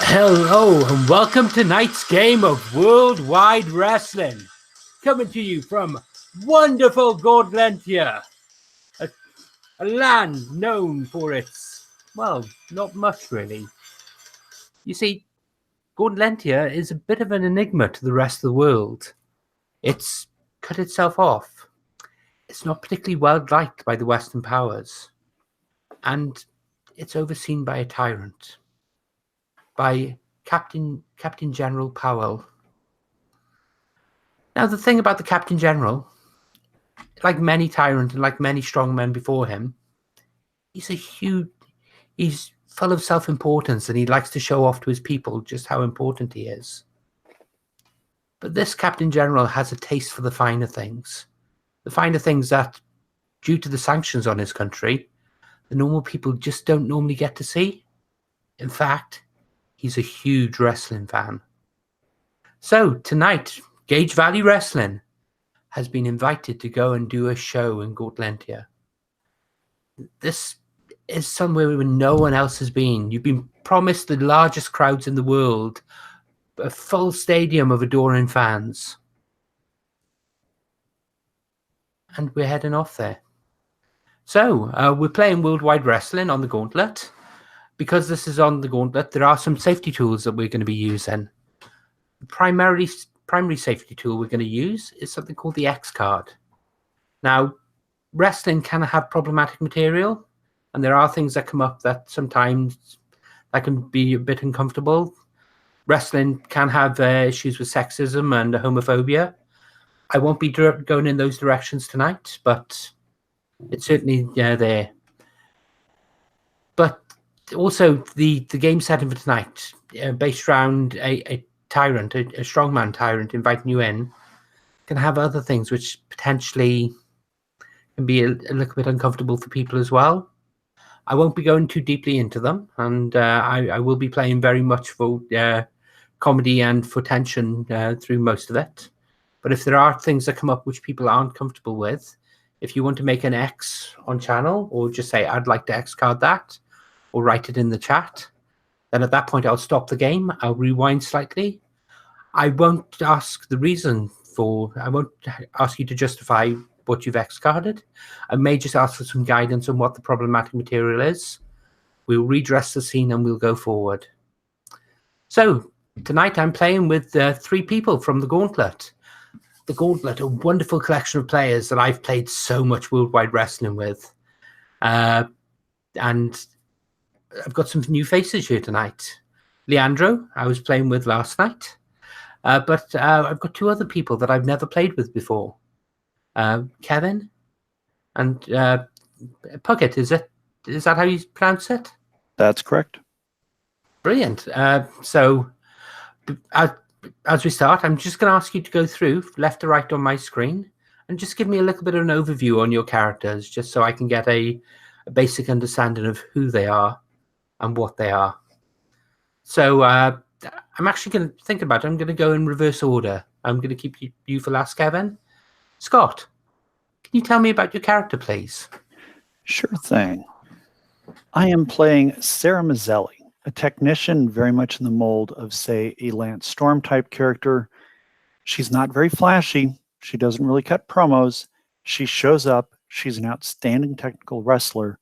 Hello and welcome to tonight's game of Worldwide Wrestling, coming to you from wonderful Gauntletia, a land known for its, well, not much really. You see, Gauntletia is a bit of an enigma to the rest of the world. It's cut itself off. It's not particularly well liked by the Western powers, and it's overseen by a tyrant, by Captain General Powell. Now, the thing about the Captain General, like many tyrants and like many strong men before him, he's full of self-importance and he likes to show off to his people just how important he is. But this Captain General has a taste for the finer things that, due to the sanctions on his country, the normal people just don't normally get to see. In fact, he's a huge wrestling fan. So tonight, Gage Valley Wrestling has been invited to go and do a show in Gauntletia. This is somewhere where no one else has been. You've been promised the largest crowds in the world, a full stadium of adoring fans. And we're heading off there. So, we're playing Worldwide Wrestling on the Gauntlet. Because this is on the Gauntlet, there are some safety tools that we're going to be using. The primary safety tool we're going to use is something called the X card. Now, wrestling can have problematic material, and there are things that come up that sometimes that can be a bit uncomfortable. Wrestling can have issues with sexism and homophobia. I won't be going in those directions tonight, but it's certainly there. But also, the game setting for tonight, based around a tyrant, a strongman tyrant inviting you in, can have other things which potentially can be a little bit uncomfortable for people as well. I won't be going too deeply into them, and I will be playing very much for comedy and for tension through most of it. But if there are things that come up which people aren't comfortable with, if you want to make an X on channel, or just say, I'd like to X card that, or write it in the chat, then at that point I'll stop the game. I'll rewind slightly. I won't ask the reason I won't ask you to justify what you've X-carded. I may just ask for some guidance on what the problematic material is. We'll redress the scene and we'll go forward. So tonight I'm playing with 3 people from the Gauntlet. The Gauntlet, a wonderful collection of players that I've played so much Worldwide Wrestling with. And I've got some new faces here tonight. Leandro, I was playing with last night. But I've got 2 other people that I've never played with before. Kevin and Puckett, is that how you pronounce it? That's correct. Brilliant. So as we start, I'm just going to ask you to go through left to right on my screen and just give me a little bit of an overview on your characters, just so I can get a basic understanding of who they are and what they are. So I'm actually going to think about it. I'm going to go in reverse order. I'm going to keep you for last, Kevin. Scott, can you tell me about your character, please? Sure thing. I am playing Sarah Mazzelli, a technician very much in the mold of, say, a Lance Storm type character. She's not very flashy. She doesn't really cut promos. She shows up. She's an outstanding technical wrestler.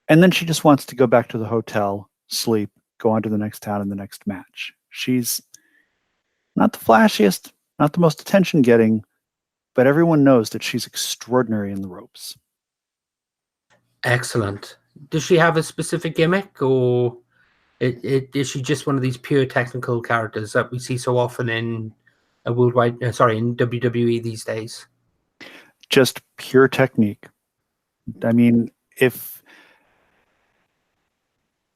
And then she just wants to go back to the hotel, sleep, go on to the next town and the next match. She's not the flashiest, not the most attention-getting, but everyone knows that she's extraordinary in the ropes. Excellent. Does she have a specific gimmick, or is she just one of these pure technical characters that we see so often in in WWE these days? Just pure technique. I mean, if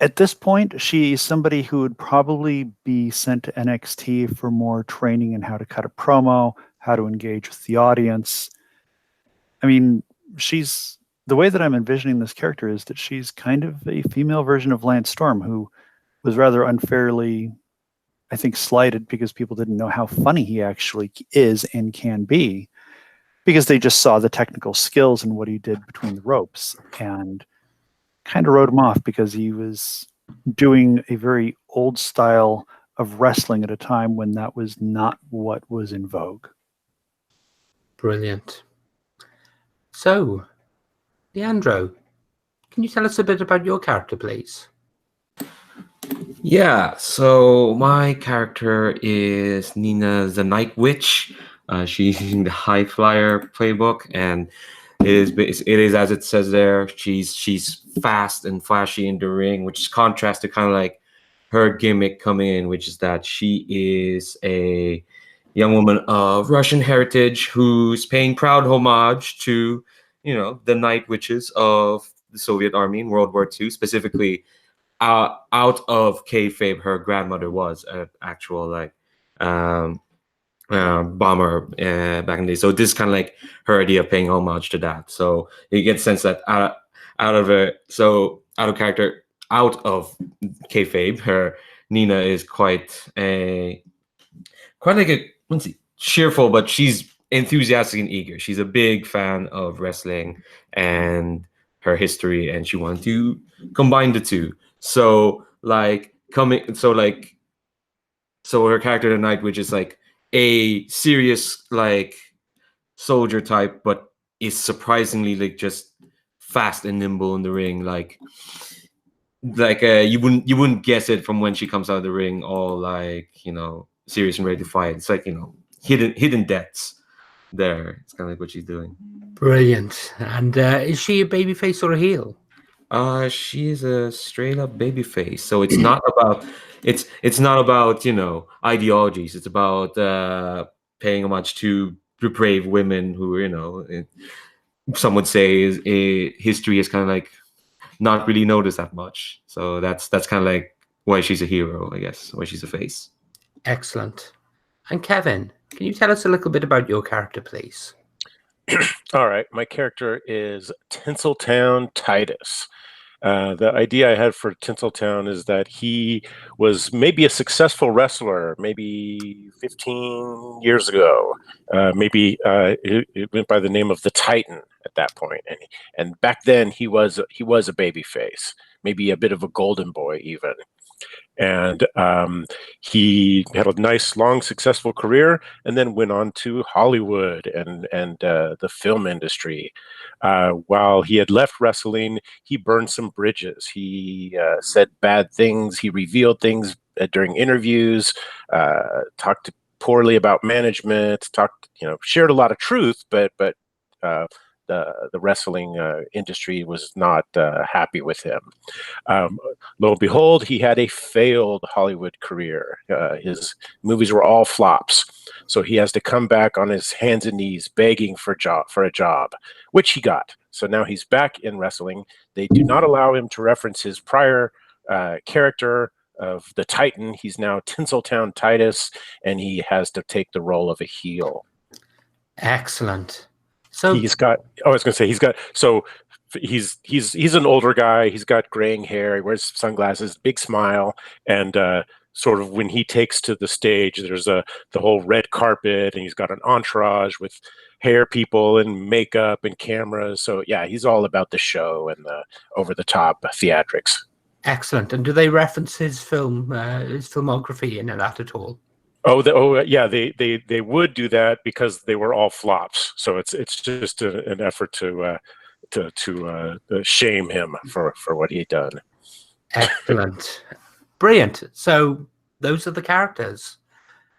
at this point, she's somebody who would probably be sent to NXT for more training in how to cut a promo, how to engage with the audience. I mean, the way that I'm envisioning this character is that she's kind of a female version of Lance Storm, who was rather unfairly, I think, slighted because people didn't know how funny he actually is and can be, because they just saw the technical skills and what he did between the ropes and kind of wrote him off because he was doing a very old style of wrestling at a time when that was not what was in vogue. Brilliant. So, Leandro, can you tell us a bit about your character, please? Yeah, so my character is Nina the Night Witch. She's using the High Flyer playbook, and it is as it says there. She's fast and flashy in the ring, which is contrast to kind of like her gimmick coming in, which is that she is a young woman of Russian heritage who's paying proud homage to, the Night Witches of the Soviet Army in World War II, specifically out of kayfabe. Her grandmother was an actual bomber back in the day. So this is kind of like her idea of paying homage to that. So you get the sense that out of character, out of kayfabe, her Nina is quite like a, let's see, cheerful, but she's enthusiastic and eager. She's a big fan of wrestling and her history, and she wants to combine the two. So her character tonight, which is like a serious like soldier type, but is surprisingly like just fast and nimble in the ring. You wouldn't guess it from when she comes out of the ring, all serious and ready to fight. It's like hidden depths there. It's kind of like what she's doing. Brilliant. And is she a babyface or a heel? She is a straight up baby face. So it's not about it's not about ideologies. It's about paying homage to brave women who some would say history is kind of like not really noticed that much. So that's kind of like why she's a hero, I guess, why she's a face. Excellent. And Kevin, can you tell us a little bit about your character, please? All right. My character is Tinseltown Titus. The idea I had for Tinseltown is that he was maybe a successful wrestler, maybe 15 years ago. Maybe it went by the name of the Titan at that point. And back then he was a baby face, maybe a bit of a golden boy even. And he had a nice, long, successful career, and then went on to Hollywood and the film industry. While he had left wrestling, he burned some bridges. He said bad things. He revealed things during interviews. Talked poorly about management. Shared a lot of truth, but the wrestling industry was not happy with him. Lo and behold, he had a failed Hollywood career. His movies were all flops. So he has to come back on his hands and knees begging for a job, which he got. So now he's back in wrestling. They do not allow him to reference his prior character of the Titan. He's now Tinseltown Titus, and he has to take the role of a heel. Excellent. So he's an older guy. He's got graying hair. He wears sunglasses, big smile, and sort of when he takes to the stage, there's the whole red carpet, and he's got an entourage with hair people and makeup and cameras. So yeah, he's all about the show and the over-the-top theatrics. Excellent. And do they reference his filmography in that at all? Yeah, they would do that because they were all flops. So it's just an effort to shame him for what he'd done. Excellent. Brilliant. So those are the characters.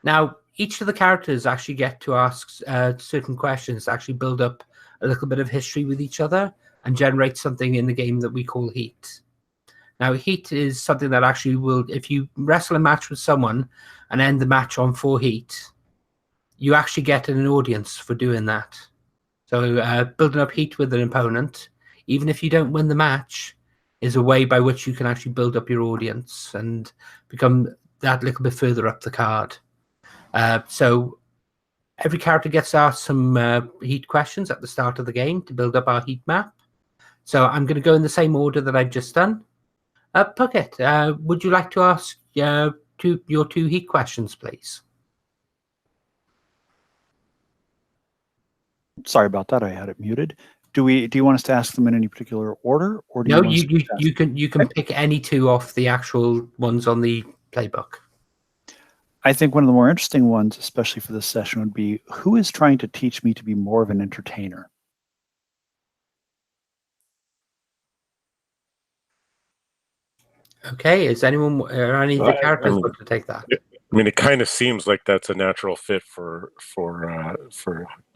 Now, each of the characters actually get to ask certain questions to actually build up a little bit of history with each other and generate something in the game that we call heat. Now, heat is something that actually will, if you wrestle a match with someone and end the match on 4 heat, you actually get an audience for doing that. So building up heat with an opponent, even if you don't win the match, is a way by which you can actually build up your audience and become that little bit further up the card. So every character gets asked some heat questions at the start of the game to build up our heat map. So I'm going to go in the same order that I've just done. Puckett, would you like to ask your 2 heat questions, please? Sorry about that. I had it muted. Do you want us to ask them in any particular order, or do No, you want us to ask you can pick any two off the actual ones on the playbook. I think one of the more interesting ones, especially for this session, would be who is trying to teach me to be more of an entertainer? Okay, is anyone or any of the characters mean, going to take that? I mean, it kind of seems like that's a natural fit for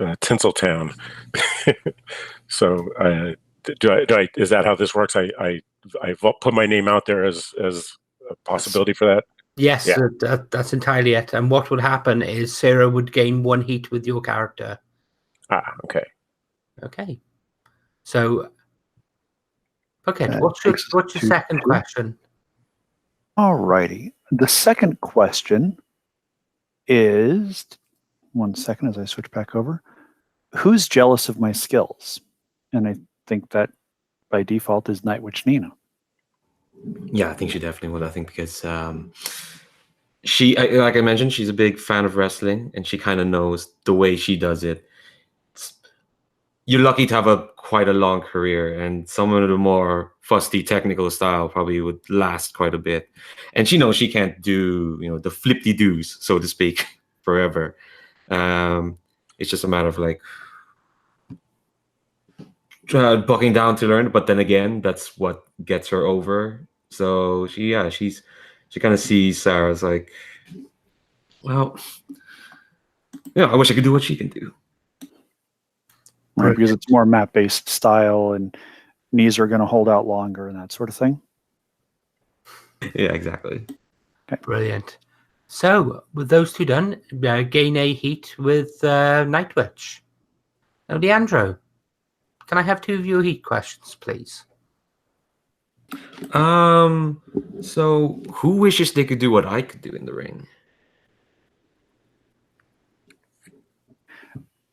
Tinseltown. So, is that how this works? I put my name out there as a possibility for that. Yes, Yeah. that's entirely it. And what would happen is Sarah would gain 1 heat with your character. Ah, okay. Okay. So, okay, That what's your takes us to second 2. question? All righty. The second question is, one second as I switch back over, who's jealous of my skills? And I think that by default is Night Witch Nina. Yeah, I think she definitely would. I think because she, like I mentioned, she's a big fan of wrestling, and she kind of knows the way she does it. You're lucky to have quite a long career, and some of the more fusty technical style probably would last quite a bit. And she knows she can't do, the flip-de-doos, so to speak, forever. It's just a matter of like bucking down to learn. But then again, that's what gets her over. So she kind of sees Sarah as like, well, I wish I could do what she can do. Right, because it's more map-based style and knees are going to hold out longer and that sort of thing. Yeah, exactly. Okay. Brilliant. So, with those two done, gain a heat with Night Witch. Now, Leandro, can I have 2 of your heat questions, please? So who wishes they could do what I could do in the ring?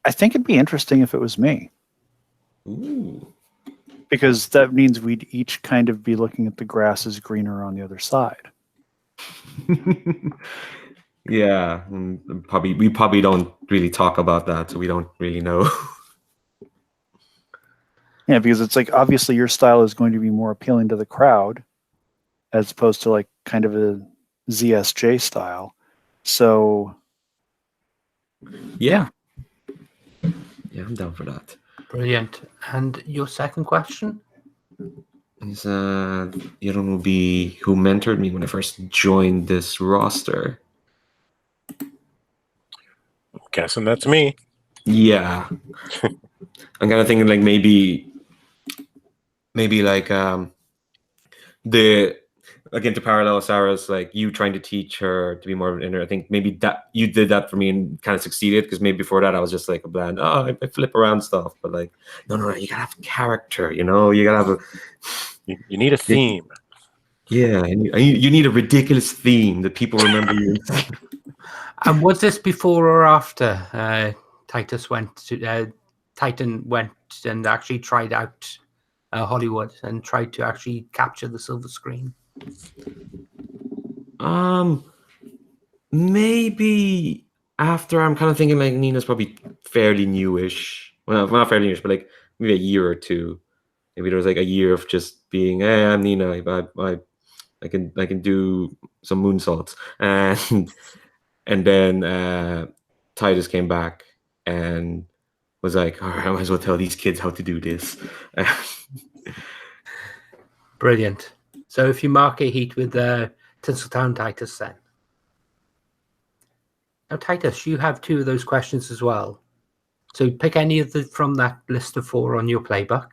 I think it'd be interesting if it was me. Ooh. Because that means we'd each kind of be looking at the grass is greener on the other side. Yeah, we probably don't really talk about that, so we don't really know. Yeah, because it's like obviously your style is going to be more appealing to the crowd as opposed to like kind of a ZSJ style. So Yeah, I'm down for that. Brilliant. And your second question? Is the other one will be who mentored me when I first joined this roster. I'm guessing that's me. Yeah, I'm kind of thinking like maybe like to parallel Sarah's, like you trying to teach her to be more of an inner. I think maybe that you did that for me and kind of succeeded, because maybe before that I was just like a bland, I flip around stuff, but like no, you gotta have character, you gotta have you need a theme. Yeah, and you need a ridiculous theme that people remember you. And was this before or after Titan went and actually tried out Hollywood and tried to actually capture the silver screen? Maybe after. I'm kind of thinking like Nina's probably fairly newish. Well, not fairly newish, but like maybe a year or two. Maybe there was like a year of just being, hey, I'm Nina. I can do some moonsaults, and then Titus came back and was like, all right, I might as well tell these kids how to do this. Brilliant. So if you mark a heat with Tinseltown Titus then. Now, Titus, you have 2 of those questions as well. So pick any of from that list of 4 on your playbook.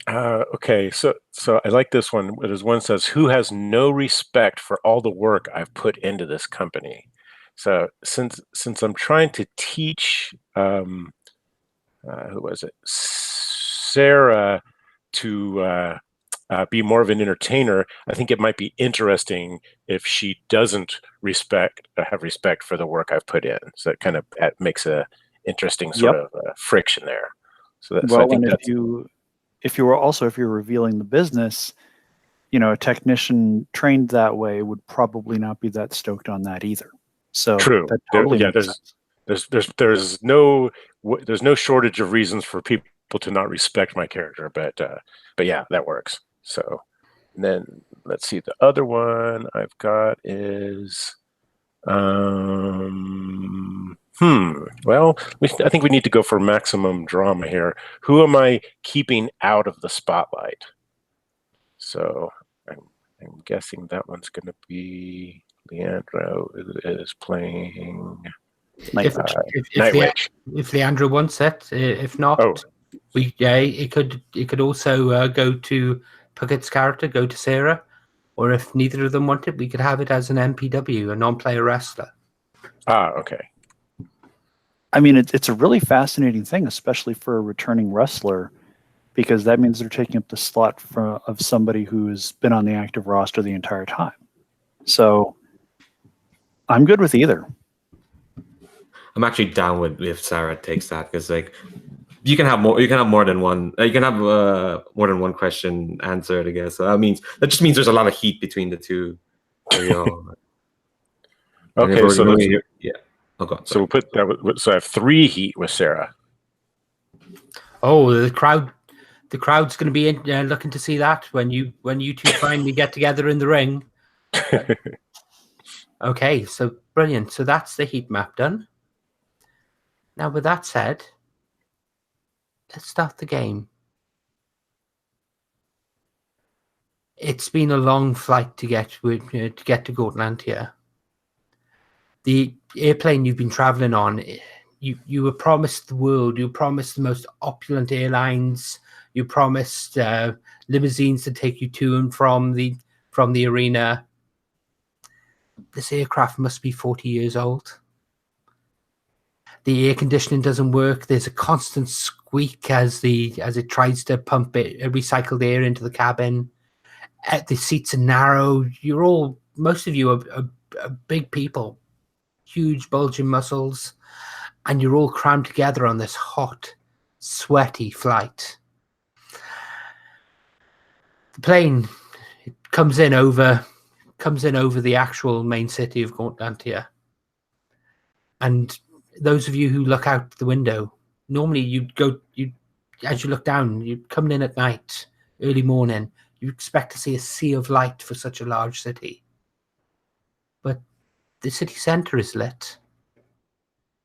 Okay, so I like this one. There's one that says, who has no respect for all the work I've put into this company? So since I'm trying to teach, who was it? Sarah to be more of an entertainer, I think it might be interesting if she doesn't have respect for the work I've put in. So it kind of makes a interesting sort of friction there. So I think that's, if you're revealing the business, a technician trained that way would probably not be that stoked on that either. So true. That totally makes sense. There's no shortage of reasons for people people to not respect my character, but yeah, that works. So, and then let's see, the other one I've got is well, I think we need to go for maximum drama here. Who am I keeping out of the spotlight? So I'm guessing that one's going to be Leandro is playing If, Night Witch. if Leandro wants it, if not, it could also go to Puckett's character, go to Sarah, or if neither of them want it, we could have it as an NPW, a non-player wrestler. Okay. I mean, it's a really fascinating thing, especially for a returning wrestler, because that means they're taking up the slot of somebody who's been on the active roster the entire time. So I'm good with either. I'm actually down with if Sarah takes that, because like you can have more than one. You can have more than one question answered, I guess. So that just means there's a lot of heat between the two. Okay, so yeah. Oh God. So we'll put that. So I have 3 heat with Sarah. Oh, the crowd's going to be looking to see that when you two finally get together in the ring. Okay, so brilliant. So that's the heat map done. Now, with that said, let's start the game. It's been a long flight to get to Gauntletia. The airplane you've been traveling on, you were promised the world. You were promised the most opulent airlines. You promised limousines to take you to and from the arena. This aircraft must be 40 years old. The air conditioning doesn't work. There's a constant squeak as it tries to pump recycled air into the cabin. The seats are narrow. Most of you are big people, huge bulging muscles, and you're all crammed together on this hot, sweaty flight. The plane comes in over the actual main city of Gauntletia, and those of you who look out the window, normally as you look down, you're coming in at night, early morning, you expect to see a sea of light for such a large city. But the city centre is lit.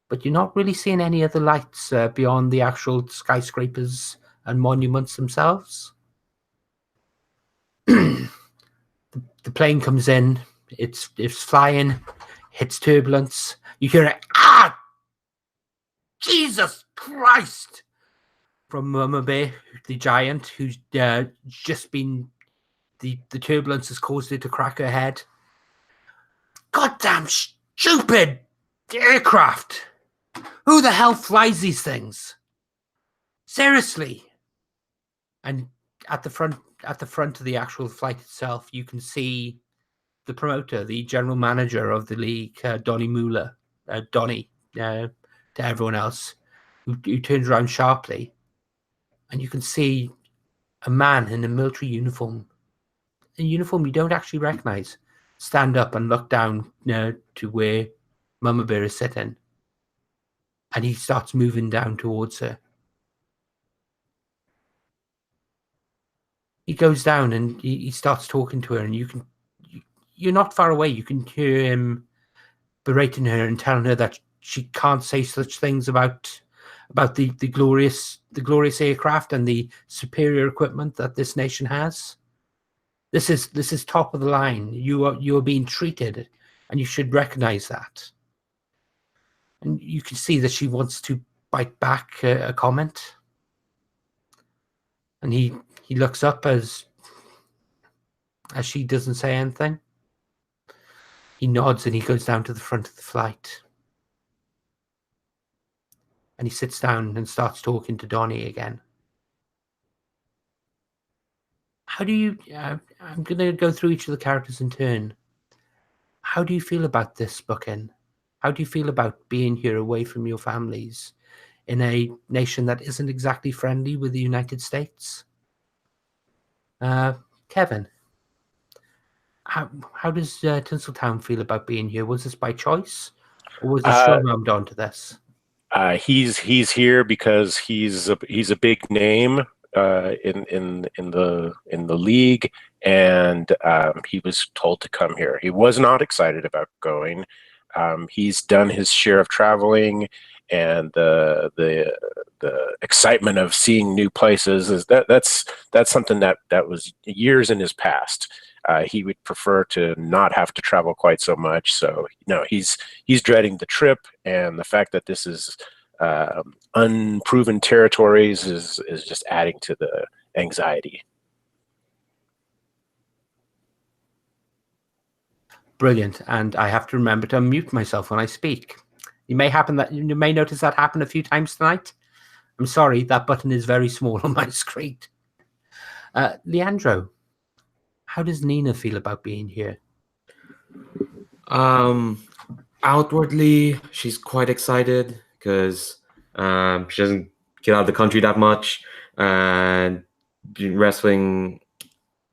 But you're not really seeing any other lights beyond the actual skyscrapers and monuments themselves. The plane comes in, it's flying, hits turbulence. You hear it, Jesus Christ! From Mama Bear, the giant, who's just been... The turbulence has caused her to crack her head. Goddamn stupid aircraft! Who the hell flies these things? Seriously! And at the front of the actual flight itself, you can see the promoter, the general manager of the league, Donnie Mueller, Donnie, to everyone else, who turns around sharply, and you can see a man in a military uniform, a uniform you don't actually recognize, stand up and look down to where Mama Bear is sitting, and he starts moving down towards her. He goes down and he starts talking to her, and you're not far away. You can hear him berating her and telling her that she can't say such things about the glorious aircraft and the superior equipment that this nation has. This is top of the line. You are being treated, and you should recognize that. And you can see that she wants to bite back a comment, and he looks up as she doesn't say anything. He nods and he goes down to the front of the flight. And he sits down and starts talking to Donnie again. How do you... I'm going to go through each of the characters in turn. How do you feel about this booking? How do you feel about being here away from your families in a nation that isn't exactly friendly with the United States? Kevin, how does Tinseltown feel about being here? Was this by choice, or was it strong-armed onto this? He's here because he's a big name in the league, and he was told to come here. He was not excited about going. He's done his share of traveling, and the excitement of seeing new places that's something that was years in his past. He would prefer to not have to travel quite so much. So no, he's dreading the trip, and the fact that this is unproven territories is just adding to the anxiety. Brilliant. And I have to remember to unmute myself when I speak. You may notice that happen a few times tonight. I'm sorry, that button is very small on my screen. Leandro, how does Nina feel about being here? Outwardly, she's quite excited because she doesn't get out of the country that much, and wrestling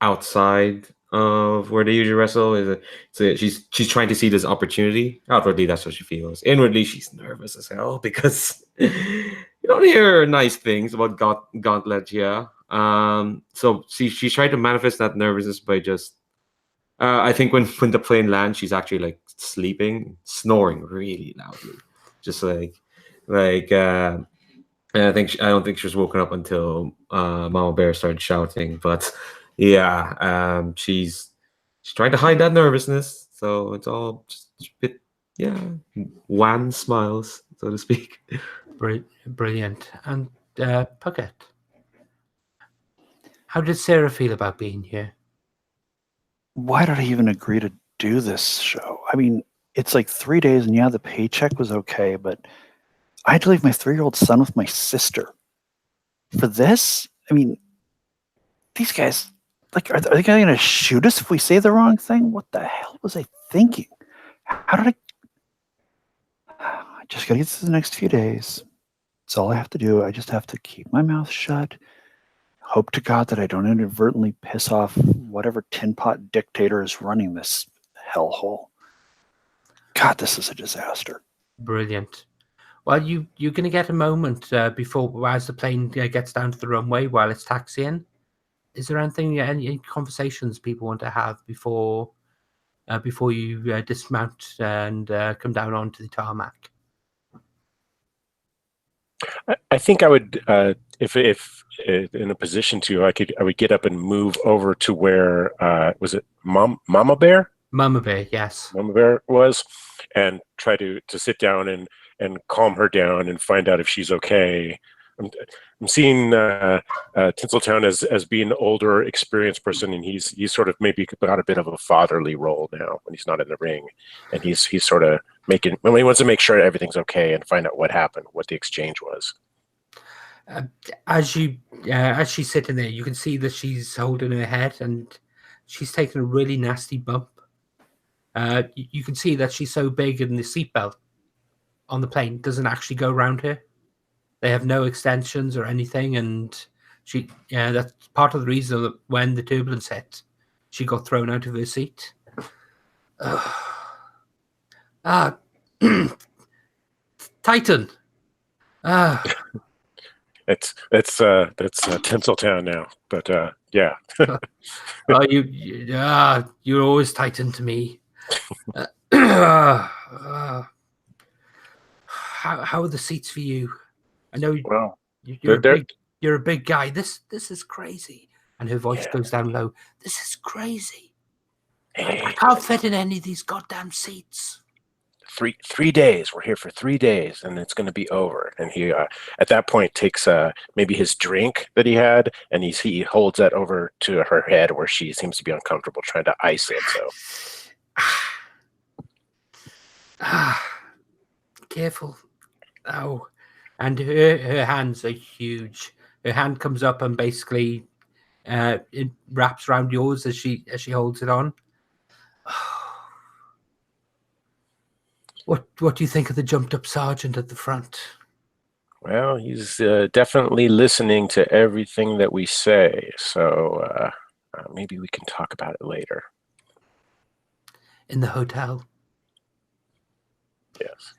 outside of where they usually wrestle she's trying to see this opportunity. Outwardly, that's what she feels. Inwardly, she's nervous as hell because you don't hear nice things about Gauntletia. So she's trying to manifest that nervousness by just I think when the plane lands, she's actually like sleeping, snoring really loudly, just and I don't think she was woken up until Mama Bear started shouting. But yeah, she's trying to hide that nervousness, so it's all just a bit wan smiles, so to speak. Brilliant. And Puckett, how did Sarah feel about being here? Why did I even agree to do this show? I mean, it's like 3 days, and yeah, the paycheck was okay, but I had to leave my 3-year-old son with my sister. For this? I mean, these guys, like, are they going to shoot us if we say the wrong thing? What the hell was I thinking? How did I just got to get through the next few days. That's all I have to do. I just have to keep my mouth shut. Hope to God that I don't inadvertently piss off whatever tin pot dictator is running this hellhole. God, this is a disaster. Brilliant. Well, you're going to get a moment as the plane gets down to the runway while it's taxiing. Is there any conversations people want to have before you dismount and come down onto the tarmac? I think I would, if in a position to, I would get up and move over to where was it Mama Bear? Mama Bear, yes. Mama Bear was, and try to sit down and calm her down and find out if she's okay. I'm seeing Tinseltown as being an older, experienced person, and he's sort of maybe got a bit of a fatherly role now when he's not in the ring, and he's sort of he wants to make sure everything's okay and find out what happened, what the exchange was. As she's sitting there, you can see that she's holding her head and she's taken a really nasty bump. You can see that she's so big, and the seatbelt on the plane doesn't actually go around her. They have no extensions or anything, and that's part of the reason that when the turbulence hit, she got thrown out of her seat. Titan. It's Tinseltown now, but yeah. You're always Titan to me. How are the seats for you? I know you're a big guy. This is crazy. And her voice goes down low. This is crazy. I can't fit in any of these goddamn seats. 3 days. We're here for 3 days, and it's going to be over. And he, at that point, takes maybe his drink that he had, and he holds that over to her head where she seems to be uncomfortable, trying to ice it. So, careful. Oh, and her hands are huge. Her hand comes up and basically it wraps around yours as she holds it on. What do you think of the jumped up sergeant at the front? Well, he's definitely listening to everything that we say. So maybe we can talk about it later. In the hotel. Yes.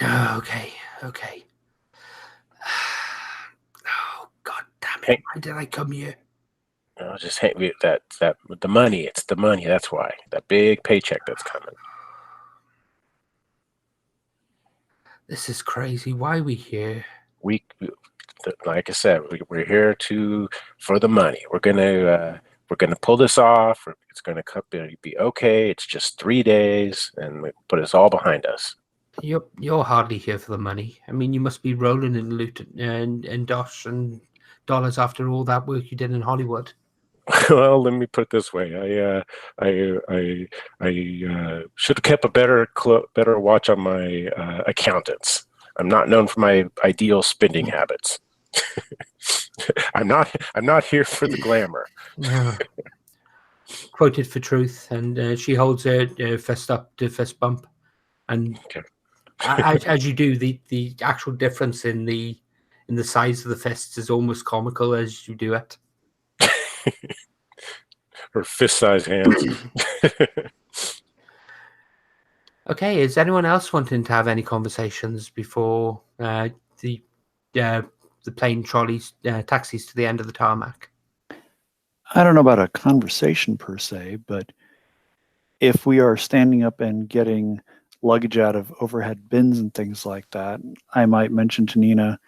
Okay. Oh, God damn it. Hey. Why did I come here? Just hate me that the money. It's the money. That's why that big paycheck that's coming. This is crazy. Why are we here? Like I said, we're here for the money. We're gonna pull this off. It's gonna be okay. It's just 3 days, and we put us all behind us. You're hardly here for the money. I mean, you must be rolling in loot and dosh and dollars after all that work you did in Hollywood. Well, let me put it this way. I should have kept a better watch on my accountants. I'm not known for my ideal spending habits. I'm not here for the glamour. Quoted for truth, and she holds her fist up to fist bump, and Okay. as you do, the actual difference in the size of the fists is almost comical as you do it. Her fist-sized hands. Okay, is anyone else wanting to have any conversations before the plane trolleys taxis to the end of the tarmac? I don't know about a conversation per se, but if we are standing up and getting luggage out of overhead bins and things like that, I might mention to Nina,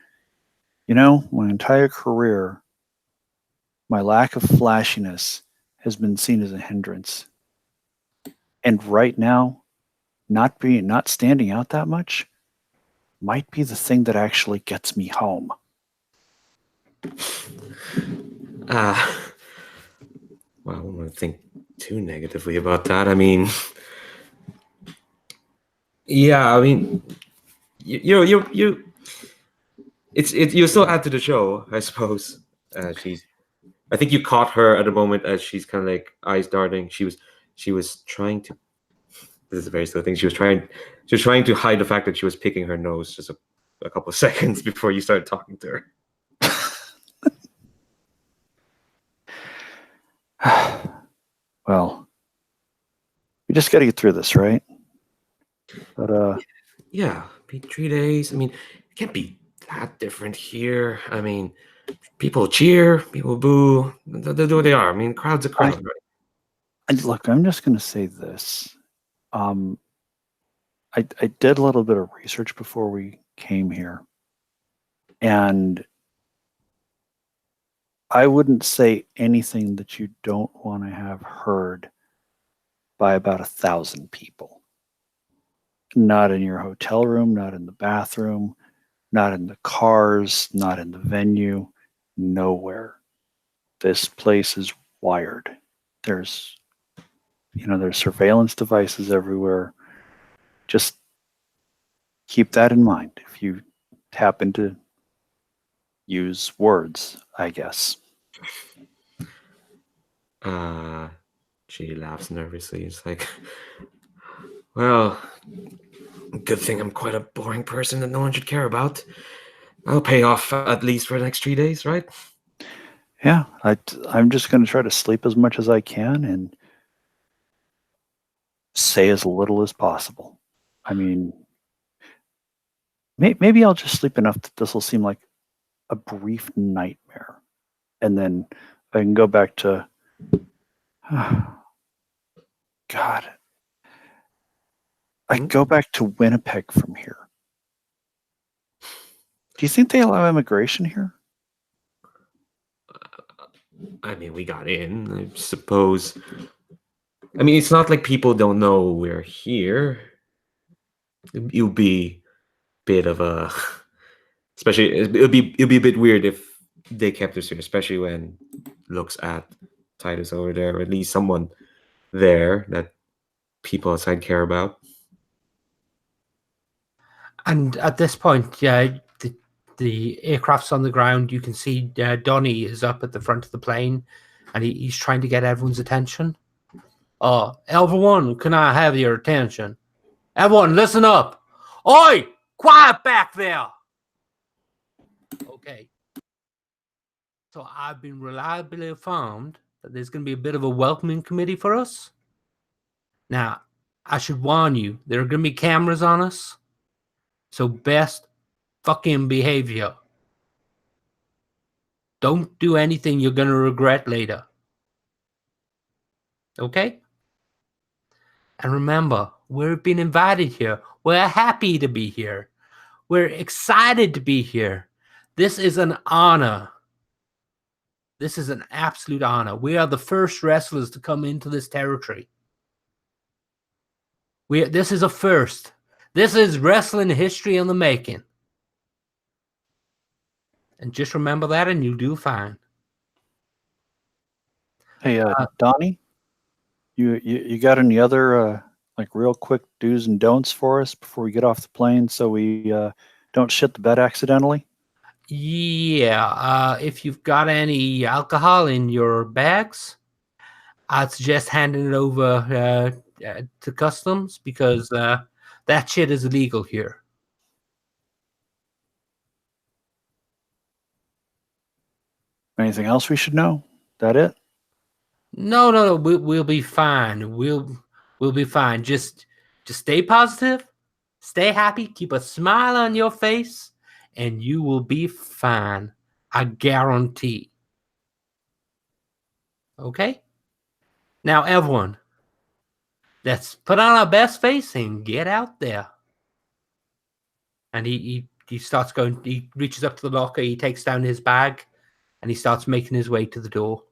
my entire career, my lack of flashiness has been seen as a hindrance. And right now, not standing out that much might be the thing that actually gets me home. Well, I don't want to think too negatively about that. I mean, yeah, I mean, you still add to the show, I suppose. I think you caught her at a moment as she's kind of like eyes darting. She was trying to. This is a very slow thing. She was trying to hide the fact that she was picking her nose just a couple of seconds before you started talking to her. Well, we just got to get through this, right? But yeah, be 3 days. I mean, it can't be that different here. I mean, people cheer, people boo. They do what they are. I mean, crowd's a crowd, right? And look, I'm just going to say this. I did a little bit of research before we came here, and I wouldn't say anything that you don't want to have heard by about 1,000 people. Not in your hotel room, not in the bathroom, not in the cars, not in the venue, nowhere. This place is wired. There's surveillance devices everywhere. Just keep that in mind if you happen to use words, I guess. She laughs nervously. It's like, well, good thing I'm quite a boring person that no one should care about. I'll pay off at least for the next 3 days, right? Yeah, I'm just going to try to sleep as much as I can and say as little as possible. I mean, maybe I'll just sleep enough that this will seem like a brief nightmare. And then I can go back to, God, I can go back to Winnipeg from here. Do you think they allow immigration here? I mean, we got in, I suppose. I mean, it's not like people don't know we're here. It'll be a bit of a, especially it'll be a bit weird if they kept us here, especially when looks at Titus over there, or at least someone there that people outside care about. And at this point, yeah, the aircraft's on the ground. You can see Donnie is up at the front of the plane, and he's trying to get everyone's attention. Everyone, can I have your attention? Everyone, listen up. Oi, quiet back there. Okay. So I've been reliably informed that there's going to be a bit of a welcoming committee for us. Now, I should warn you, there are going to be cameras on us. So best fucking behavior. Don't do anything you're going to regret later. Okay? And remember, we've been invited here. We're happy to be here. We're excited to be here. This is an honor. This is an absolute honor. We are the first wrestlers to come into this territory. This is a first. This is wrestling history in the making. And just remember that and you'll do fine. Hey, Donnie, you got any other like real quick do's and don'ts for us before we get off the plane so we don't shit the bed accidentally? Yeah, if you've got any alcohol in your bags, I'd suggest handing it over to customs because that shit is illegal here. Anything else we should know? That it? No. We'll be fine. We'll be fine. Just stay positive, stay happy, keep a smile on your face, and you will be fine. I guarantee. Okay? Now, everyone, let's put on our best face and get out there. And he starts going, he reaches up to the locker, he takes down his bag, and he starts making his way to the door.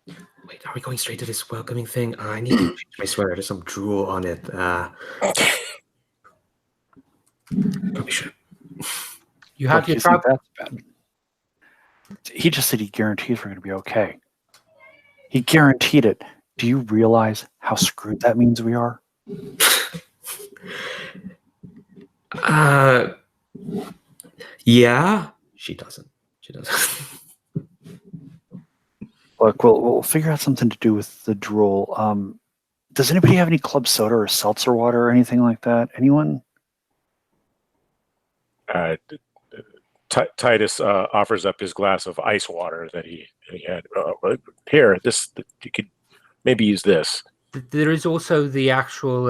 Wait, are we going straight to this welcoming thing? I need to change my sweater. There's some drool on it. Probably should. You have Look, your you think trouble. that's bad. He just said he guarantees we're going to be okay. He guaranteed it. Do you realize how screwed that means we are? Yeah. She doesn't. Look, we'll figure out something to do with the drool. Does anybody have any club soda or seltzer water or anything like that? Anyone? Titus offers up his glass of ice water that he had. Here, you could maybe use this. There is also the actual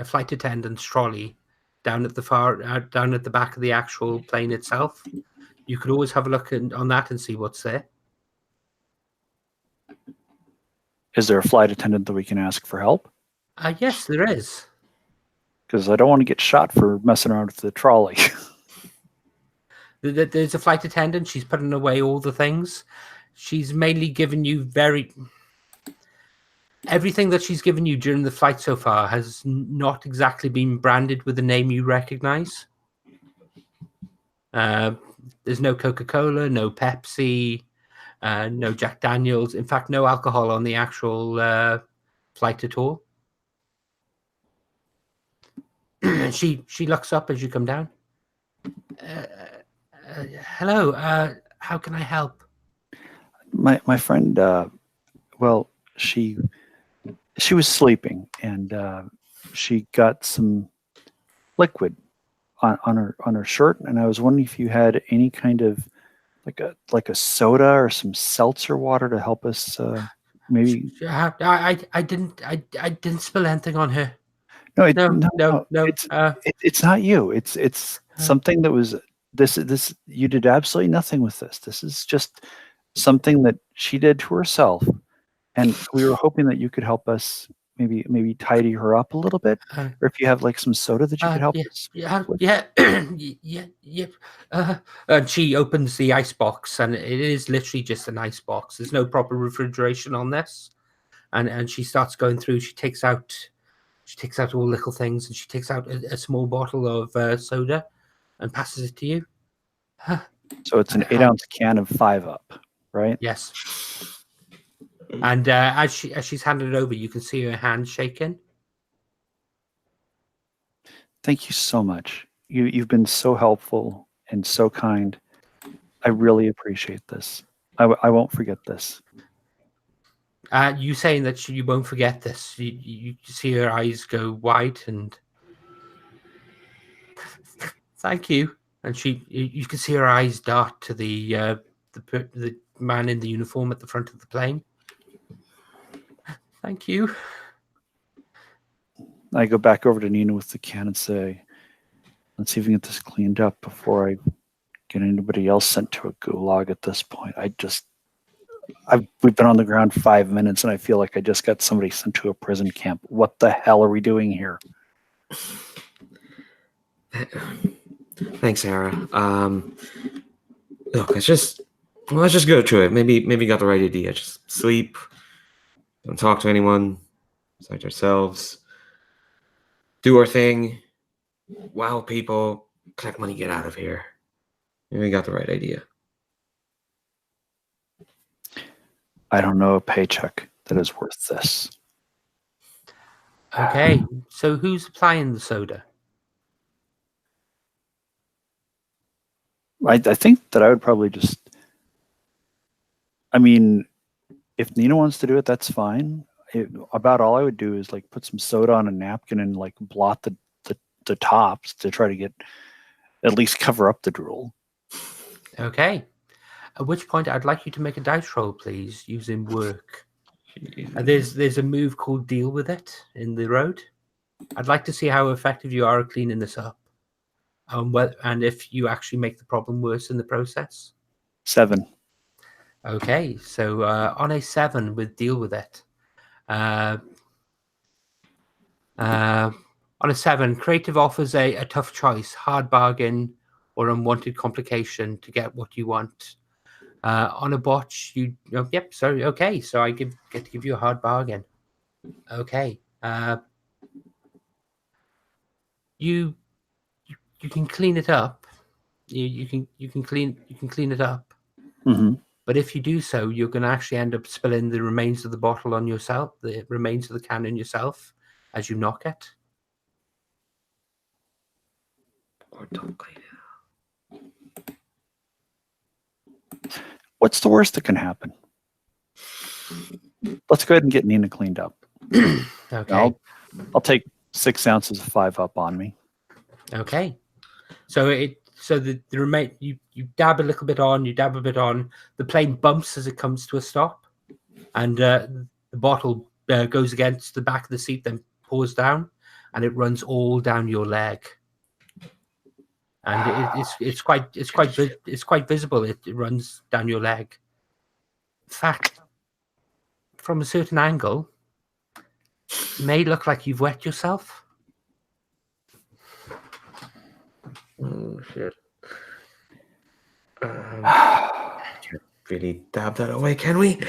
flight attendant's trolley down at the back of the actual plane itself. You could always have a look on that and see what's there. Is there a flight attendant that we can ask for help? Yes, there is. Because I don't want to get shot for messing around with the trolley. There's a flight attendant. She's putting away all the things. She's mainly given you everything that she's given you during the flight so far has not exactly been branded with a name you recognize. There's no Coca-Cola, no Pepsi, no Jack Daniels. In fact, no alcohol on the actual flight at all. She looks up as you come down. Hello. How can I help? My friend, well, she was sleeping and she got some liquid on her shirt, and I was wondering if you had any kind of like a soda or some seltzer water to help us maybe. I didn't spill anything on her. No. It's not you. It's something that was this. You did absolutely nothing with this. This is just something that she did to herself, and we were hoping that you could help us maybe tidy her up a little bit, or if you have like some soda that you could help us. Yeah. And she opens the ice box, and it is literally just an ice box. There's no proper refrigeration on this, and she starts going through. She takes out all little things, and she takes out a small bottle of soda, and passes it to you. So it's an 8-ounce can of 5-Up, right? Yes. And as she's handed it over, you can see her hand shaking. Thank you so much. You've been so helpful and so kind. I really appreciate this. I won't forget this. You saying that you won't forget this? You see her eyes go wide, and thank you. And you can see her eyes dart to the man in the uniform at the front of the plane. Thank you. I go back over to Nina with the can and say, let's see if we can get this cleaned up before I get anybody else sent to a gulag at this point. We've been on the ground 5 minutes and I feel like I just got somebody sent to a prison camp. What the hell are we doing here? Thanks, Sarah. Look, let's just go to it. Maybe you got the right idea. Just sleep. Don't talk to anyone besides ourselves. Do our thing. Wow, people. Collect money, get out of here. Maybe we got the right idea. I don't know a paycheck that is worth this. Okay, so who's applying the soda? I think that I would probably just. I mean, if Nina wants to do it, that's fine. About all I would do is like put some soda on a napkin and like blot the tops to try to get at least cover up the drool. Okay. At which point, I'd like you to make a dice roll, please, using work. There's a move called Deal With It in the road. I'd like to see how effective you are at cleaning this up. And if you actually make the problem worse in the process. 7. Okay, so on a 7 with Deal With It. On a 7, creative offers a tough choice, hard bargain, or unwanted complication to get what you want. On a botch, okay, so I get to give you a hard bargain. Okay. You can clean it up. You can clean it up. Mm-hmm. But if you do so, you're going to actually end up spilling the remains of the bottle on yourself, the remains of the can on yourself, as you knock it. Or don't clean it. What's the worst that can happen? Let's go ahead and get Nina cleaned up. Okay. I'll take 6 ounces of 5-up on me. Okay. So the remain you dab a little bit on, you dab a bit on. The plane bumps as it comes to a stop, and the bottle goes against the back of the seat, then pours down, and it runs all down your leg. And it's quite visible. It runs down your leg. In fact, from a certain angle, it may look like you've wet yourself. Oh shit! Can't really dab that away, can we?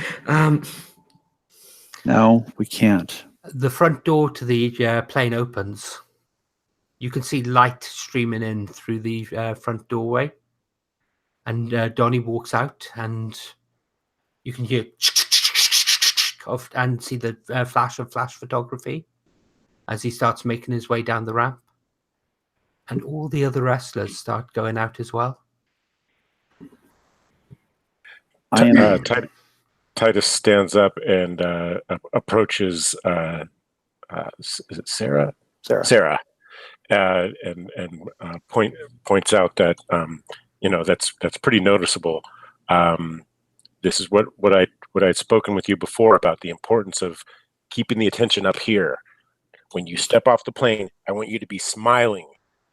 No, we can't. The front door to the plane opens. You can see light streaming in through the front doorway, and Donnie walks out, and you can hear and see the flash of flash photography as he starts making his way down the ramp. And all the other wrestlers start going out as well. Titus stands up and approaches. Is it Sarah? Sarah, and points out that that's pretty noticeable. This is what I'd spoken with you before about the importance of keeping the attention up here. When you step off the plane, I want you to be smiling.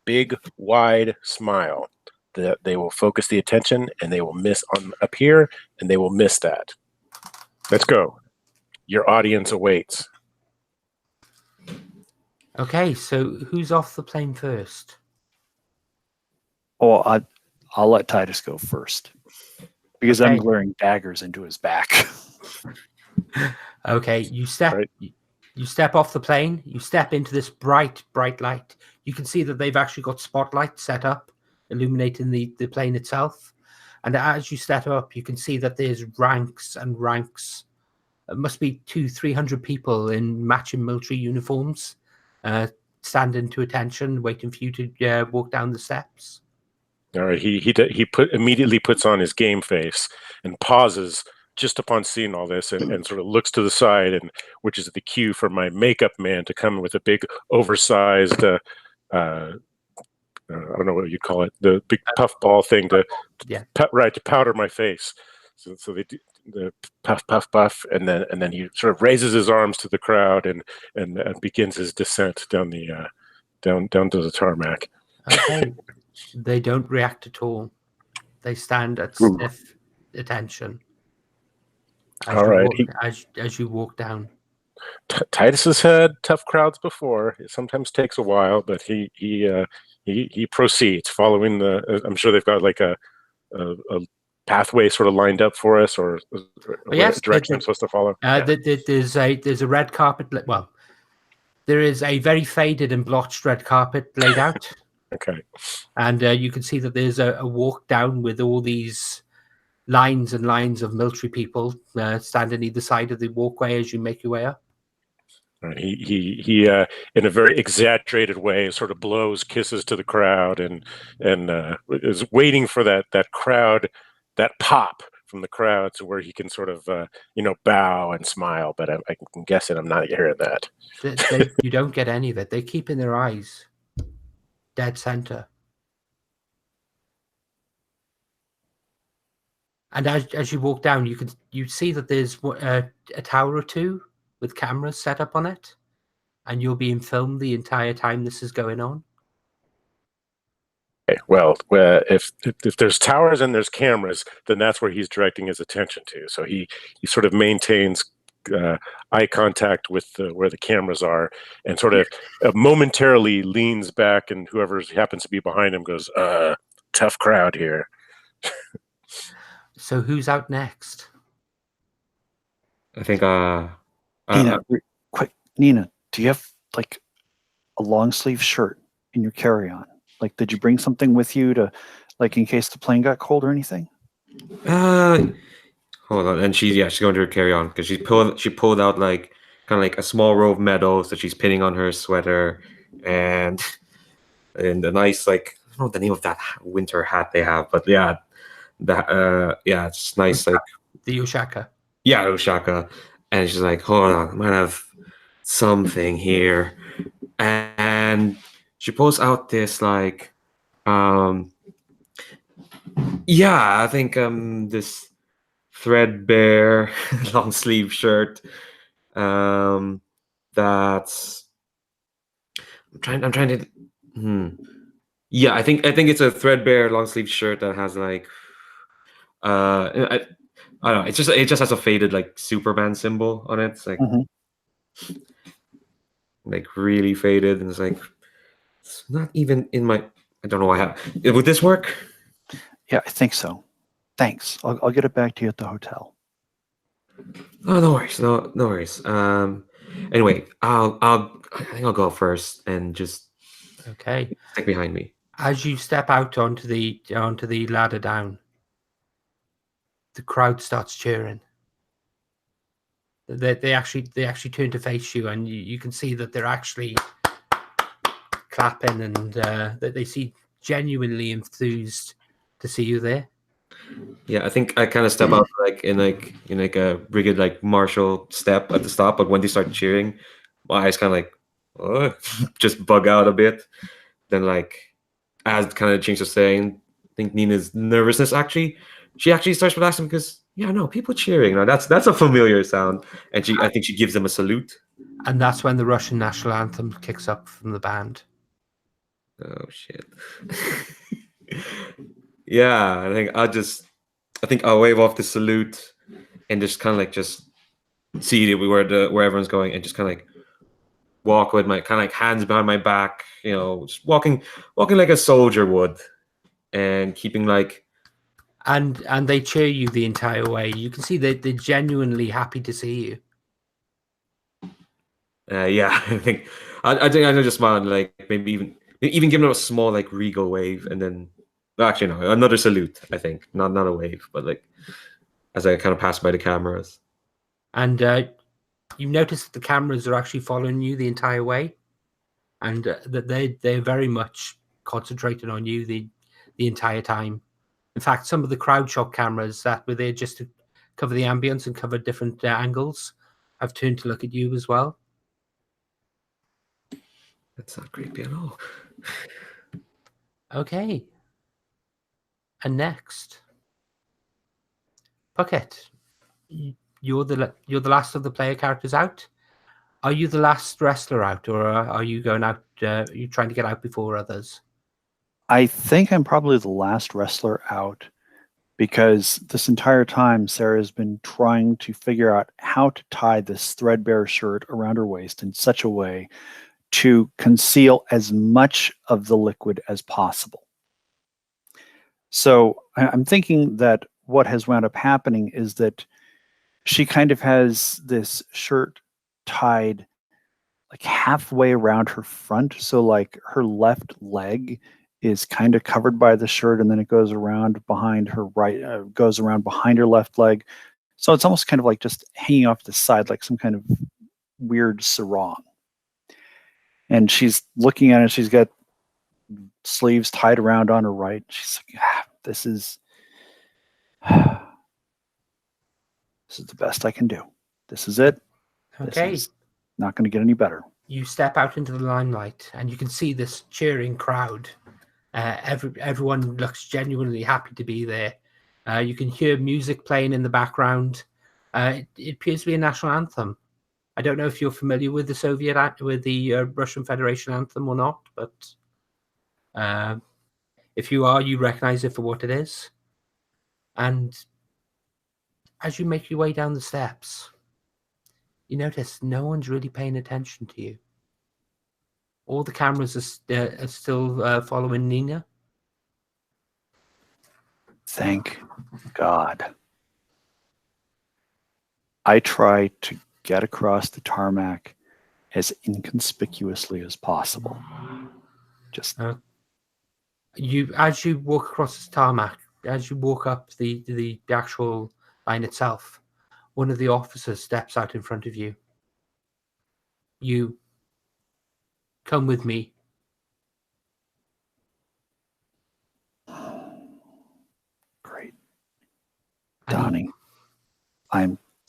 Big, wide smile. That they will focus the attention, and they will miss on up here, and they will miss that. Let's go. Your audience awaits. Okay, so who's off the plane first? Oh, I'll let Titus go first because Okay. I'm glaring daggers into his back. Okay, you step. Right. You step off the plane. You step into this bright light. You can see that they've actually got spotlights set up, illuminating the plane itself. And as you step up, you can see that there's ranks and ranks. It must be 200-300 people in matching military uniforms, standing to attention, waiting for you to walk down the steps. All right. He immediately puts on his game face and pauses just upon seeing all this, and sort of looks to the side, and which is the cue for my makeup man to come with a big oversized I don't know what you'd call it, the big puffball thing to powder my face. So they the puff, puff, puff, and then he sort of raises his arms to the crowd and begins his descent down the down to the tarmac. Okay. They don't react at all. They stand at stiff attention All right. as you walk down. Titus has had tough crowds before. It sometimes takes a while, but he proceeds following the. I'm sure they've got like a pathway sort of lined up for us, or Yes, direction I'm supposed to follow. There's a red carpet. Well, there is a very faded and blotched red carpet laid out. Okay. And you can see that there's a walk down with all these lines and lines of military people standing either side of the walkway as you make your way up. Right. He in a very exaggerated way sort of blows kisses to the crowd and is waiting for that crowd, that pop from the crowd, to where he can sort of bow and smile. But I'm guessing I'm not hearing that. You don't get any of it. They keep in their eyes dead center. And as you walk down, you see that there's a tower or two with cameras set up on it, and you're being filmed the entire time this is going on. Okay, well, if there's towers and there's cameras, then that's where he's directing his attention to. So he sort of maintains eye contact with where the cameras are, and sort of momentarily leans back, and whoever happens to be behind him goes, "Tough crowd here." So who's out next? I think Nina, quick, Nina, do you have like a long sleeve shirt in your carry-on? Like, did you bring something with you to, like, in case the plane got cold or anything? Hold on, and she's going to her carry-on because she pulled out like kind of like a small row of medals that she's pinning on her sweater, and a nice, like, I don't know the name of that winter hat they have, but yeah, it's nice, like the Oshaka. Yeah, Oshaka. And she's like, hold on, I might have something here. And she pulls out this, like, I think this threadbare long sleeve shirt. That's I'm trying to Yeah, I think it's a threadbare long sleeve shirt that has like I don't know. It just has a faded like Superman symbol on it. It's like like really faded, and it's not even in my. I don't know why. Would this work? Yeah, I think so. Thanks. I'll get it back to you at the hotel. Oh, no worries. No worries. Anyway, I think I'll go first and just stick behind me. As you step out onto the ladder down, the crowd starts cheering. They actually turn to face you, and you can see that they're actually clapping, and that they seem genuinely enthused to see you there. Yeah, I think I kind of step out in a rigid like martial step at the stop, but when they start cheering, my eyes kind of like just bug out a bit. Then like as kind of Jinx was saying, I think Nina's nervousness she actually starts relaxing because people cheering. That's a familiar sound, and I think she gives them a salute. And that's when the Russian national anthem kicks up from the band. Oh shit. Yeah, I think I'll wave off the salute and just kind of like just see where everyone's going, and just kind of like walk with my kind of like hands behind my back, just walking like a soldier would, and keeping like. And they cheer you the entire way. You can see they're genuinely happy to see you. Yeah, I think I just smile and like maybe even give them a small like regal wave, and then actually no, another salute. I think not a wave, but like as I kind of pass by the cameras. And you notice that the cameras are actually following you the entire way, and that they're very much concentrated on you the entire time. In fact, some of the crowd shot cameras that were there just to cover the ambience and cover different angles have turned to look at you as well. That's not creepy at all. Okay. And next, Puckett, You're the last of the player characters out. Are you the last wrestler out, or are you going out? Are you trying to get out before others? I think I'm probably the last wrestler out because this entire time Sarah's been trying to figure out how to tie this threadbare shirt around her waist in such a way to conceal as much of the liquid as possible. So I'm thinking that what has wound up happening is that she kind of has this shirt tied like halfway around her front. So like her left leg is kind of covered by the shirt, and then it goes around behind her goes around behind her left leg. So it's almost kind of like just hanging off the side, like some kind of weird sarong. And she's looking at it. She's got sleeves tied around on her right. She's like, this is the best I can do. This is it. Okay. This is not going to get any better. You step out into the limelight, and you can see this cheering crowd. Everyone looks genuinely happy to be there. You can hear music playing in the background. It appears to be a national anthem. I don't know if you're familiar with the Russian Federation anthem or not, but if you are, you recognize it for what it is. And as you make your way down the steps, you notice no one's really paying attention to you. All the cameras are still following Nina. Thank God. I try to get across the tarmac as inconspicuously as possible. Just as you walk across the tarmac, as you walk up the actual line itself, one of the officers steps out in front of you. You come with me. Great. And Donnie,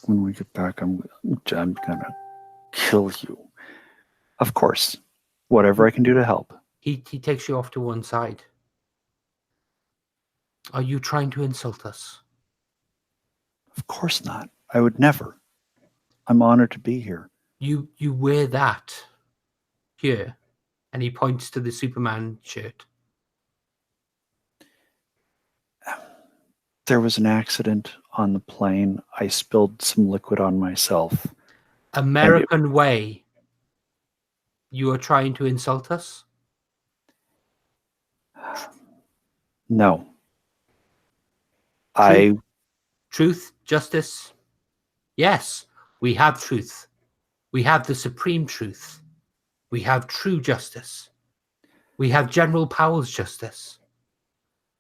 when we get back, I'm gonna kill you. Of course. Whatever I can do to help. He takes you off to one side. Are you trying to insult us? Of course not. I would never. I'm honored to be here. You wear that here, and he points to the Superman shirt. There was an accident on the plane. I spilled some liquid on myself. American way. You are trying to insult us? No. Truth, justice. Yes, we have truth. We have the supreme truth. We have true justice. We have General Powell's justice.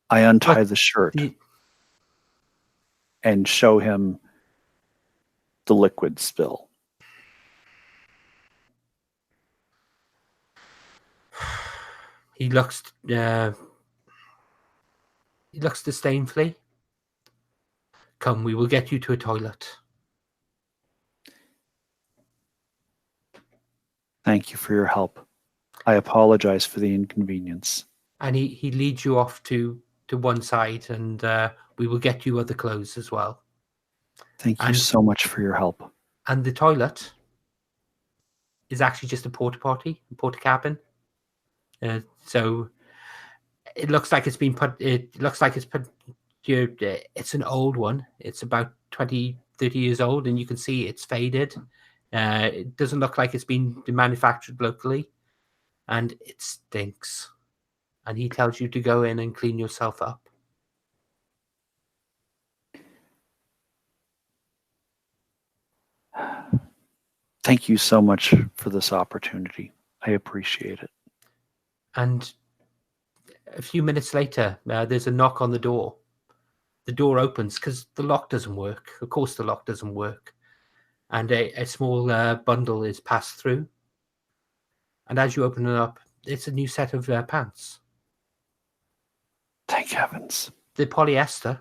I untie the shirt and show him the liquid spill. He looks disdainfully. Come, we will get you to a toilet. Thank you for your help. I apologize for the inconvenience. And he leads you off to one side, and we will get you other clothes as well. Thank you so much for your help. And the toilet is actually just a porta cabin. So it looks like it's been put. It looks like it's put. It's an old one. It's about 20, 30 years old, and you can see it's faded. It doesn't look like it's been manufactured locally, and it stinks. And he tells you to go in and clean yourself up. Thank you so much for this opportunity. I appreciate it. And a few minutes later, there's a knock on the door. The door opens because the lock doesn't work. Of course, the lock doesn't work. And a small bundle is passed through. And as you open it up, it's a new set of pants. Thank heavens. They're polyester.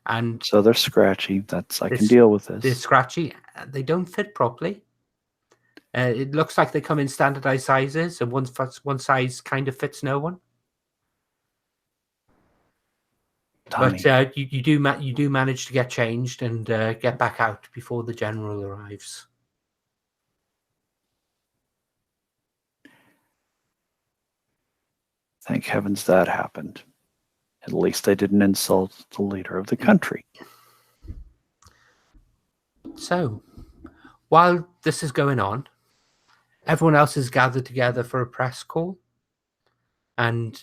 And so they're scratchy. I can deal with this. They're scratchy. They don't fit properly. It looks like they come in standardized sizes, and one size kind of fits no one. Donnie. But you do manage to get changed and get back out before the general arrives. Thank heavens that happened. At least I didn't insult the leader of the country. So, while this is going on, everyone else is gathered together for a press call, and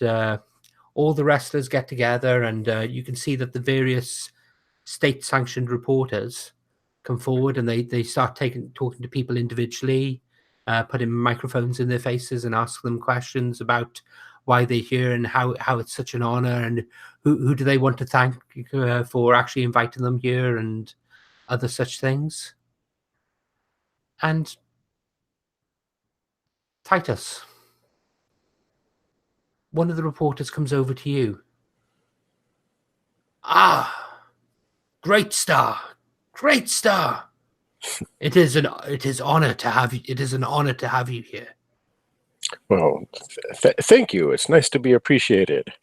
all the wrestlers get together, and you can see that the various state-sanctioned reporters come forward, and they start talking to people individually, putting microphones in their faces and ask them questions about why they're here and how it's such an honor, and who do they want to thank for actually inviting them here, and other such things. And Titus, one of the reporters comes over to you. Ah, great star. It is an honor to have you. It is an honor to have you here. Well, thank you. It's nice to be appreciated.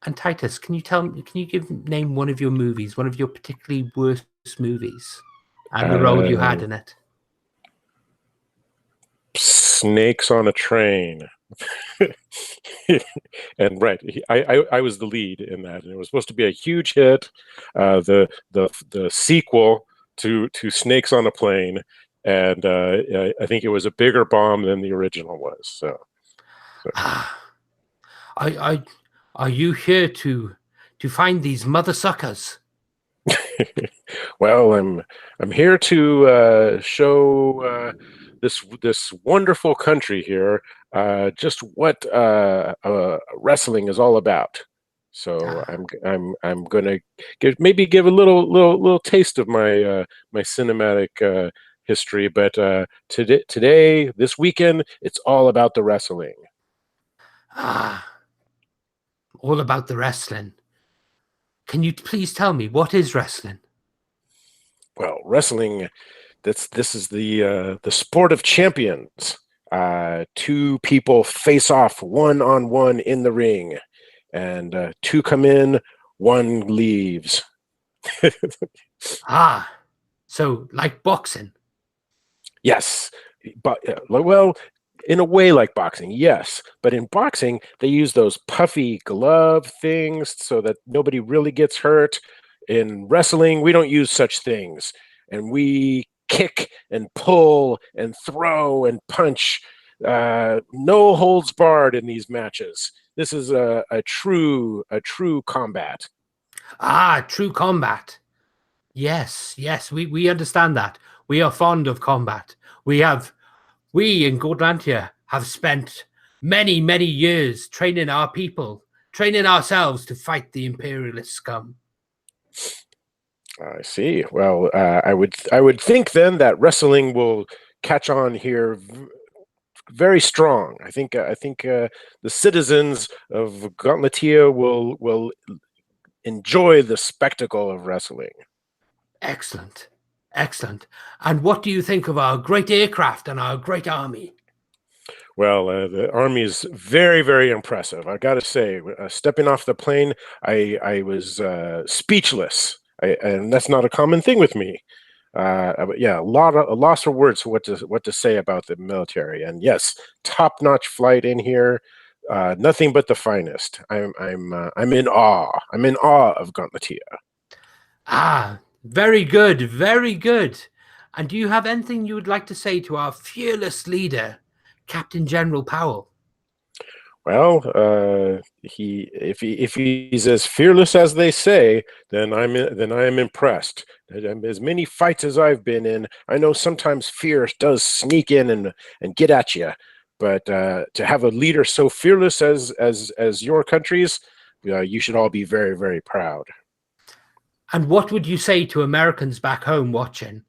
And Titus, can you name one of your movies, one of your particularly worst movies, and the role you had in it? Snakes on a Train. And right, I was the lead in that, and it was supposed to be a huge hit. The sequel to Snakes on a Plane, and I think it was a bigger bomb than the original was. So. Are you here to find these mother suckers? Well, I'm here to show this wonderful country here just what wrestling is all about. So I'm gonna give a little taste of my my cinematic history, but today this weekend it's all about the wrestling. All about the wrestling. Can you please tell me what is wrestling? Well, wrestling, this is the sport of champions. Two people face off one-on-one in the ring, and two come in, one leaves. So like boxing. Yes, but well, in a way like boxing, yes. But in boxing, they use those puffy glove things so that nobody really gets hurt. In wrestling, we don't use such things, and we kick and pull and throw and punch. No holds barred in these matches. This is a true combat. True combat. Yes, we understand that. We are fond of combat. We in Gauntletia have spent many years training our people, training ourselves to fight the imperialist scum. I see. Well, I would think then that wrestling will catch on here very strong. I think the citizens of Gauntletia will enjoy the spectacle of wrestling. Excellent. And what do you think of our great aircraft and our great army? Well, the army is very impressive. I got to say, stepping off the plane, I was speechless. And that's not a common thing with me. But yeah, a loss for words for what to say about the military. And yes, top-notch flight in here. Nothing but the finest. I'm in awe. I'm in awe of Gauntletia. Very good. And do you have anything you would like to say to our fearless leader, Captain General Powell? Well, if he's as fearless as they say, then I am impressed. As many fights as I've been in, I know sometimes fear does sneak in and get at you, but to have a leader so fearless as your country's, you should all be very proud. And what would you say to Americans back home watching?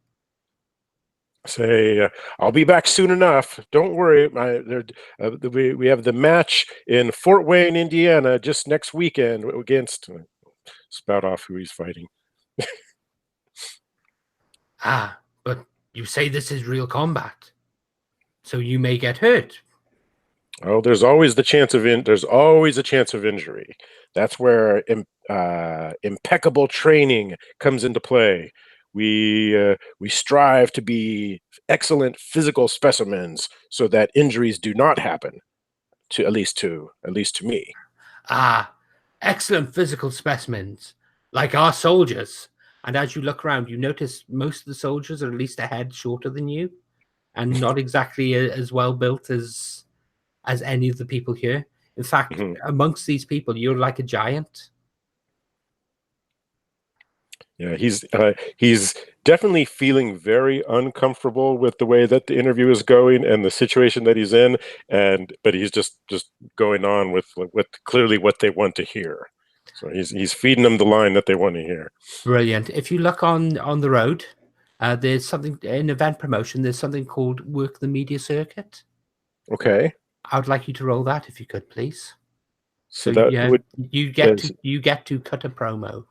Say, I'll be back soon enough. Don't worry. We have the match in Fort Wayne, Indiana, just next weekend against. Spout off who he's fighting. But you say this is real combat, so you may get hurt. Oh, there's always the chance of there's always a chance of injury. That's where impeccable training comes into play. We strive to be excellent physical specimens so that injuries do not happen. At least to me. Ah, excellent physical specimens, like our soldiers. And as you look around, you notice most of the soldiers are at least a head shorter than you, and not exactly as well built as any of the people here. In fact, amongst these people, you're like a giant. Yeah, he's definitely feeling very uncomfortable with the way that the interview is going and the situation that he's in, but he's just going on with clearly what they want to hear. So he's feeding them the line that they want to hear. Brilliant. If you look on the road, there's something in event promotion. There's something called Work the Media Circuit. Okay. I would like you to roll that if you could, please. So that would you get to cut a promo.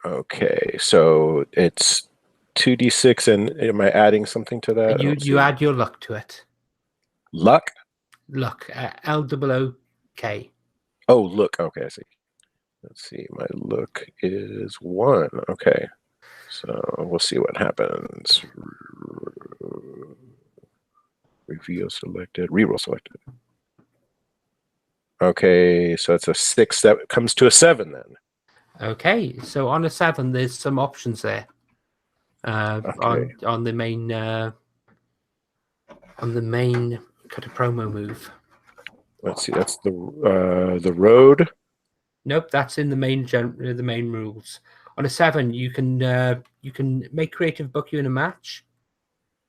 Okay, so it's 2d6, and am I adding something to that? You add your luck to it. Luck? Luck. LOOK. Oh, look. Okay, I see. Let's see. My look is 1. Okay, so we'll see what happens. Reveal selected. Reroll selected. Okay, so it's a 6. That comes to a 7 then. Okay, so on a 7, there's some options there. Okay. On the main cut a promo move. Let's see. That's the road. Nope, that's in the main rules. On a 7, you can make creative book you in a match,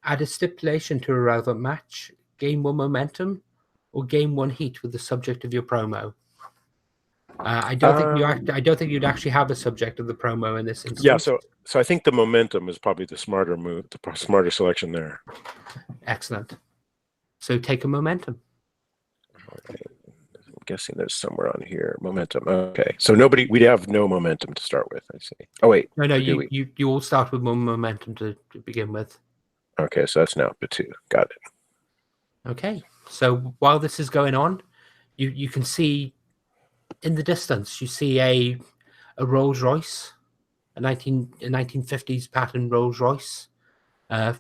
add a stipulation to a relevant match, gain 1 momentum, or gain 1 heat with the subject of your promo. I don't think you'd actually have a subject of the promo in this instance. Yeah, so I think the momentum is probably the smarter move, the smarter selection there. Excellent. So take a momentum. I'm guessing there's somewhere on here. Momentum. Okay, so we'd have no momentum to start with. I see. Oh wait, no, you all start with 1 momentum to begin with. Okay, so that's now up to 2. Got it. Okay, so while this is going on, you can see in the distance, you see a Rolls Royce, a 1950s pattern Rolls Royce,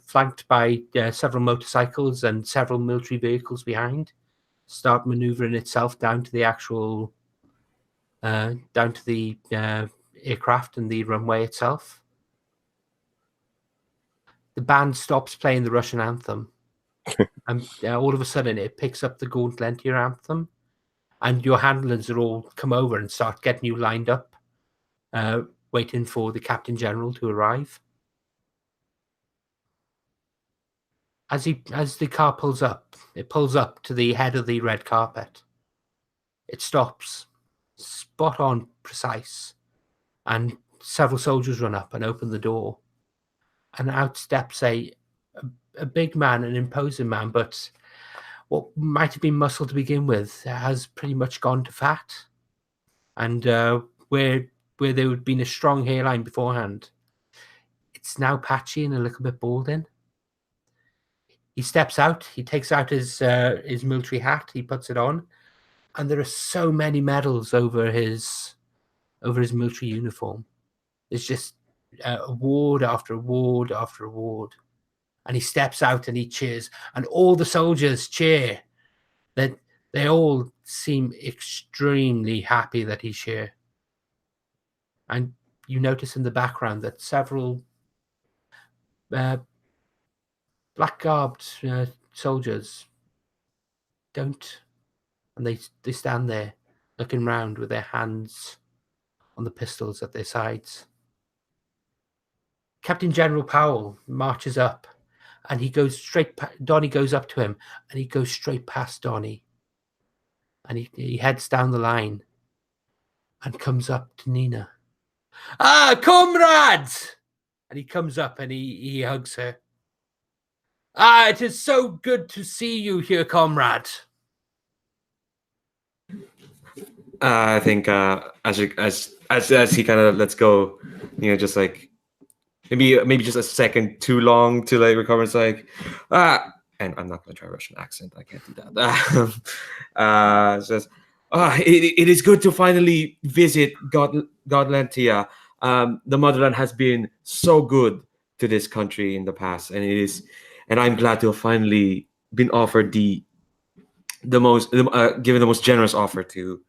flanked by several motorcycles and several military vehicles behind, start maneuvering itself down to the actual, down to the aircraft and the runway itself. The band stops playing the Russian anthem, and all of a sudden it picks up the Gauntletia anthem. And your handlers are all come over and start getting you lined up, waiting for the Captain General to arrive. As the car pulls up, it pulls up to the head of the red carpet. It stops, spot on, precise, and several soldiers run up and open the door. And out steps a big man, an imposing man, but what might have been muscle to begin with has pretty much gone to fat. And where there would have been a strong hairline beforehand, it's now patchy and a little bit balding. He steps out, he takes out his military hat, he puts it on, and there are so many medals over his military uniform. There's just award after award after award. And he steps out and he cheers, and all the soldiers cheer. That they all seem extremely happy that he's here. And you notice in the background that several black-garbed soldiers don't, and they stand there looking round with their hands on the pistols at their sides. Captain General Powell marches up, and he goes straight. Donnie goes up to him, and he goes straight past Donnie, and he heads down the line, and comes up to Nina. Ah, comrades! And he comes up and he hugs her. Ah, it is so good to see you here, comrade. I think as he kind of lets go, just like maybe just a second too long to like recover. It's like and I'm not going to try a Russian accent. I can't do that. Says, it is good to finally visit Gauntletia. The motherland has been so good to this country in the past, and I'm glad to have finally been offered given the most generous offer to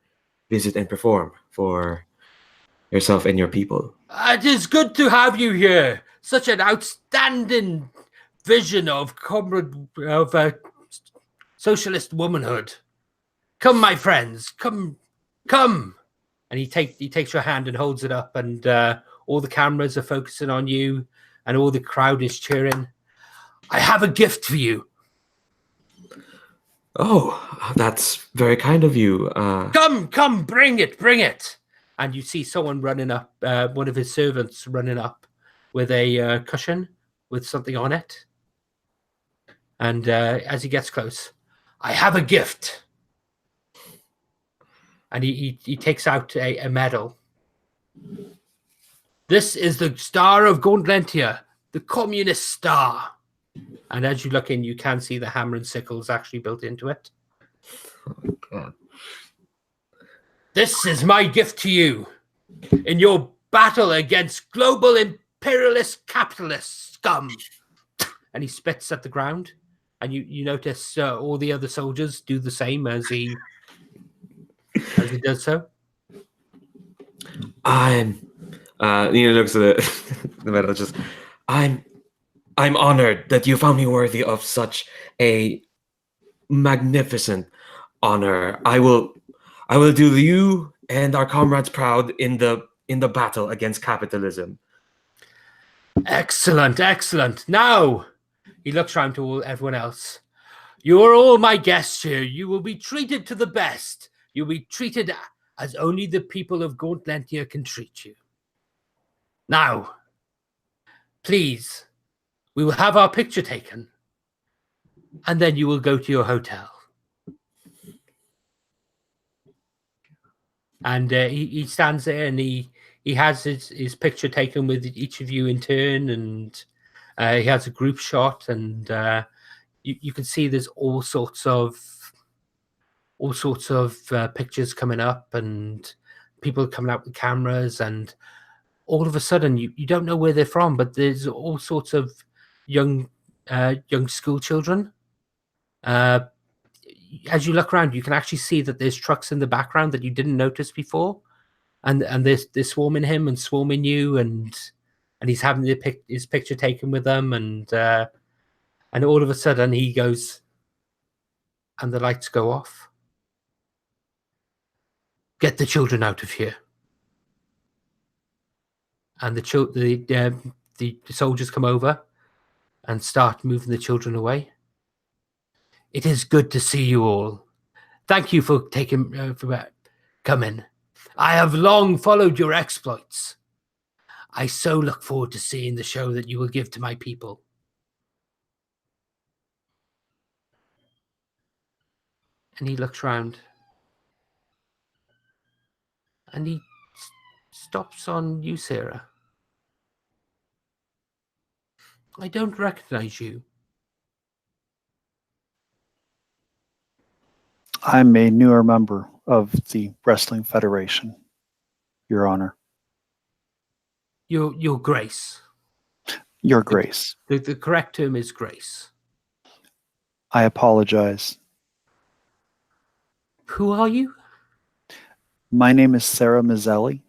visit and perform for yourself and your people. It is good to have you here. Such an outstanding vision of socialist womanhood. Come, my friends, come. And he takes your hand and holds it up, and all the cameras are focusing on you, and all the crowd is cheering. I have a gift for you. Oh, that's very kind of you. Come, bring it. And you see someone running up, one of his servants running up with a cushion with something on it. And as he gets close, I have a gift. And he takes out a medal. This is the Star of Gauntletia, the Communist Star. And as you look in, you can see the hammer and sickles actually built into it. Oh, God. This is my gift to you in your battle against global imperialist capitalist scum. And he spits at the ground. And you notice all the other soldiers do the same as he does so. Nina looks at the medal. I'm honored that you found me worthy of such a magnificent honor. I will do you and our comrades proud in the battle against capitalism. Excellent. Now, he looks around to everyone else. You are all my guests here. You will be treated to the best. You'll be treated as only the people of Gauntletia can treat you. Now, please, we will have our picture taken, and then you will go to your hotel. And he stands there, and he has his picture taken with each of you in turn, and he has a group shot, and you can see there's all sorts of pictures coming up, and people coming out with cameras, and all of a sudden you don't know where they're from, but there's all sorts of young school children. As you look around, you can actually see that there's trucks in the background that you didn't notice before, and they're swarming him and swarming you, and he's having his picture taken with them, and all of a sudden he goes, and the lights go off. Get the children out of here. And the soldiers come over and start moving the children away. It is good to see you all. Thank you for coming. I have long followed your exploits. I so look forward to seeing the show that you will give to my people. And he looks round. And he stops on you, Sarah. I don't recognize you. I'm a newer member of the Wrestling Federation, Your Honor. Your Grace. Your Grace. The correct term is Grace. I apologize. Who are you? My name is Sarah Mazzelli.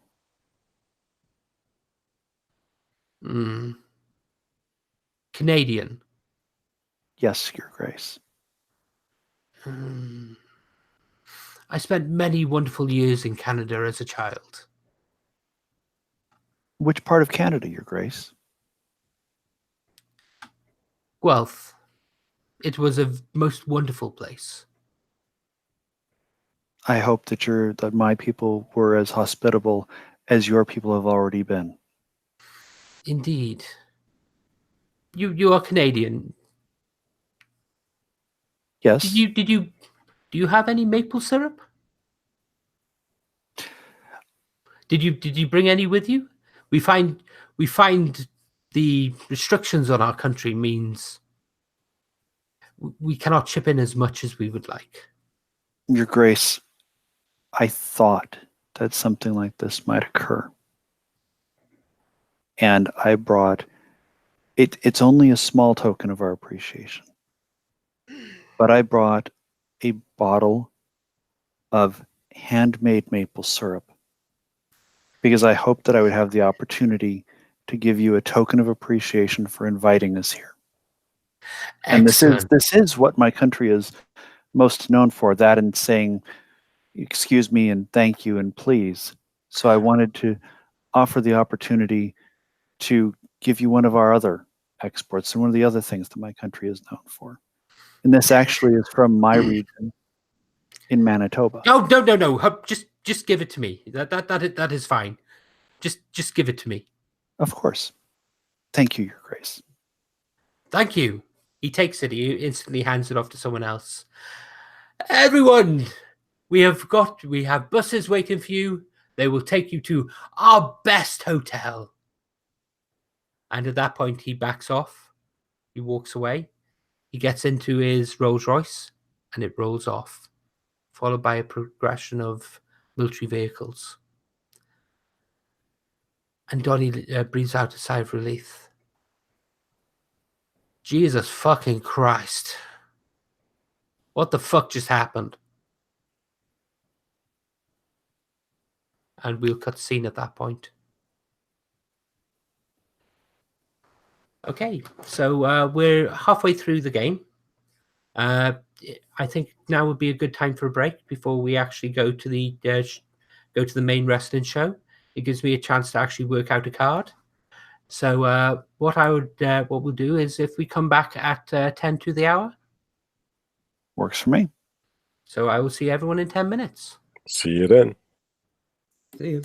Canadian. Yes, Your Grace. I spent many wonderful years in Canada as a child. Which part of Canada, Your Grace? Guelph. It was a most wonderful place. I hope that my people were as hospitable as your people have already been. Indeed. You are Canadian. Yes. Do you have any maple syrup? Did you bring any with you? We find the restrictions on our country means we cannot chip in as much as we would like. Your Grace, I thought that something like this might occur. And I brought it. It's only a small token of our appreciation. But I brought a bottle of handmade maple syrup because I hoped that I would have the opportunity to give you a token of appreciation for inviting us here. And Excellent. this is what my country is most known for, that and saying excuse me and thank you and please. So I wanted to offer the opportunity to give you one of our other exports and one of the other things that my country is known for. And this actually is from my region in Manitoba. Oh, no. Just give it to me. That is fine. Just give it to me. Of course. Thank you, Your Grace. Thank you. He takes it. He instantly hands it off to someone else. Everyone, we have buses waiting for you. They will take you to our best hotel. And at that point, he backs off. He walks away. He gets into his Rolls Royce, and it rolls off, followed by a progression of military vehicles. And Donnie breathes out a sigh of relief. Jesus fucking Christ. What the fuck just happened? And we'll cut scene at that point. Okay, so we're halfway through the game. I think now would be a good time for a break before we actually go to the main wrestling show. It gives me a chance to actually work out a card. So what we'll do is if we come back at 10 to the hour. Works for me. So I will see everyone in 10 minutes. See you then. See you.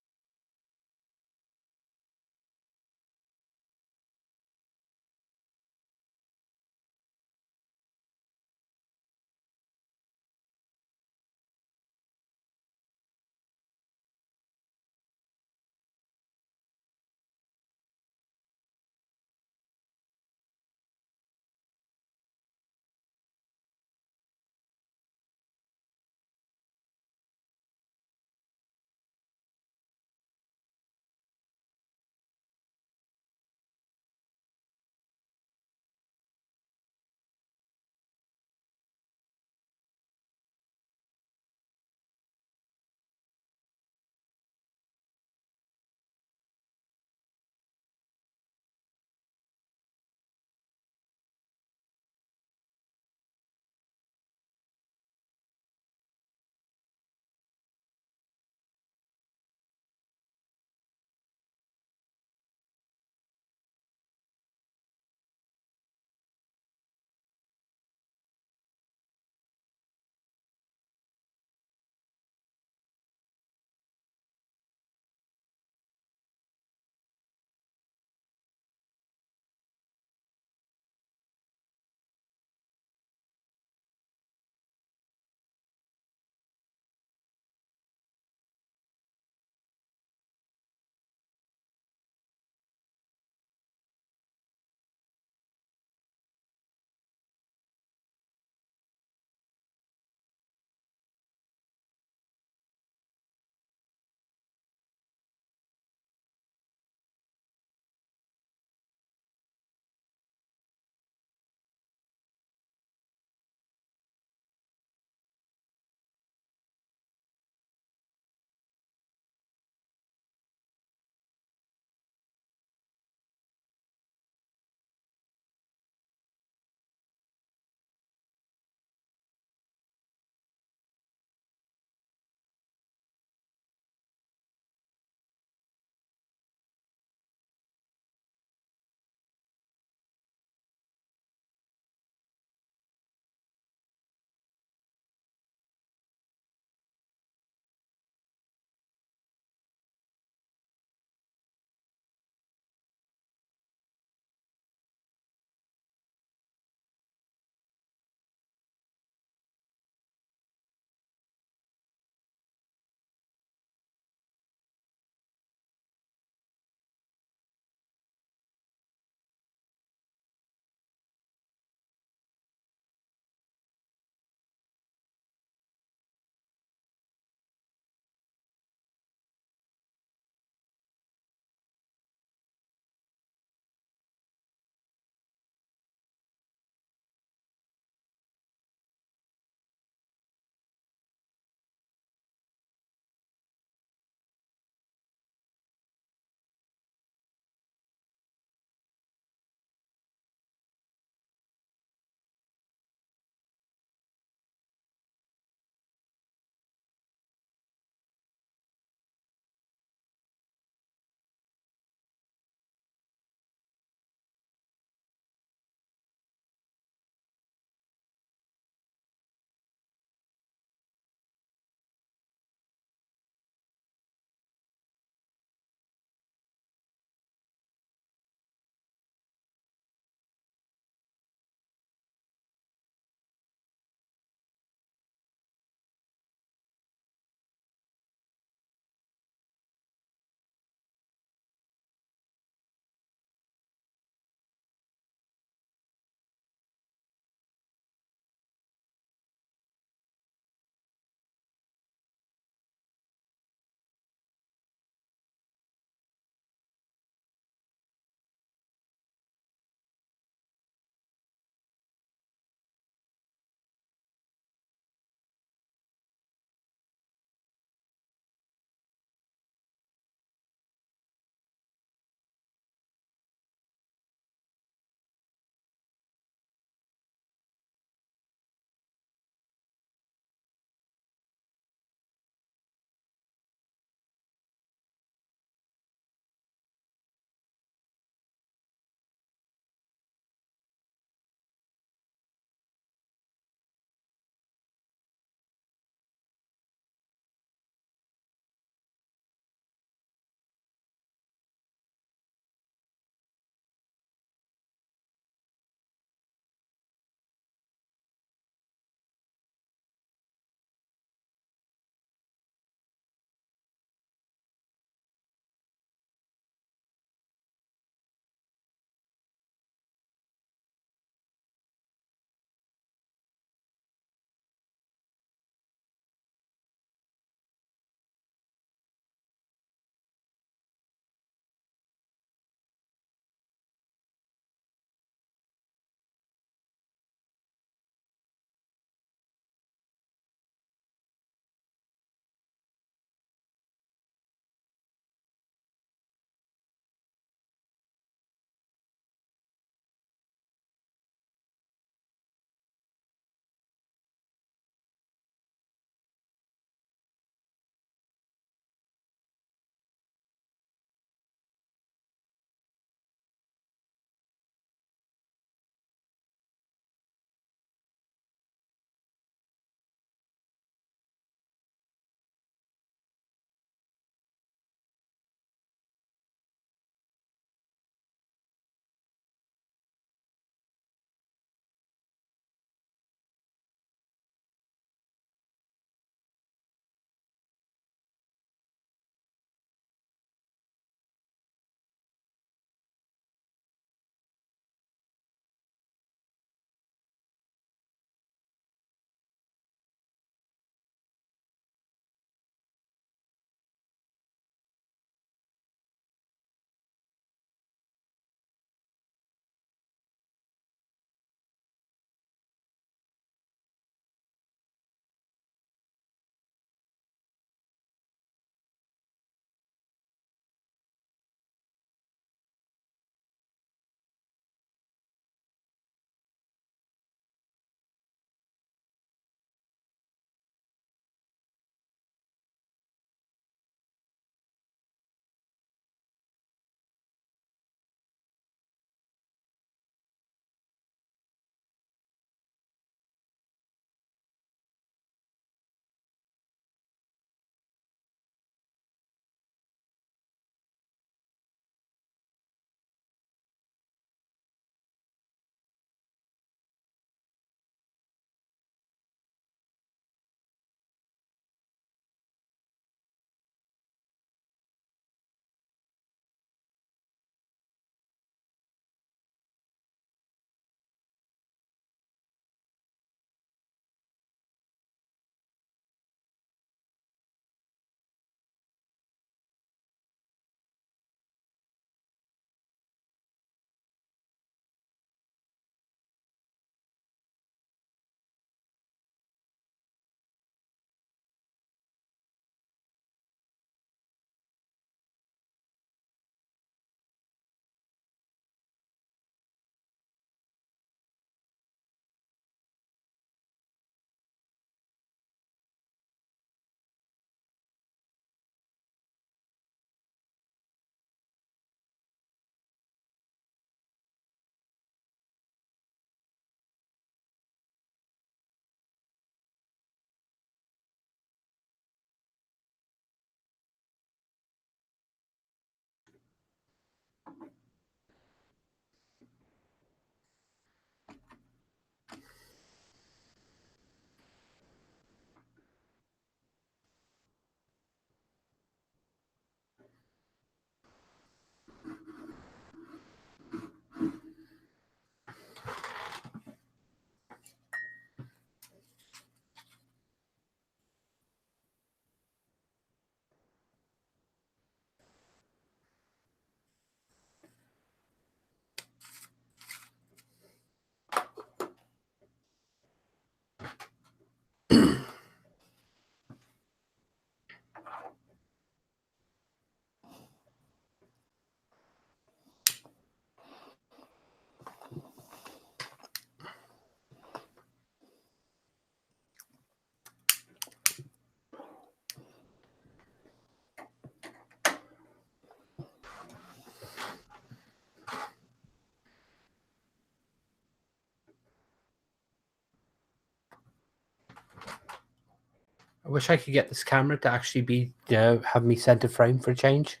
I wish I could get this camera to actually be, have me center frame for a change.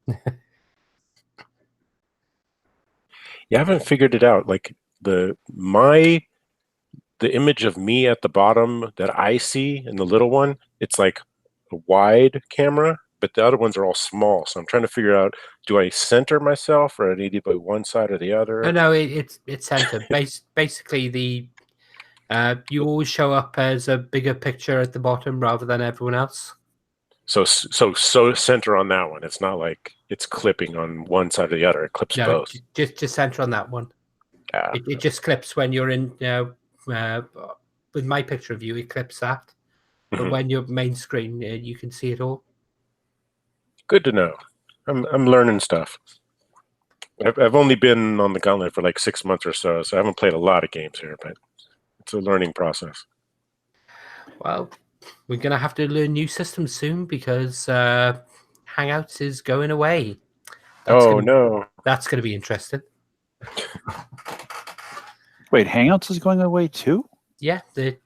Yeah, I haven't figured it out. Like the image of me at the bottom that I see in the little one, it's like a wide camera, but the other ones are all small. So I'm trying to figure out, do I center myself or I need to be one side or the other? No, it's center. Basically, you always show up as a bigger picture at the bottom rather than everyone else. So center on that one. It's not like it's clipping on one side or the other. It clips No, both. just center on that one. Yeah. It just clips when you're in. With my picture of you, it clips that. But when you're main screen, you can see it all. Good to know. I'm learning stuff. I've only been on the Gauntlet for like 6 months or so I haven't played a lot of games here, but it's a learning process. Well, we're gonna have to learn new systems soon because Hangouts is going away. No. That's gonna be interesting. Wait, Hangouts is going away too? Yeah, they're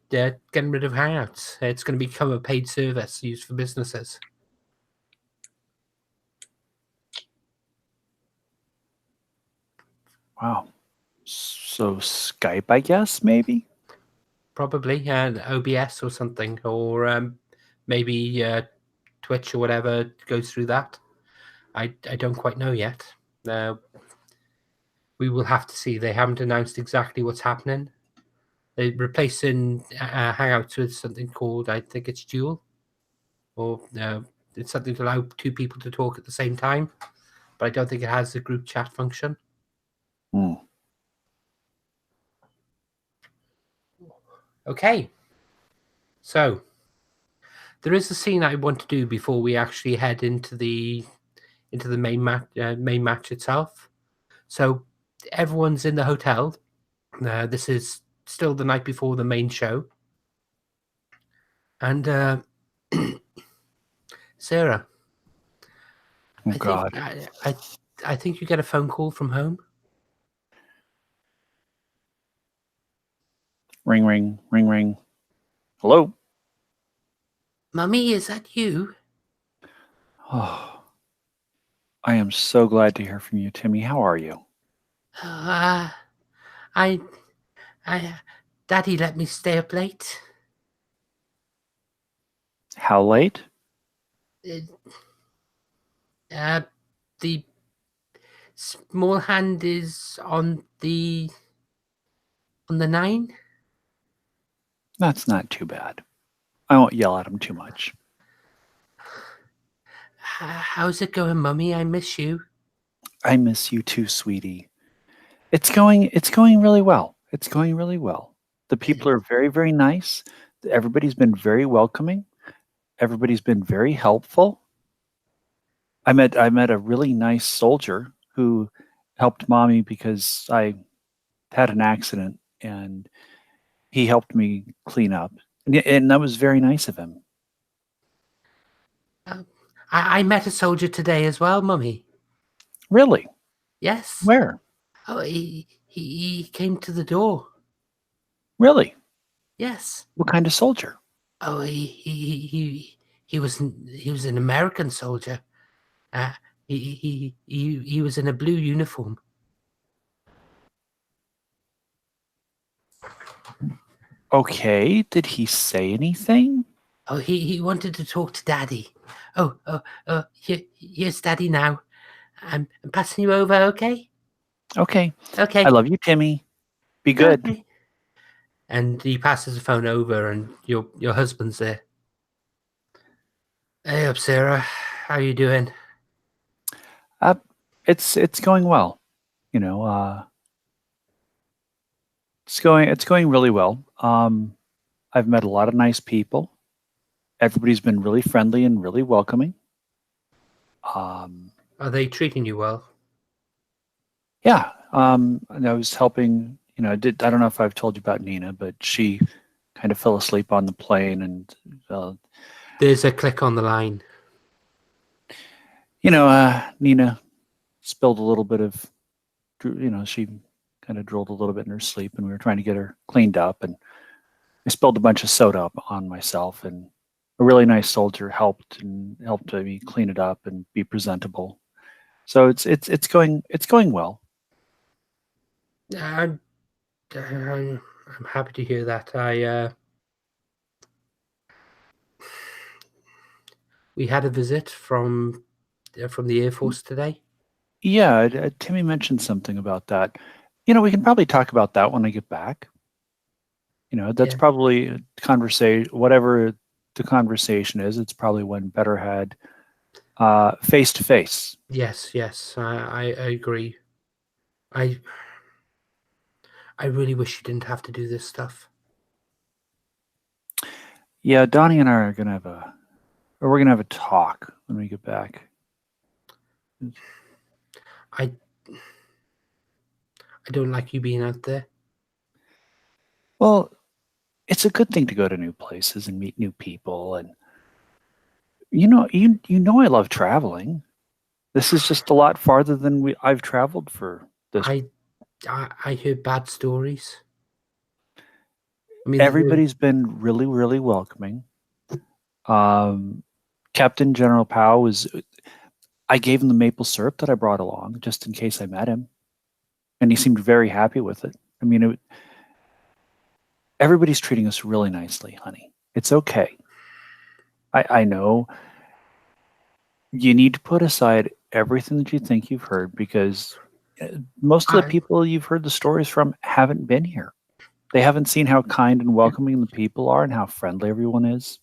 getting rid of Hangouts. It's going to become a paid service used for businesses. Wow. So Skype, I guess, maybe? Probably, and OBS or something, or maybe Twitch or whatever goes through that. I don't quite know yet. We will have to see. They haven't announced exactly what's happening. They're replacing Hangouts with something called, I think it's Duel, or it's something to allow two people to talk at the same time, but I don't think it has the group chat function. Okay, so there is a scene I want to do before we actually head into the main match itself. So everyone's in the hotel. This is still the night before the main show, and Sarah. Oh, God. I think you get a phone call from home. Ring, ring, ring, ring. Hello? Mummy, is that you? Oh, I am so glad to hear from you, Timmy. How are you? Daddy let me stay up late. How late? The small hand is on the 9. That's not too bad. I won't yell at him too much. How's it going, Mummy? I miss you. I miss you too, sweetie. It's going really well. It's going really well. The people are very, very nice. Everybody's been very welcoming. Everybody's been very helpful. I met a really nice soldier who helped Mommy because I had an accident, and he helped me clean up. And that was very nice of him. I met a soldier today as well, Mummy. Really? Yes. Where? Oh, he came to the door. Really? Yes. What kind of soldier? Oh, he was an American soldier. He was in a blue uniform. Okay. Did he say anything? Oh, he wanted to talk to Daddy. Oh, here's Daddy now. I'm passing you over, okay? Okay. Okay. I love you, Timmy. Be good. Okay. And he passes the phone over, and your husband's there. Hey up, Sarah. How you doing? It's going well. You know, it's going really well. I've met a lot of nice people. Everybody's been really friendly and really welcoming. Are they treating you well? Yeah. And I was helping. I don't know if I've told you about Nina, but she kind of fell asleep on the plane, and There's a click on the line. Nina spilled a little bit of, she kind of drooled a little bit in her sleep, and we were trying to get her cleaned up, and I spilled a bunch of soda up on myself, and a really nice soldier helped me clean it up and be presentable. So it's going well. I'm, I'm happy to hear that. We had a visit from the Air Force today. Yeah, Timmy mentioned something about that. We can probably talk about that when I get back. That's Yeah. probably a conversation, whatever the conversation is. It's probably when better had face to face. Yes, I agree. I really wish you didn't have to do this stuff. Yeah, Donnie and I are gonna we're gonna have a talk when we get back. I don't like you being out there. Well, it's a good thing to go to new places and meet new people, and you know I love traveling. This is just a lot farther than I've traveled for this. I heard bad stories. I mean, Everybody's been really, really welcoming. Captain General Powell was. I gave him the maple syrup that I brought along just in case I met him, and he seemed very happy with it. I mean, everybody's treating us really nicely, honey. It's okay. I know you need to put aside everything that you think you've heard because most of the people you've heard the stories from haven't been here. They haven't seen how kind and welcoming the people are and how friendly everyone is.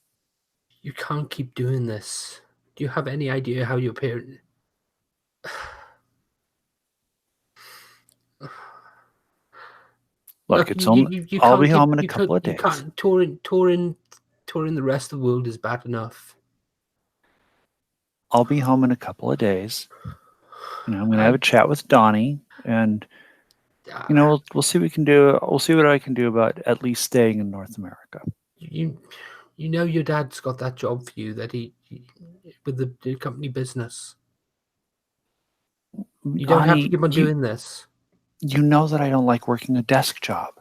You can't keep doing this. Do you have any idea how your parents... Look, it's only. I'll be home in a couple of days. You can't touring the rest of the world is bad enough. I'll be home in a couple of days. I'm going to have a chat with Donnie, and we'll see what we can do. We'll see what I can do about at least staying in North America. You know your dad's got that job for you that he with the company business. You don't have to keep on doing this. You know that I don't like working a desk job.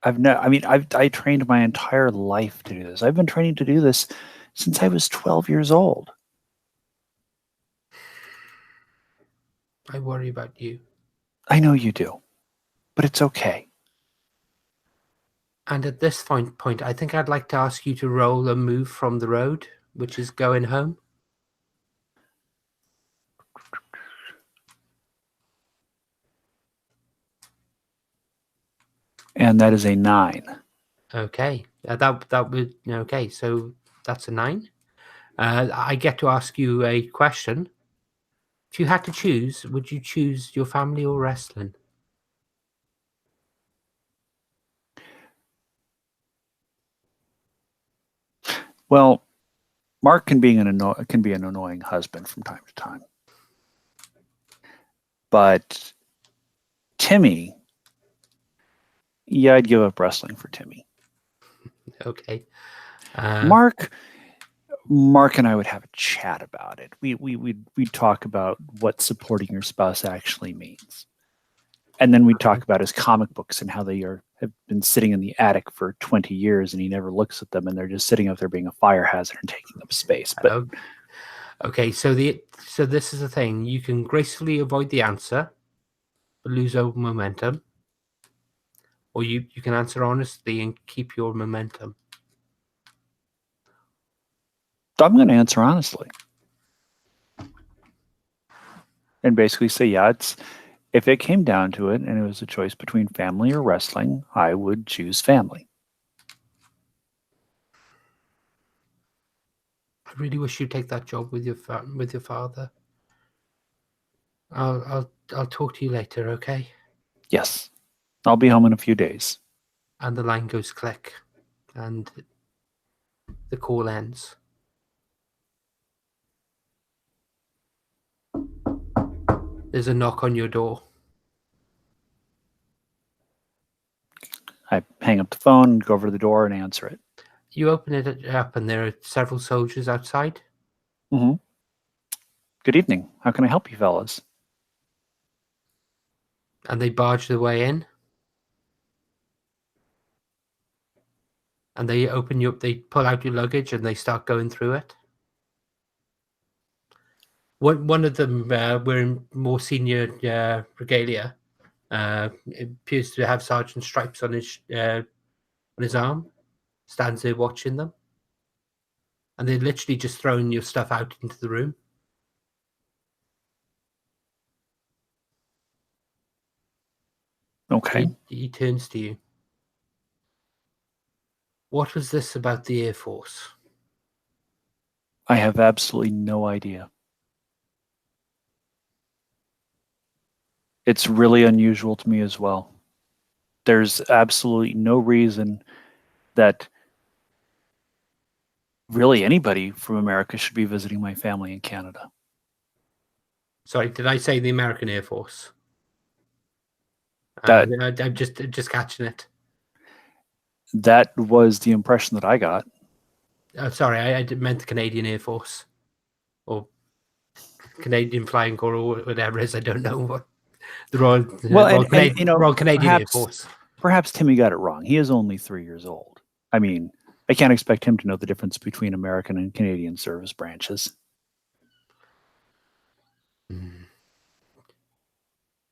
I trained my entire life to do this. I've been training to do this since I was 12 years old. I worry about you. I know you do, but it's okay. And at this point, I think I'd like to ask you to roll a move from the road, which is going home. And that is a 9. Okay, that would okay. So that's a 9. I get to ask you a question. If you had to choose, would you choose your family or wrestling? Well, Mark can be an annoying husband from time to time, but Timmy, yeah, I'd give up wrestling for Timmy. Okay. Mark and I would have a chat about it. We'd talk about what supporting your spouse actually means. And then we'd talk about his comic books and how they have been sitting in the attic for 20 years and he never looks at them and they're just sitting up there being a fire hazard and taking up space. But okay, so this is the thing. You can gracefully avoid the answer, but lose over momentum. Or you can answer honestly and keep your momentum. I'm going to answer honestly. And basically say, yeah, if it came down to it and it was a choice between family or wrestling, I would choose family. I really wish you'd take that job with your father. I'll talk to you later, okay? Yes. I'll be home in a few days. And the line goes click, and the call ends. There's a knock on your door. I hang up the phone, go over to the door, and answer it. You open it up, and there are several soldiers outside. Mm-hmm. Good evening. How can I help you, fellas? And they barge their way in. and they open you up. They pull out your luggage and they start going through it. One of them wearing more senior regalia appears to have sergeant stripes on his arm. Stands there watching them, and they're literally just throwing your stuff out into the room. Okay. He turns to you. What was this about the Air Force? I have absolutely no idea. It's really unusual to me as well. There's absolutely no reason that really anybody from America should be visiting my family in Canada. Sorry, did I say the American Air Force? That- I'm just catching it. That was the impression that I got. Oh, sorry, I meant the Canadian Air Force, or Canadian Flying Corps, or whatever it is. I don't know what the Royal Canadian Air Force. Perhaps Timmy got it wrong. He is only 3 years old. I mean, I can't expect him to know the difference between American and Canadian service branches.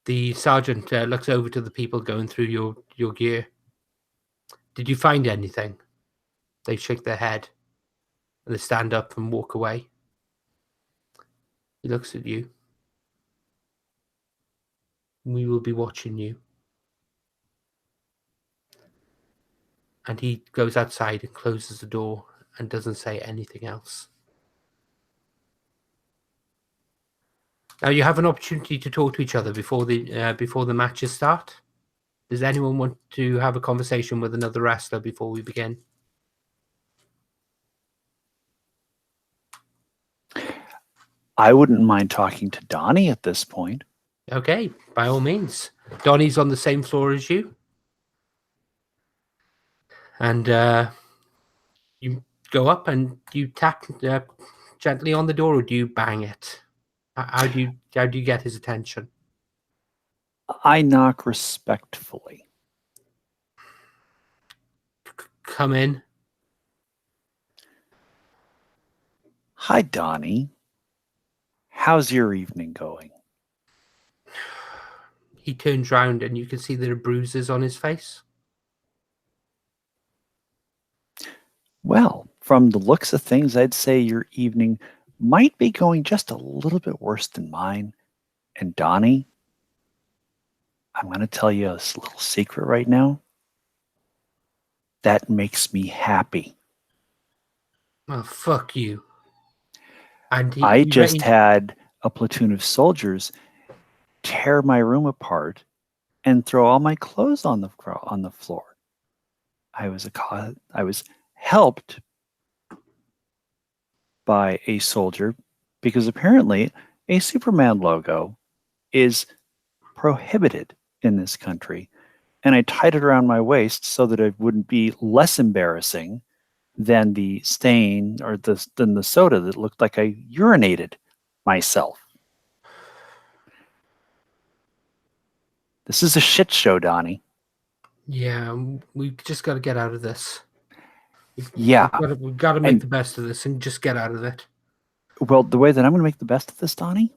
The sergeant looks over to the people going through your gear. Did you find anything? They shake their head and they stand up and walk away. He looks at you. We will be watching you. And he goes outside and closes the door and doesn't say anything else. Now you have an opportunity to talk to each other before the matches start. Does anyone want to have a conversation with another wrestler before we begin? I wouldn't mind talking to Donnie at this point. Okay, by all means. Donnie's on the same floor as you. And you go up and you tap gently on the door, or do you bang it? How do you get his attention? I knock respectfully. Come in. Hi, Donnie. How's your evening going? He turns round and you can see there are bruises on his face. Well, from the looks of things, I'd say your evening might be going just a little bit worse than mine. And Donnie, I'm going to tell you a little secret right now. That makes me happy. Oh, fuck you. And I just had a platoon of soldiers tear my room apart and throw all my clothes on the floor. I was helped by a soldier because apparently a Superman logo is prohibited in this country, and I tied it around my waist so that it wouldn't be less embarrassing than the stain or than the soda that looked like I urinated myself. This is a shit show, Donnie. Yeah, we just got to get out of this. Yeah. We've got to make the best of this and just get out of it. Well, the way that I'm going to make the best of this, Donnie,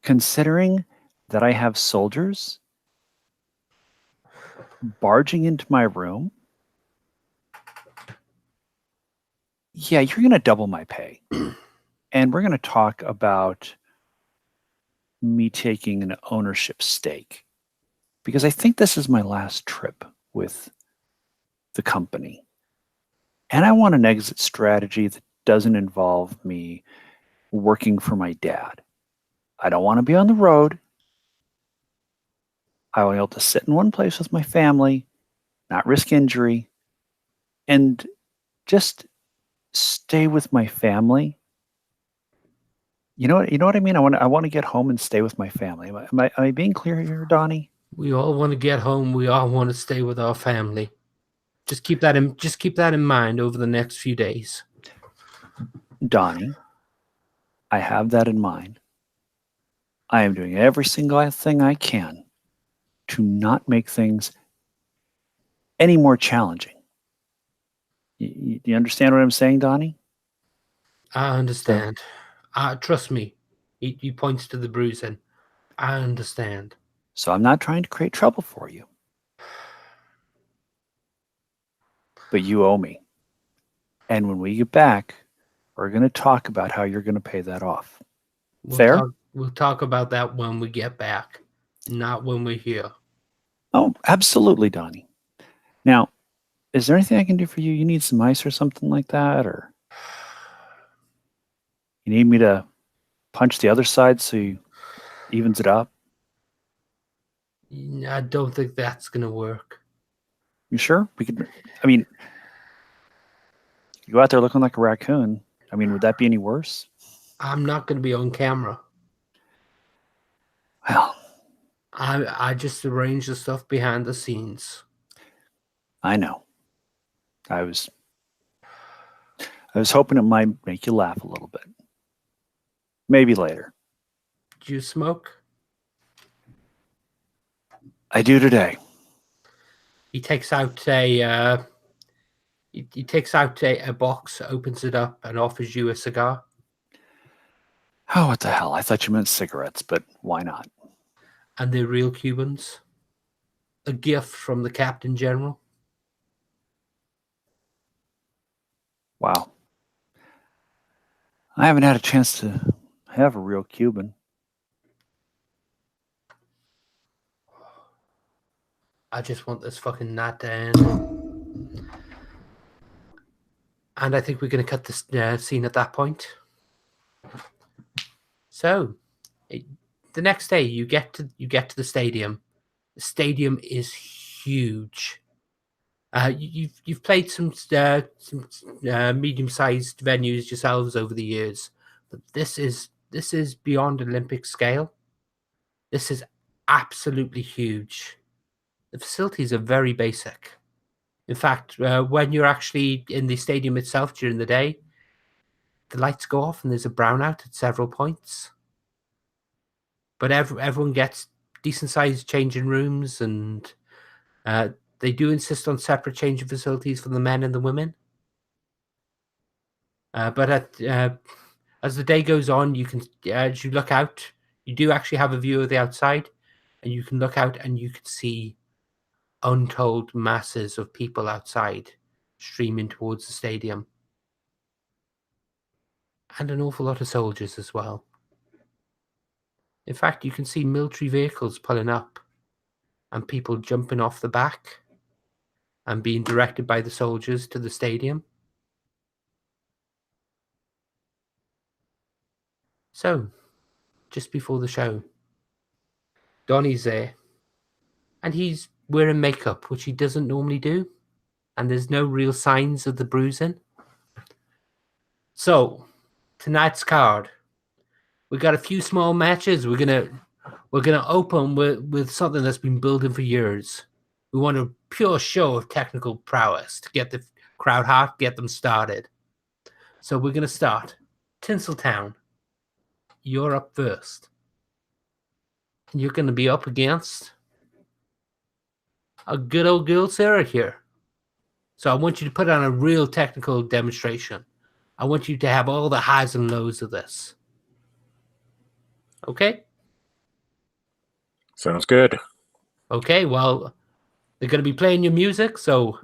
considering that I have soldiers barging into my room, yeah, you're going to double my pay. And we're going to talk about me taking an ownership stake. Because I think this is my last trip with the company. And I want an exit strategy that doesn't involve me working for my dad. I don't want to be on the road. I want to be able to sit in one place with my family, not risk injury, and just stay with my family. You know what I mean? I want to get home and stay with my family. Am I being clear here, Donnie? We all want to get home. We all want to stay with our family. Just keep that in mind over the next few days. Donnie, I have that in mind. I am doing every single thing I can to not make things any more challenging. Do you understand what I'm saying, Donnie? I understand. Trust me. He points to the bruising. I understand. So I'm not trying to create trouble for you. But you owe me. And when we get back, we're going to talk about how you're going to pay that off. Fair? We'll talk about that when we get back, not when we're here. Oh, absolutely, Donnie. Now, is there anything I can do for you? You need some ice or something like that? Or you need me to punch the other side so you evens it up? I don't think that's going to work. You sure? We could. I mean, you go out there looking like a raccoon. I mean, would that be any worse? I'm not going to be on camera. Well, I just arrange the stuff behind the scenes. I know. I was hoping it might make you laugh a little bit. Maybe later. Do you smoke? I do today. He takes out a box, opens it up, and offers you a cigar. Oh, what the hell? I thought you meant cigarettes, but why not? And they're real Cubans. A gift from the Captain General. Wow. I haven't had a chance to have a real Cuban. I just want this fucking night to end. And I think we're going to cut this scene at that point. So, the next day you get to the stadium. The stadium is huge. You've played some medium-sized venues yourselves over the years, but this is beyond Olympic scale. This is absolutely huge. The facilities are very basic. In fact, when you're actually in the stadium itself during the day, the lights go off and there's a brownout at several points. But everyone gets decent-sized changing rooms, and they do insist on separate changing facilities for the men and the women. But as the day goes on, you can, as you look out, you do actually have a view of the outside, and you can look out and you can see untold masses of people outside streaming towards the stadium. And an awful lot of soldiers as well. In fact, you can see military vehicles pulling up and people jumping off the back and being directed by the soldiers to the stadium. So, just before the show, Donnie's there, and he's wearing makeup, which he doesn't normally do, and there's no real signs of the bruising. So, tonight's card, we got a few small matches. We're gonna open with something that's been building for years. We want a pure show of technical prowess to get the crowd hot, get them started. So we're gonna start. Tinseltown, you're up first. And you're gonna be up against a good old girl Sarah here. So I want you to put on a real technical demonstration. I want you to have all the highs and lows of this. Okay? Sounds good. Okay, well, they're going to be playing your music, so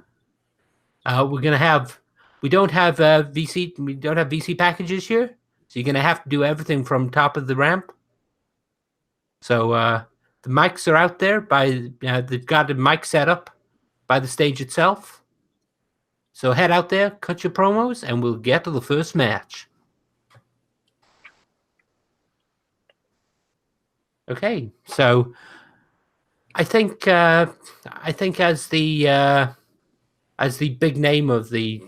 we're going to have... We don't have VC packages here, so you're going to have to do everything from top of the ramp. So the mics are out there. They've got a mic set up by the stage itself. So head out there, cut your promos, and we'll get to the first match. Okay, so I think as the big name of the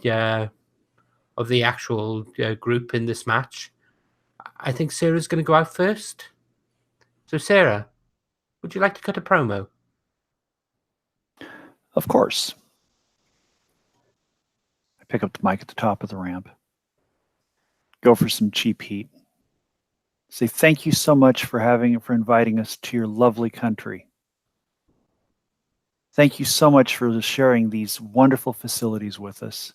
actual group in this match, I think Sarah's going to go out first. So Sarah, would you like to cut a promo? Of course. I pick up the mic at the top of the ramp. Go for some cheap heat. Say thank you so much for inviting us to your lovely country. Thank you so much for sharing these wonderful facilities with us.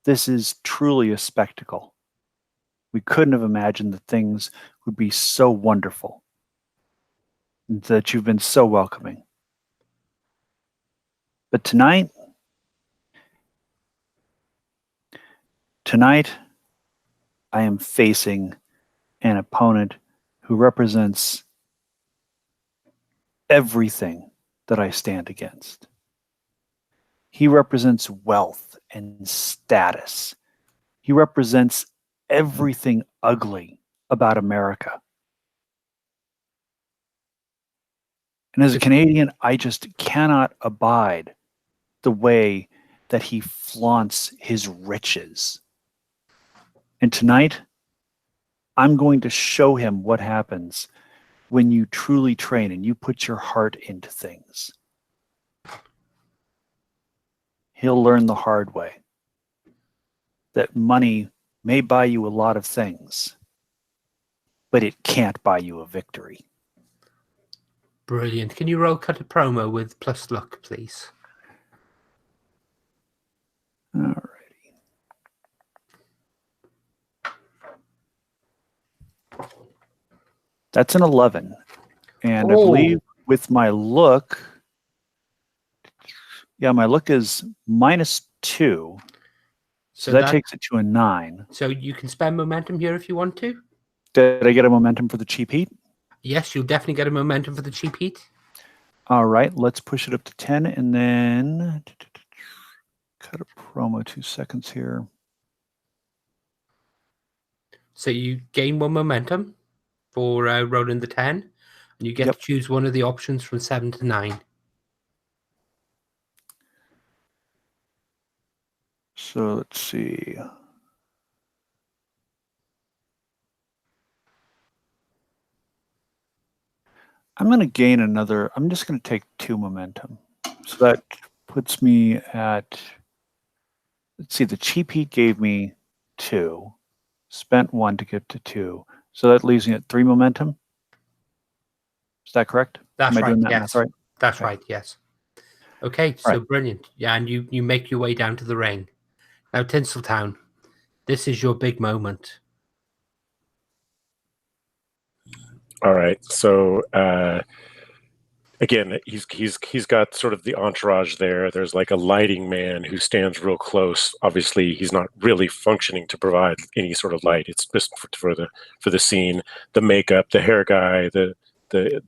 This is truly a spectacle. We couldn't have imagined that things would be so wonderful, and that you've been so welcoming. But tonight, I am facing an opponent who represents everything that I stand against. He represents wealth and status. He represents everything ugly about America. And as a Canadian, I just cannot abide the way that he flaunts his riches. And tonight, I'm going to show him what happens when you truly train and you put your heart into things. He'll learn the hard way that money may buy you a lot of things, but it can't buy you a victory. Brilliant. Can you roll cut a promo with plus luck, please? Alrighty. That's an 11. And I believe with my look, my look is -2. So that takes it to a 9. So you can spend momentum here if you want to. Did I get a momentum for the cheap heat? Yes, you'll definitely get a momentum for the cheap heat. All right, let's push it up to 10 and then cut a promo 2 seconds here. So you gain 1 momentum for rolling the 10, and you get to choose one of the options from 7 to 9. So let's see. I'm going to gain another. I'm just going to take 2 momentum. So that puts me at, let's see, the cheap heat gave me 2. Spent 1 to get to 2. So that leaves me at 3 momentum. Is that correct? That's right, yes. Right? That's right, yes. Okay, so brilliant. Yeah, and you make your way down to the ring. Now, Tinseltown, this is your big moment. All right. So again, he's got sort of the entourage there. There's like a lighting man who stands real close. Obviously, he's not really functioning to provide any sort of light. It's just for the scene. The makeup, the hair guy, the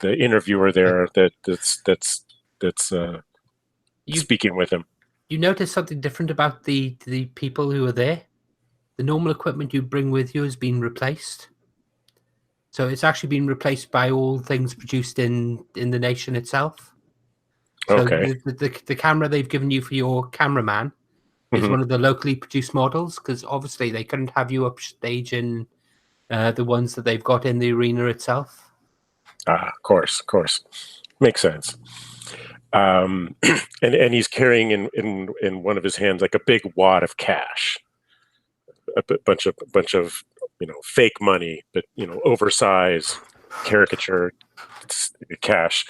interviewer there that's speaking with him. You notice something different about the people who are there? The normal equipment you bring with you has been replaced. So it's actually been replaced by all things produced in the nation itself. So okay. The camera they've given you for your cameraman is one of the locally produced models, because obviously they couldn't have you upstage in the ones that they've got in the arena itself. Of course. Makes sense. And he's carrying in one of his hands like a big wad of cash, a bunch of fake money, but oversized caricature cash.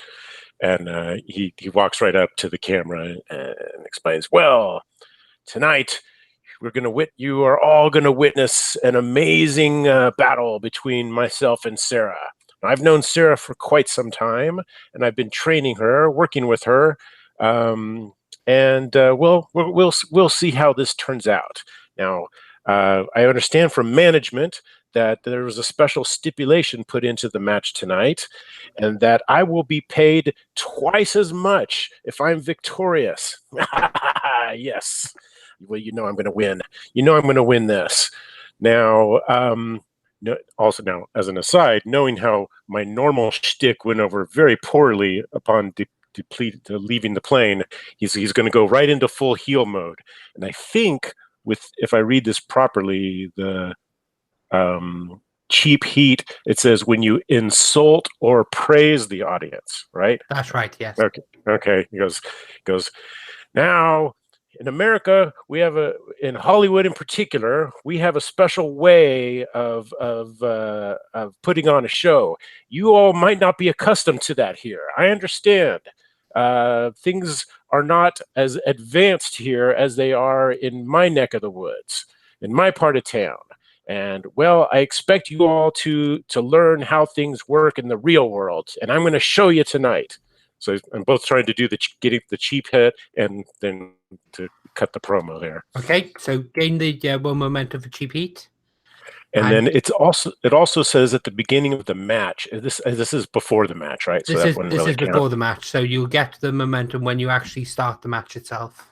And he walks right up to the camera and explains, "Well, tonight you are all going to witness an amazing battle between myself and Sarah. I've known Sarah for quite some time, and I've been training her, working with her, and we'll see how this turns out. Now, I understand from management that there was a special stipulation put into the match tonight, and that I will be paid twice as much if I'm victorious." Yes. Well, I'm going to win. I'm going to win this. Now, also now, as an aside, knowing how my normal shtick went over very poorly upon leaving the plane, he's going to go right into full heel mode. And I think if I read this properly, the cheap heat, it says when you insult or praise the audience, right? That's right, yes. Okay. He goes, "Now, in America, in Hollywood in particular, we have a special way of putting on a show. You all might not be accustomed to that here. I understand. things are not as advanced here as they are in my neck of the woods, in my part of town. And well, I expect you all to learn how things work in the real world, and I'm going to show you tonight. So I'm both trying to do getting the cheap hit and then to cut the promo there. Okay, so gain the 1 momentum for cheap heat. And then it also says at the beginning of the match. This is before the match, right? This so is that this really is before the match, so you'll get the momentum when you actually start the match itself.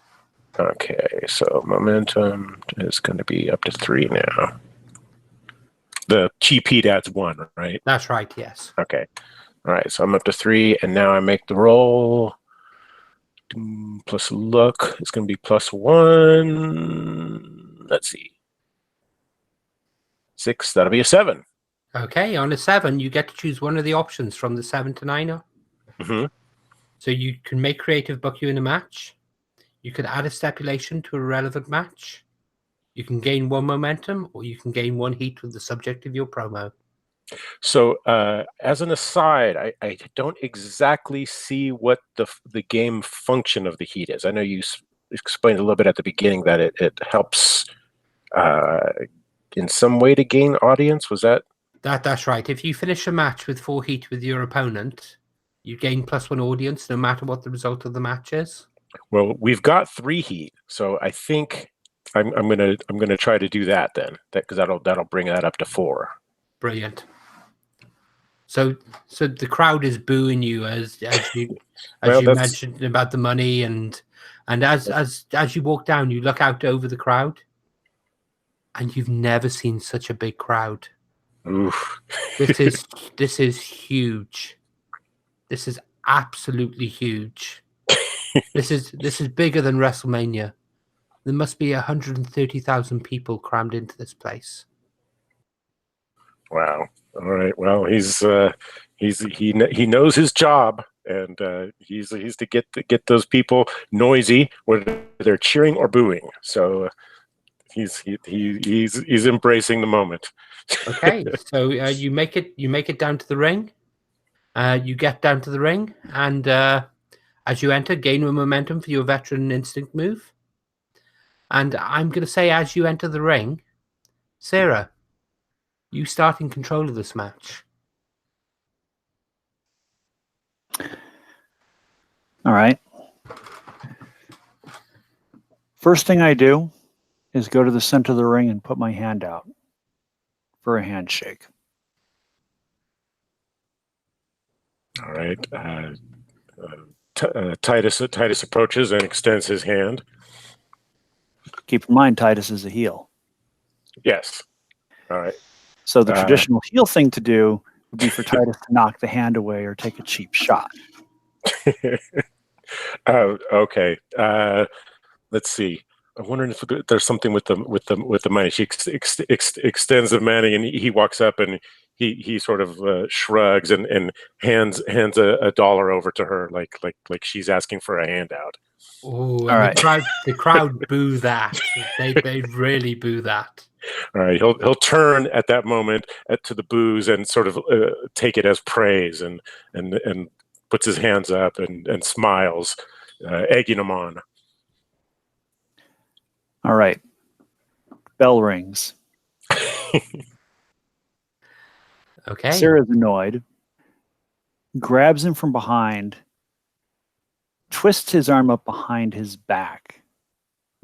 Okay, so momentum is going to be up to 3 now. The cheap heat adds 1, right? That's right. Yes. Okay. All right, so I'm up to 3, and now I make the roll. Plus luck, it's going to be +1. Let's see. 6, that'll be a 7. Okay, on a 7, you get to choose one of the options from the 7 to 9. Mm-hmm. So you can make creative book you in a match. You can add a stipulation to a relevant match. You can gain 1 momentum, or you can gain 1 heat with the subject of your promo. So, as an aside, I don't exactly see what the game function of the heat is. I know you explained a little bit at the beginning that it helps in some way to gain audience. Was that? That's right. If you finish a match with 4 heat with your opponent, you gain +1 audience, no matter what the result of the match is. Well, we've got 3 heat, so I think I'm gonna try to do that then, because that'll bring that up to 4. Brilliant. So the crowd is booing you as you mentioned about the money, and as you walk down, you look out over the crowd, and you've never seen such a big crowd. Oof. This is huge. This is absolutely huge. This is bigger than WrestleMania. There must be 130,000 people crammed into this place. Wow. All right. Well, he knows his job, and he's to get those people noisy, whether they're cheering or booing. So he's embracing the moment. Okay. So you make it down to the ring. You get down to the ring, and as you enter, gain 1 momentum for your veteran instinct move. And I'm going to say, as you enter the ring, Sarah, you start in control of this match. All right. First thing I do is go to the center of the ring and put my hand out for a handshake. All right. Titus approaches and extends his hand. Keep in mind, Titus is a heel. Yes. All right. So the traditional heel thing to do would be for Titus to knock the hand away or take a cheap shot. Okay. Let's see. I'm wondering if there's something with the money. She extends the money, and he walks up and he sort of shrugs and hands a dollar over to her like she's asking for a handout. Oh, all right. The crowd boo that. They really boo that. All right, he'll turn at that moment to the boos and sort of take it as praise and puts his hands up and smiles, egging them on. All right. Bell rings. Okay. Sarah's annoyed, grabs him from behind, twists his arm up behind his back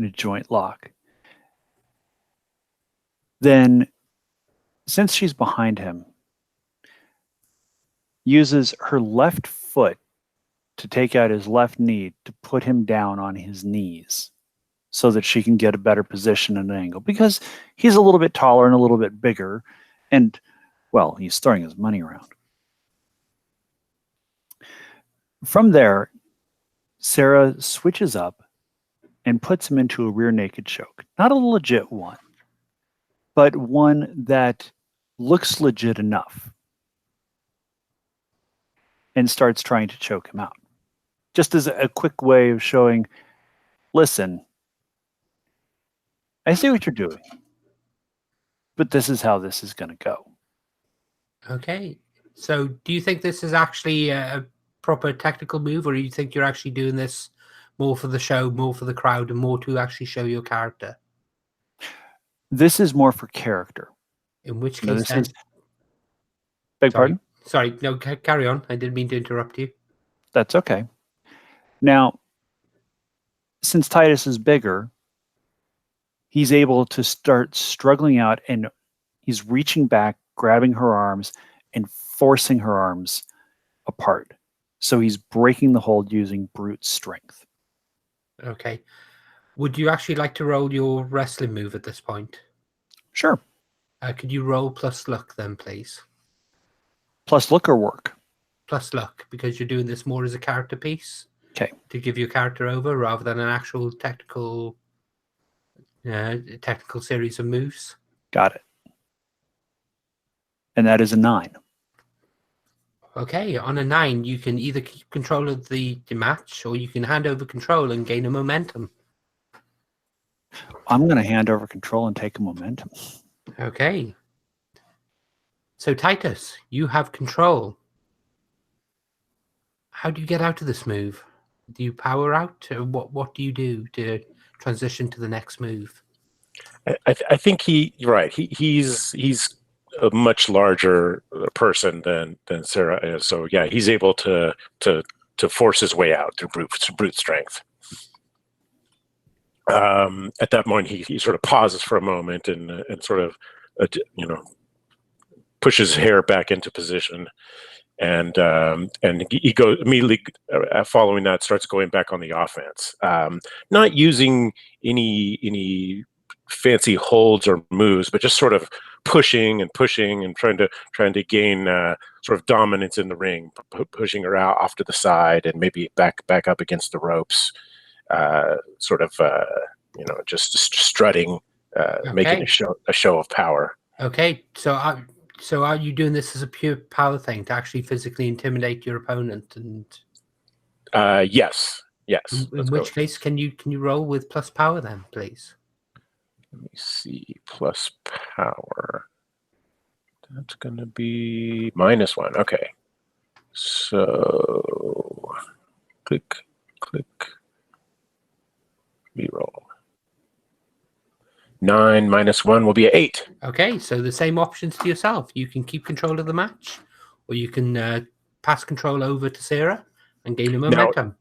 in a joint lock. Then, since she's behind him, uses her left foot to take out his left knee to put him down on his knees so that she can get a better position and angle, because he's a little bit taller and a little bit bigger, and well, he's throwing his money around. From there, Sarah switches up and puts him into a rear naked choke. Not a legit one, but one that looks legit enough, and starts trying to choke him out. Just as a quick way of showing, listen, I see what you're doing, but this is how this is going to go. Okay. So do you think this is actually a proper tactical move, or do you think you're actually doing this more for the show, more for the crowd, and more to actually show your character? This is more for character. In which No, case, this then, is. Beg pardon? Sorry, no, carry on. I didn't mean to interrupt you. That's okay. Now, since Titus is bigger, he's able to start struggling out, and he's reaching back, grabbing her arms, and forcing her arms apart. So he's breaking the hold using brute strength. Okay. Would you actually like to roll your wrestling move at this point? Sure. Could you roll plus luck then, please? Plus look or work. Plus luck, because you're doing this more as a character piece. Okay. To give your character over rather than an actual technical series of moves. Got it. And that is a 9. Okay, on a 9, you can either keep control of the match, or you can hand over control and gain a momentum. I'm going to hand over control and take a momentum. Okay. So Titus, you have control. How do you get out of this move? Do you power out? Or what do you do to transition to the next move? I think you're right. He's a much larger person than Sarah is. So yeah, he's able to force his way out through brute strength. At that point, he sort of pauses for a moment and sort of pushes his hair back into position, and he goes immediately following that, starts going back on the offense, not using any fancy holds or moves, but just sort of pushing and trying to gain sort of dominance in the ring, pushing her out off to the side and maybe back up against the ropes, just strutting, Okay. making a show of power. Okay, so are you doing this as a pure power thing to actually physically intimidate your opponent? And Yes. in which case, can you roll with plus power then, please? Let me see. Plus power. That's going to be -1. Okay. So click, reroll. 9 - 1 will be 8. Okay, so the same options to yourself. You can keep control of the match, or you can pass control over to Sarah and gain a momentum.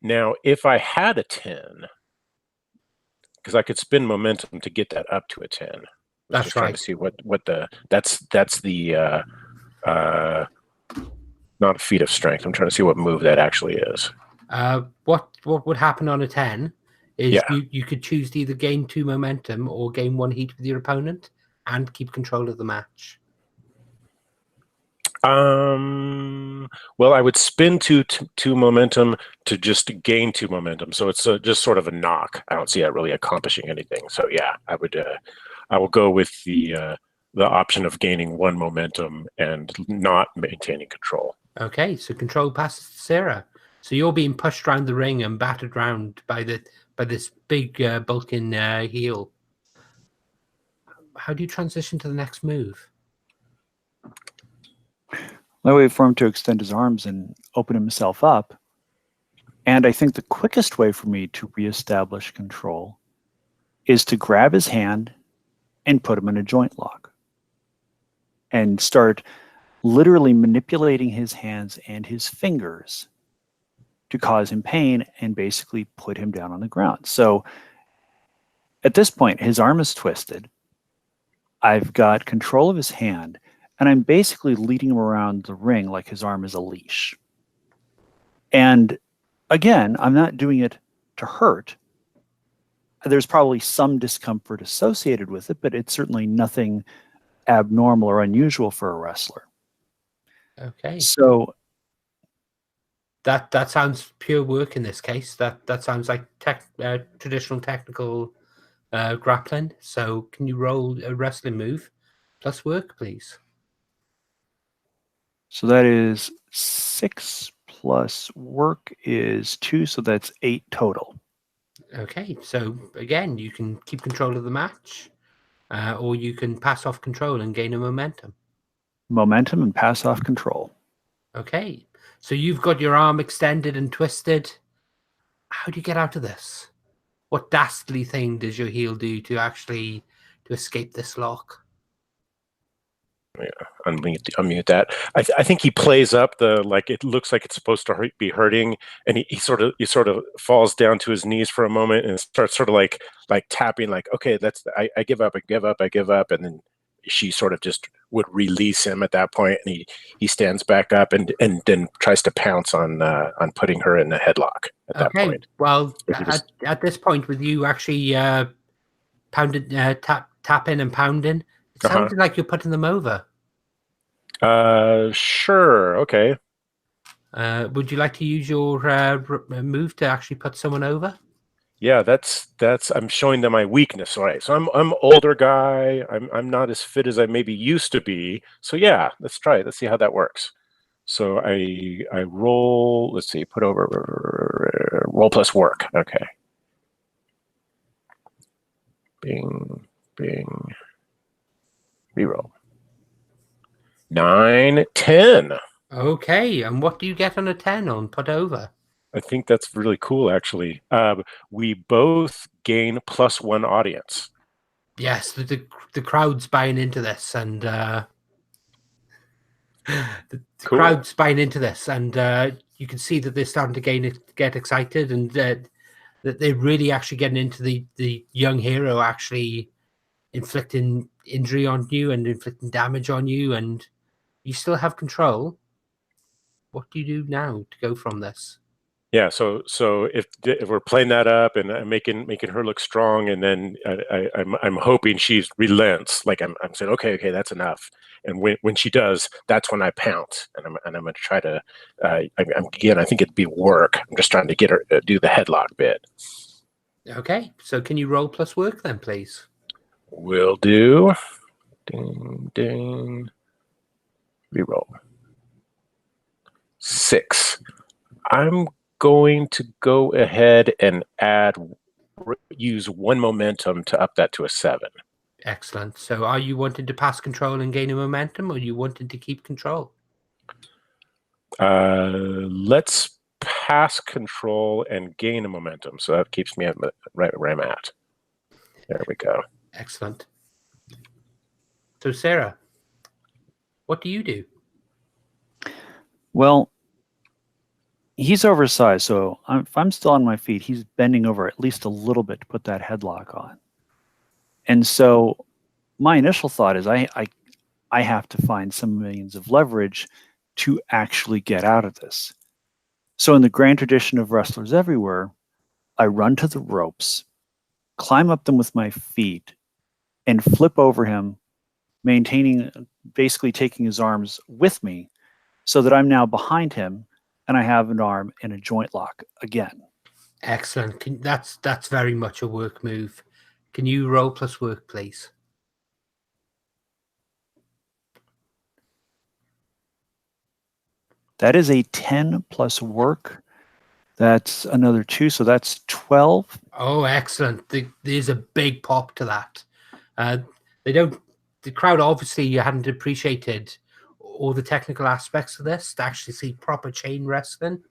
Now, if I had a 10, because I could spend momentum to get that up to a 10. That's just trying right. to see what that's the not a feat of strength. I'm trying to see what move that actually is. What would happen on a 10 is Yeah. you could choose to either gain 2 momentum or gain 1 heat with your opponent and keep control of the match. Well, I would spin two momentum to just gain 2 momentum. So it's just sort of a knock. I don't see that really accomplishing anything. So yeah, I will go with the option of gaining 1 momentum and not maintaining control. Okay, so control passes to Sarah. So you're being pushed around the ring and battered around by this big bulking heel. How do you transition to the next move? I wait for him to extend his arms and open himself up. And I think the quickest way for me to reestablish control is to grab his hand and put him in a joint lock and start literally manipulating his hands and his fingers to cause him pain and basically put him down on the ground. So at this point, his arm is twisted. I've got control of his hand, and I'm basically leading him around the ring like his arm is a leash. And again, I'm not doing it to hurt. There's probably some discomfort associated with it, but it's certainly nothing abnormal or unusual for a wrestler. Okay. So that sounds pure work in this case. That sounds like traditional technical grappling. So can you roll a wrestling move plus work, please? So that is 6 plus work is 2, so that's 8 total. Okay, so again, you can keep control of the match, or you can pass off control and gain a momentum. Momentum and pass off control. Okay, So you've got your arm extended and twisted. How do you get out of this? What dastardly thing does your heel do to escape this lock? Unmute that. I think he plays up the, like, it looks like it's supposed to be hurting, and he sort of falls down to his knees for a moment and starts sort of like tapping, like, okay, I give up, and then she sort of just would release him at that point, and he stands back up and then tries to pounce on putting her in a headlock at that point. Well, at this point, with you actually tapping and pounding, it sounded like you're putting them over. Sure, okay. Would you like to use your move to actually put someone over? Yeah, that's I'm showing them my weakness, right? So I'm older guy. I'm not as fit as I maybe used to be. So yeah, let's try it. Let's see how that works. So I roll. Let's see, put over roll plus work. Okay. Bing, bing. Reroll. 9, 10. Okay, and what do you get on a 10 on put over? I think that's really cool, actually. We both gain +1 audience. Yes, the crowd's buying into this, and the Cool. crowd's buying into this, and you can see that they're starting to get excited, and that they're really actually getting into the young hero actually inflicting injury on you and inflicting damage on you, and you still have control. What do you do now to go from this? Yeah, so if we're playing that up and making her look strong, and then I'm hoping she relents. Like I'm saying, okay, that's enough. And when she does, that's when I pounce, and I'm going to try to. Again, I think it'd be work. I'm just trying to get her to do the headlock bit. Okay, so can you roll plus work then, please? Will do. Ding ding. Reroll. 6. I'm going to go ahead and use 1 momentum to up that to a 7. Excellent. So are you wanting to pass control and gain a momentum, or are you wanting to keep control? Let's pass control and gain a momentum. So that keeps me right where I'm at. There we go. Excellent. So Sarah, what do you do? Well, he's oversized, so if I'm still on my feet, he's bending over at least a little bit to put that headlock on. And so my initial thought is I have to find some means of leverage to actually get out of this. So in the grand tradition of wrestlers everywhere, I run to the ropes, climb up them with my feet, and flip over him, basically taking his arms with me so that I'm now behind him and I have an arm in a joint lock again. Excellent. That's very much a work move. Can you roll plus work, please? That is a 10 plus work. That's another 2, so that's 12. Oh, excellent. There's a big pop to that. The crowd obviously hadn't appreciated all the technical aspects of this to actually see proper chain wrestling,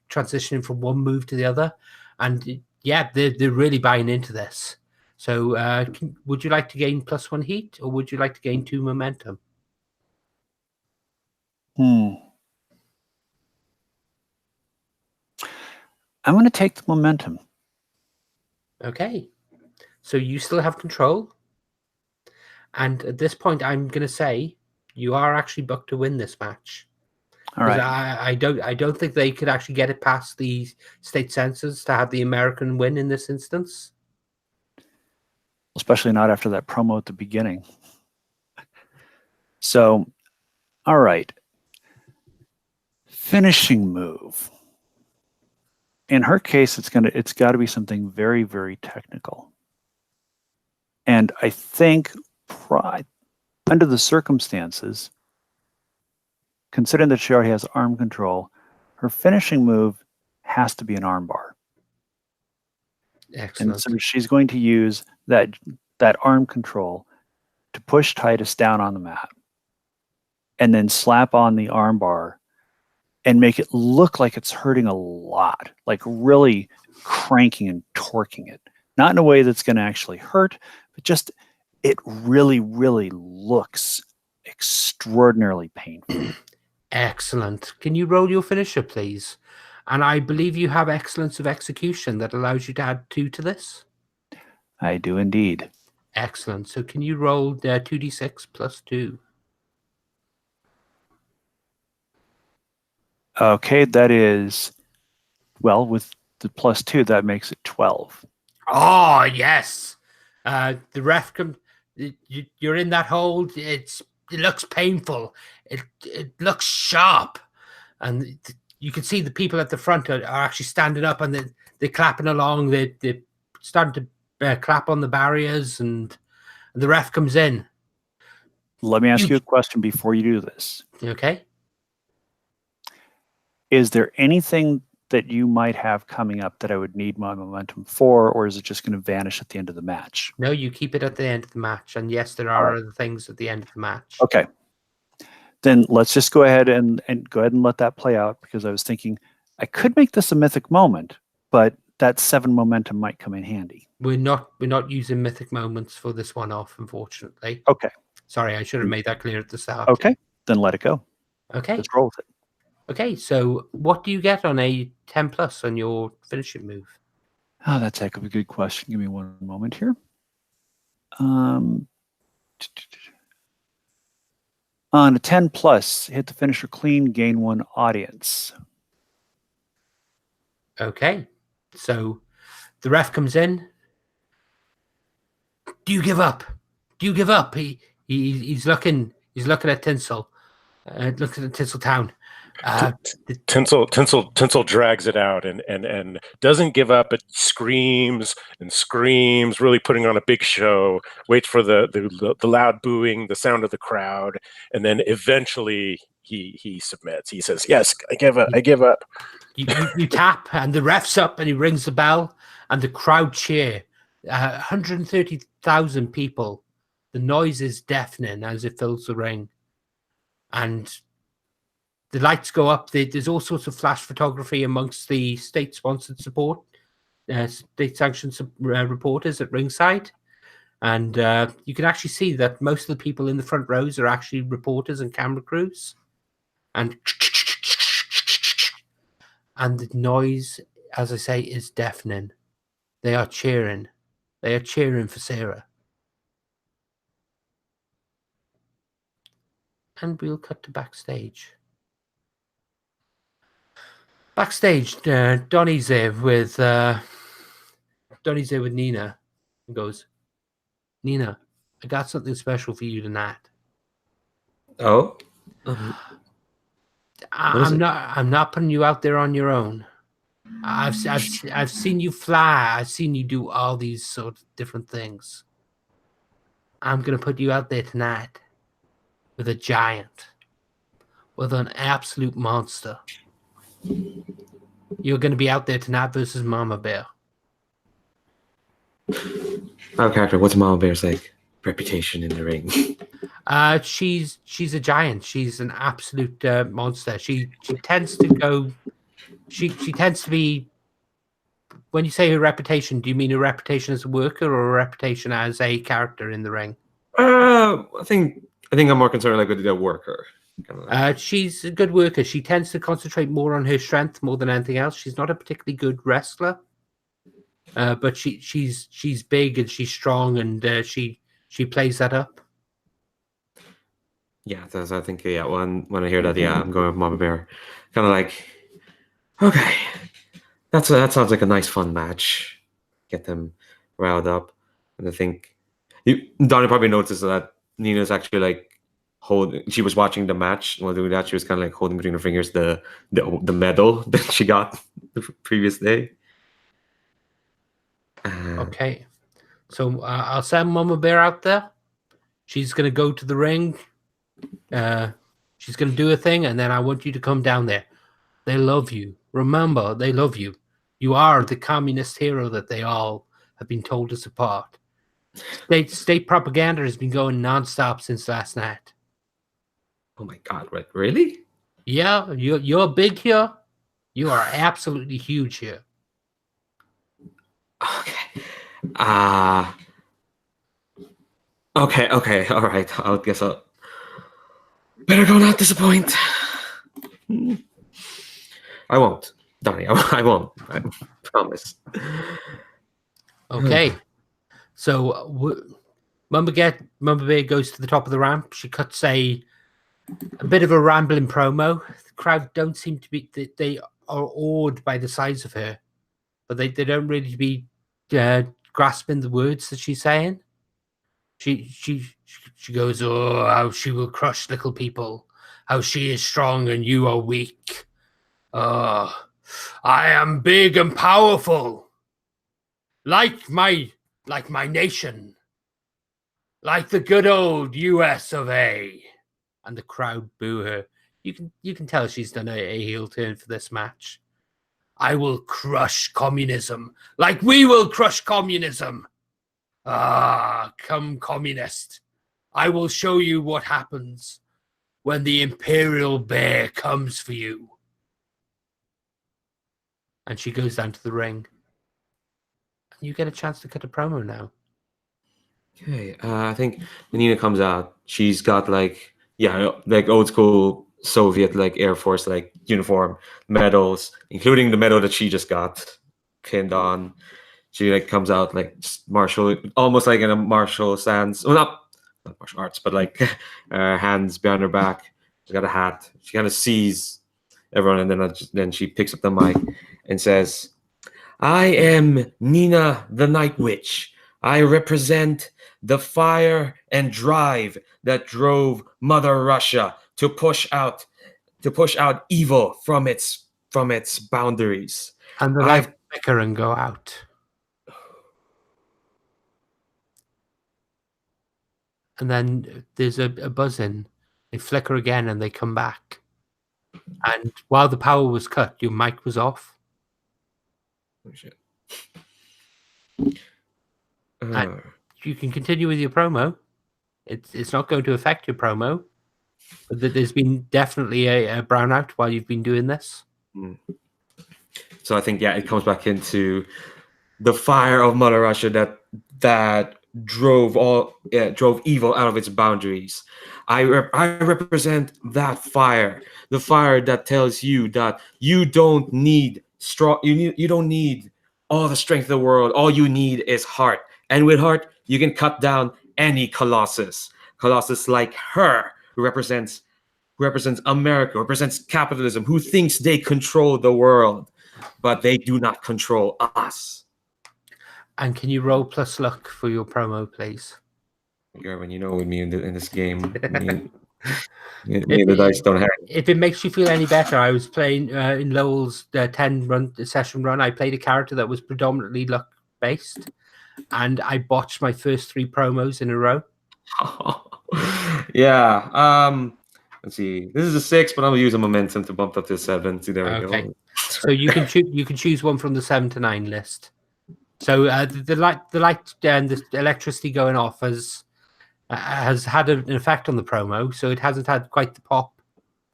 transitioning from one move to the other. And yeah, they're really buying into this. So would you like to gain +1 heat, or would you like to gain 2 momentum? I'm going to take the momentum. Okay. So you still have control. And at this point, I'm going to say you are actually booked to win this match. All right. I don't think they could actually get it past the state censors to have the American win in this instance. Especially not after that promo at the beginning. So, all right. Finishing move. In her case, it's got to be something very, very technical. And I think under the circumstances, considering that she already has arm control, her finishing move has to be an armbar. Excellent. And so she's going to use that arm control to push Titus down on the mat and then slap on the armbar and make it look like it's hurting a lot, like really cranking and torquing it. Not in a way that's going to actually hurt, but just it really, really looks extraordinarily painful. Excellent. Can you roll your finisher, please? And I believe you have excellence of execution that allows you to add 2 to this. I do indeed. Excellent. So can you roll 2d6 plus 2? Okay, that is, well, with the plus 2, that makes it 12. Oh, yes. The ref you're in that hold. It looks painful. It looks sharp. And you can see the people at the front are actually standing up, and they're clapping along. They're starting to clap on the barriers, and the ref comes in. Let me ask you a question before you do this. Okay. Is there anything that you might have coming up that I would need my momentum for, or is it just going to vanish at the end of the match? No, you keep it at the end of the match. And yes, there are other things at the end of the match. Okay. Then let's just go ahead and go ahead and let that play out, because I was thinking I could make this a mythic moment, but that 7 momentum might come in handy. We're not using mythic moments for this one off, unfortunately. Okay. Sorry, I should have made that clear at the start. Okay. Then let it go. Okay. Let's roll with it. Okay, so what do you get on a 10 plus on your finishing move? Oh, that's a heck of a good question. Give me one moment here. On a 10 plus, hit the finisher clean, gain 1 audience. Okay, so the ref comes in. Do you give up? Do you give up? He's looking at Tinsel. Looking at Tinseltown. Tinsel drags it out and doesn't give up, but screams and screams, really putting on a big show, waits for the loud booing, the sound of the crowd, and then eventually he submits. He says, "Yes, I give up. I give up." You tap, and the ref's up, and he rings the bell, and the crowd cheer. 130,000 people. The noise is deafening as it fills the ring, and the lights go up. There's all sorts of flash photography amongst the state-sponsored support, state-sanctioned reporters at ringside. And you can actually see that most of the people in the front rows are actually reporters and camera crews. And the noise, as I say, is deafening. They are cheering. They are cheering for Sarah. And we'll cut to backstage. Backstage, Donnie's there with Nina, and goes, "Nina, I got something special for you tonight." Oh, I'm not putting you out there on your own. I've seen you fly. I've seen you do all these sort of different things. I'm gonna put you out there tonight with a giant, with an absolute monster. You're going to be out there tonight versus Mama Bear. our character. What's Mama Bear's like reputation in the ring? She's a giant. She's an absolute monster. She tends to go. She tends to be. When you say her reputation, do you mean her reputation as a worker or a reputation as a character in the ring? I think I'm more concerned like with the worker. She's a good worker. She tends to concentrate more on her strength more than anything else. She's not a particularly good wrestler, but she's big and she's strong, and she plays that up. Yeah, I think when I hear that, I'm going with Mama Bear. Kind of like, okay, that sounds like a nice fun match. Get them riled up, and I think Donnie probably noticed that Nina's actually like she was watching the match while doing that. She was kind of like holding between her fingers the medal that she got the previous day. Okay, so I'll send Mama Bear out there. She's gonna go to the ring. She's gonna do a thing, and then I want you to come down there. They love you. Remember, they love you. You are the communist hero that they all have been told to support. State propaganda has been going nonstop since last night. Oh my God! Really? Yeah, you're big here. You are absolutely huge here. Okay. Okay. All right. I guess I'll better go not disappoint. I won't, Donnie. I won't. I promise. Okay. So Mumba Bear goes to the top of the ramp. She cuts a bit of a rambling promo. The crowd don't seem to be. They are awed by the size of her, but they don't really be grasping the words that she's saying. She goes, "Oh, how she will crush little people. How she is strong and you are weak. Oh, I am big and powerful, like my nation, like the good old U.S. of A." And the crowd boo her. You can tell she's done a heel turn for this match. I will crush communism like we will crush communism. Ah, come communist. I will show you what happens when the Imperial Bear comes for you. And she goes down to the ring. And you get a chance to cut a promo now. Okay. I think when Nina comes out, she's got like old school Soviet like Air Force like uniform, medals, including the medal that she just got pinned on. She like comes out like martial, almost like in a martial stance. Well, not martial arts, but like hands behind her back. She's got a hat. She kind of sees everyone, and then she picks up the mic and says, "I am Nina the Night Witch. I represent the fire and drive that drove Mother Russia to push out evil from its boundaries. And the lights flicker and go out. And then there's a buzzing. They flicker again and they come back. And while the power was cut, your mic was off. Oh, shit. And you can continue with your promo. It's not going to affect your promo. But there's been definitely a brownout while you've been doing this. So I think it comes back into the fire of Mother Russia that drove evil out of its boundaries. I represent that fire, the fire that tells you that you don't need you don't need all the strength of the world. All you need is heart, and with heart you can cut down any colossus like her, who represents America, represents capitalism, who thinks they control the world, but they do not control us." And can you roll plus luck for your promo, please? Gerwin, you know, with me in this game, the dice don't have. If it makes you feel any better, I was playing in Lowell's 10 session run. I played a character that was predominantly luck based, and I botched my first 3 promos in a row. Yeah. Let's see. This is a 6, but I'm gonna use a momentum to bump up to 7. See, there we go. So you can choose one from the 7 to 9 list. So the light and the electricity going off has had an effect on the promo. So it hasn't had quite the pop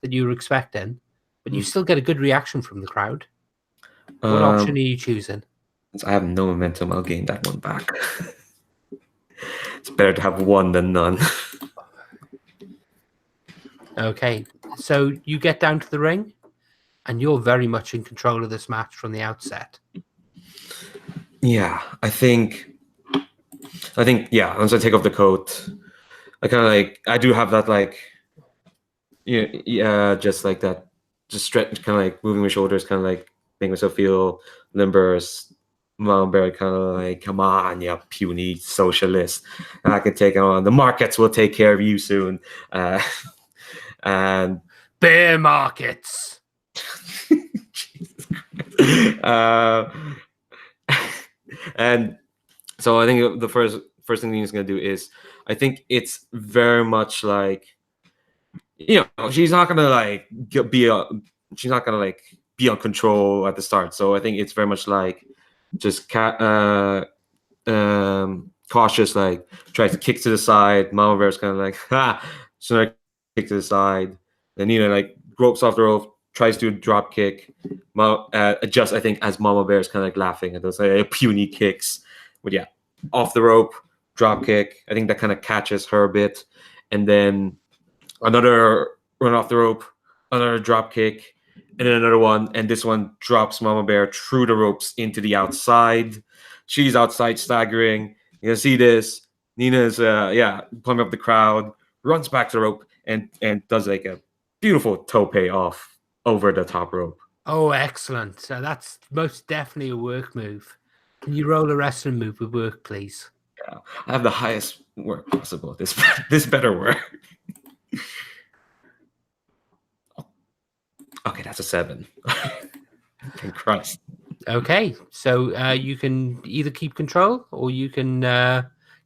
that you were expecting, but you still get a good reaction from the crowd. What option are you choosing? Since I have no momentum, I'll gain that one back. It's better to have one than none. Okay, so you get down to the ring, and you're very much in control of this match from the outset. Yeah, I think once I take off the coat, I kind of I do have that just like that, just stretch, kind of moving my shoulders, kind of make myself feel limber. Mom Bear kind of come on, you puny socialist. I can take it on. The markets will take care of you soon. And bear markets. Jesus Christ. And so I think the first thing he's gonna do is, I think it's very much she's not gonna be on control at the start. So I think it's very much just cautious, tries to kick to the side. Mama Bear's kind of so kick to the side. Then ropes off the rope, tries to drop kick. Just I think as Mama Bear is kind of like laughing at those puny kicks. But yeah, off the rope, drop kick. I think that kind of catches her a bit. And then another run off the rope, another drop kick, and then another one. And this one drops Mama Bear through the ropes into the outside. She's outside staggering. You can see this. Nina's pumping up the crowd, runs back to the rope, and does like a beautiful tope off over the top rope. Oh, excellent. So that's most definitely a work move. Can you roll a wrestling move with work, please? Yeah, I have the highest work possible. This better work. Okay, that's a 7. Thank Christ. Okay, so you can either keep control or you can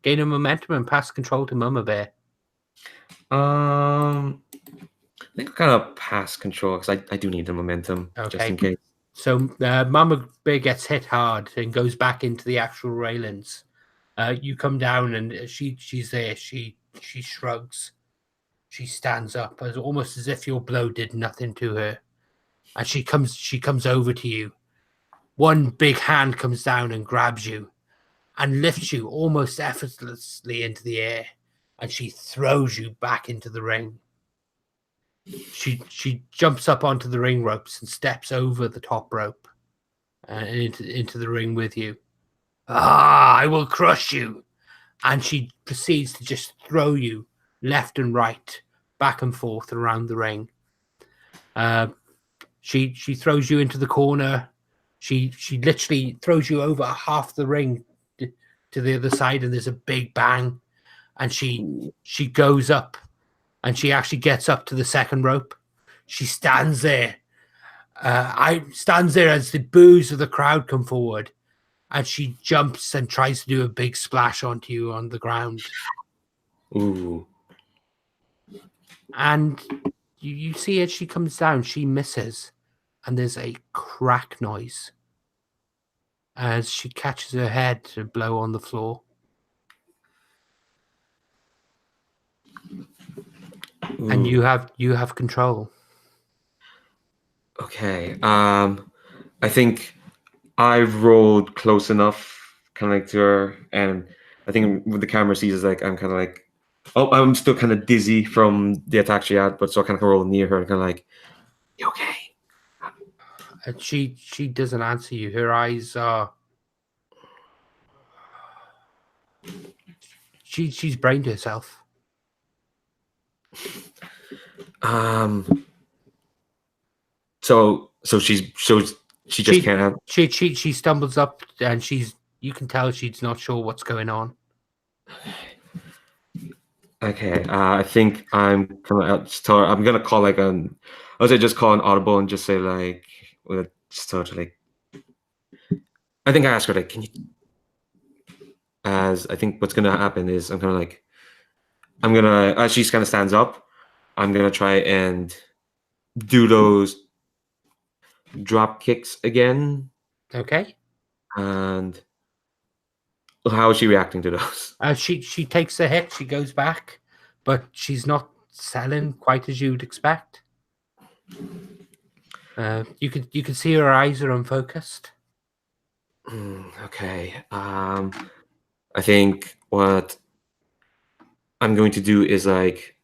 gain a momentum and pass control to Mama Bear. I think I kind of pass control because I do need the momentum just in case. So Mama Bear gets hit hard and goes back into the actual railings. You come down and she's there. She shrugs. She stands up almost as if your blow did nothing to her, and she comes over to you. One big hand comes down and grabs you and lifts you almost effortlessly into the air, and she throws you back into the ring. She jumps up onto the ring ropes and steps over the top rope and into the ring with you. I will crush you. And she proceeds to just throw you left and right, back and forth around the ring. She throws you into the corner. She literally throws you over half the ring to the other side, and there's a big bang. And she goes up, and she actually gets up to the second rope. She stands there. Stands there as the boos of the crowd come forward, and she jumps and tries to do a big splash onto you on the ground. Ooh. And you see as she comes down, she misses, and there's a crack noise as she catches her head to blow on the floor. Ooh. And you have control. Okay. I think I've rolled close enough, kind of like to her, and I think what the camera sees is like I'm kind of like, I'm still kind of dizzy from the attack she had, but so I kind of roll near her and kind of like, you okay? And she doesn't answer you. Her eyes are. She's brained herself. So she just can't. She stumbles up and you can tell she's not sure what's going on. Okay, I think I'm gonna call like I would say just call an audible and just say like, just tell her to like. I think I asked her like, can you? As I think what's gonna happen is I'm gonna as she kind of stands up, I'm gonna try and do those drop kicks again. Okay. And how is she reacting to those? She takes the hit. She goes back, but she's not selling quite as you'd expect. You could see her eyes are unfocused. Okay. I think what I'm going to do is like.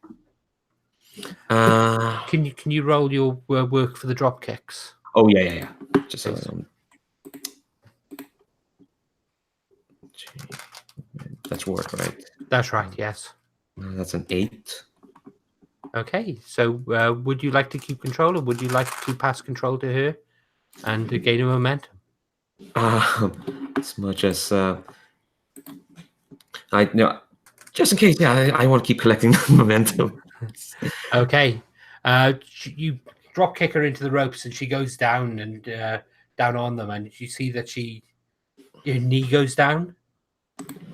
Can you roll your work for the drop kicks? Oh yeah. Just that's work, right? That's right. Yes. That's an 8. Okay. So would you like to keep control, or would you like to pass control to her and to gain a momentum? As much as I know, just in case. Yeah, I want to keep collecting momentum. Okay. You drop kick her into the ropes, and she goes down and down on them, and you see that her knee goes down,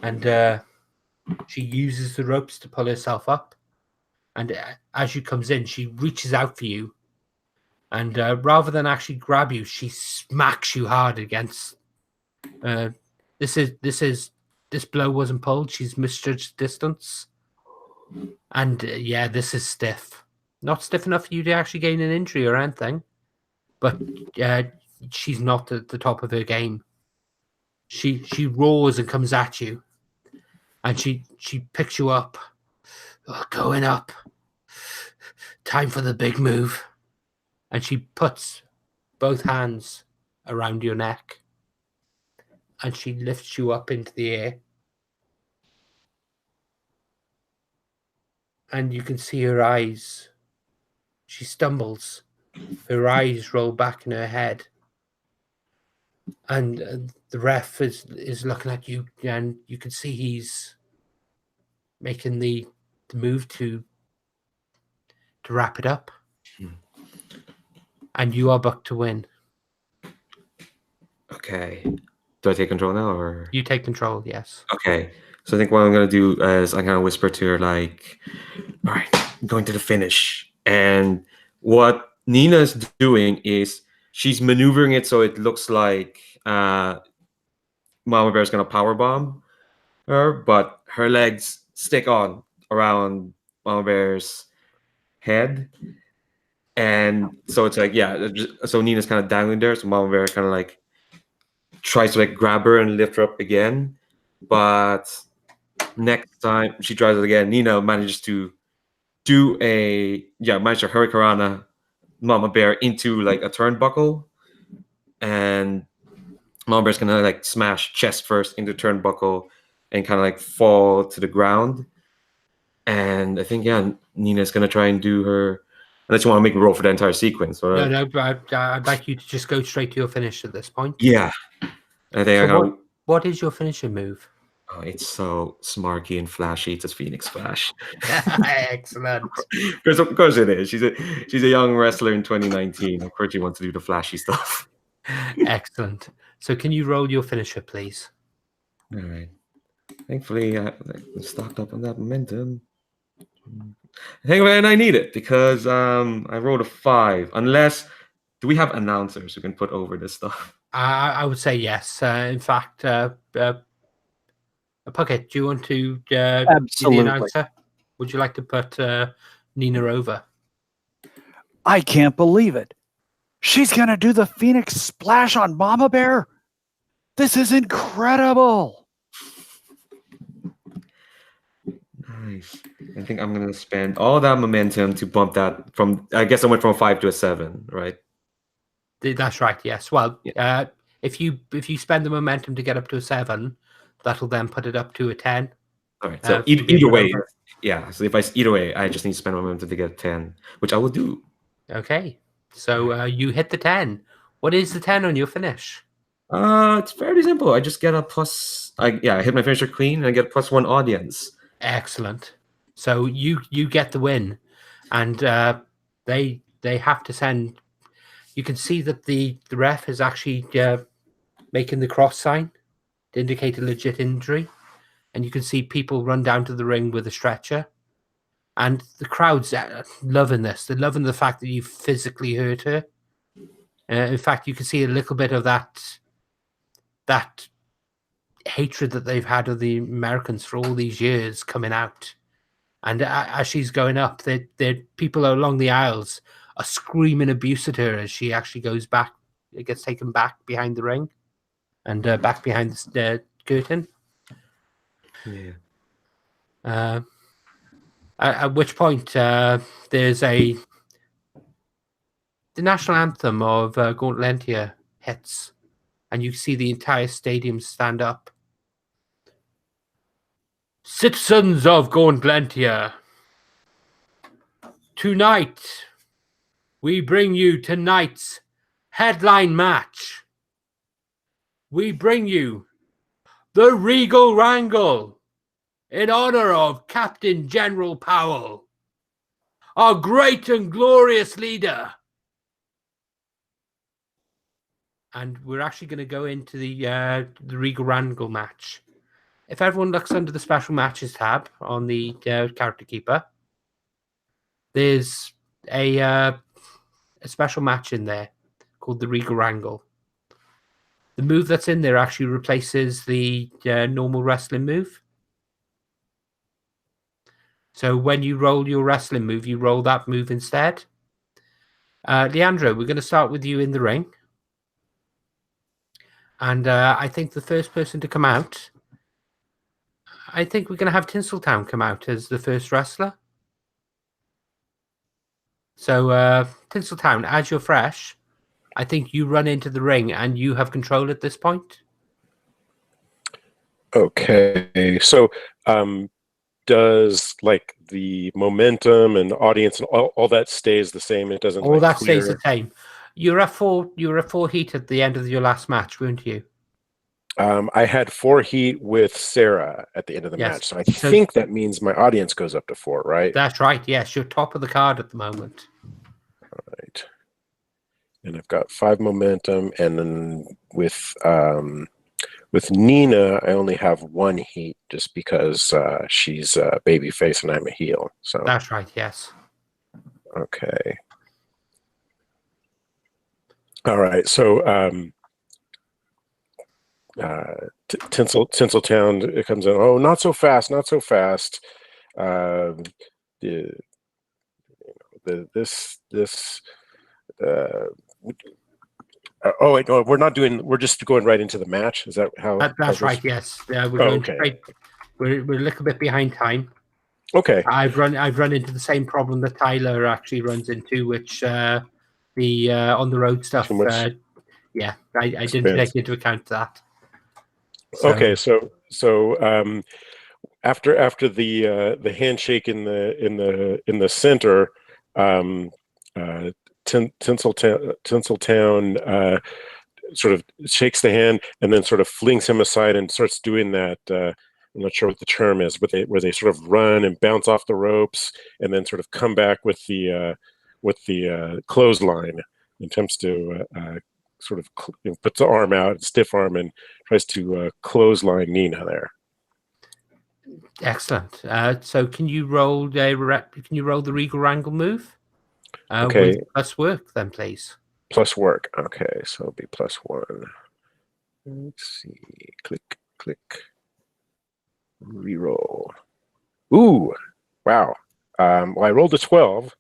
and she uses the ropes to pull herself up. And as she comes in, she reaches out for you, and rather than actually grab you, she smacks you hard against. This blow wasn't pulled. She's misjudged distance, and this is stiff. Not stiff enough for you to actually gain an injury or anything, but she's not at the top of her game. She roars and comes at you, and she picks you up. Oh, going up. Time for the big move. And she puts both hands around your neck, and she lifts you up into the air. And you can see her eyes. She stumbles. Her eyes roll back in her head. And the ref is looking at you, and you can see he's making the move to wrap it up. And you are booked to win. Okay. Do I take control now, or You take control, yes. okay? So I think what I'm gonna do is I'm gonna whisper to her like, "All right, I'm going to the finish." And what Nina's doing is she's maneuvering it so it looks like Mama Bear's gonna power bomb her, but her legs stick on around Mama Bear's head. And so it's like, yeah, so Nina's kind of dangling there. So Mama Bear kind of like tries to like grab her and lift her up again. But next time she tries it again, Nina manages to manage to Hurricanrana Mama Bear into like a turnbuckle. And Mama Bear's gonna like smash chest first into turnbuckle and kind of like fall to the ground. And I think, yeah, Nina's gonna try and do her. Unless you want to make me roll for the entire sequence. Or, No, I'd like you to just go straight to your finish at this point. yeah. I think So what is your finisher move? Oh, it's so smarky and flashy. It's a Phoenix Flash. Excellent. Because of course it is. She's a young wrestler in 2019. Of course she wants to do the flashy stuff. Excellent. So can you roll your finisher, please? All right. Thankfully, I'm stocked up on that momentum. And I need it because I rolled a 5. Unless, do we have announcers who can put over this stuff? I would say yes. In fact, Puckett, do you want to be the Absolutely. announcer? Would you like to put Nina over? I can't believe it. She's going to do the Phoenix Splash on Mama Bear. This is incredible. Nice. I think I'm going to spend all that momentum to bump that from, I guess I went from a 5 to a 7, right? That's right, yes. Well, if you spend the momentum to get up to a 7, that'll then put it up to a 10. All right. So either way, yeah. So either way, I just need to spend my momentum to get a 10, which I will do. Okay. So you hit the 10. What is the 10 on your finish? It's fairly simple. I just get a plus. I hit my finisher clean and I get a +1 audience. Excellent. So you get the win, and they have to send. You can see that the ref is actually making the cross sign to indicate a legit injury, and you can see people run down to the ring with a stretcher, and the crowd's loving this. They're loving the fact that you physically hurt her. In fact, you can see a little bit of that hatred that they've had of the Americans for all these years coming out. And as she's going up, the people along the aisles are screaming abuse at her as she actually goes back. It gets taken back behind the ring and back behind the curtain. Yeah. At which point there's the national anthem of Gauntletia hits, and you see the entire stadium stand up. Citizens of Gauntletia, tonight we bring you tonight's headline match. We bring you the Regal Wrangle in honor of Captain General Powell, our great and glorious leader. And we're actually going to go into the Regal Wrangle match. If everyone looks under the special matches tab on the character keeper, there's a special match in there called the Regal Wrangle. The move that's in there actually replaces the normal wrestling move. So when you roll your wrestling move, you roll that move instead. Leandro, we're going to start with you in the ring. And I think the first person to come out, I think we're going to have Tinseltown come out as the first wrestler. So, Tinseltown, as you're fresh, I think you run into the ring and you have control at this point. Okay, so does like the momentum and audience and all that stays the same? It doesn't All like that stays clear. the same. You were at four heat at the end of your last match, weren't you? I had 4 heat with Sarah at the end of the Yes. match, so I So- think that means my audience goes up to 4, right? That's right. Yes, you're top of the card at the moment. Right. And I've got 5 momentum, and then with Nina, I only have 1 heat just because she's a baby face and I'm a heel. So That's right. Yes. okay. All right. So Tinseltown, it comes in. Oh, not so fast, not so fast. This. Oh wait, no, we're not doing. We're just going right into the match. Is that how? That's right. Yes. We're Oh, going okay. straight. We're a little bit behind time. Okay. I've run into the same problem that Tyler actually runs into, which the on the road stuff. Too much Yeah, I didn't experience. take into account that. So, Okay, so after the handshake in the center, Tinseltown sort of shakes the hand and then sort of flings him aside and starts doing that. I'm not sure what the term is, but where they sort of run and bounce off the ropes and then sort of come back with the clothesline, and attempts to sort of puts the arm out, stiff arm, and tries to clothesline Nina there. excellent. So can you roll the Regal Wrangle move? Okay. With plus work, then please. Plus work. Okay, so it'll be +1. Let's see. Click, click. Reroll. Ooh, wow. Well, I rolled a 12,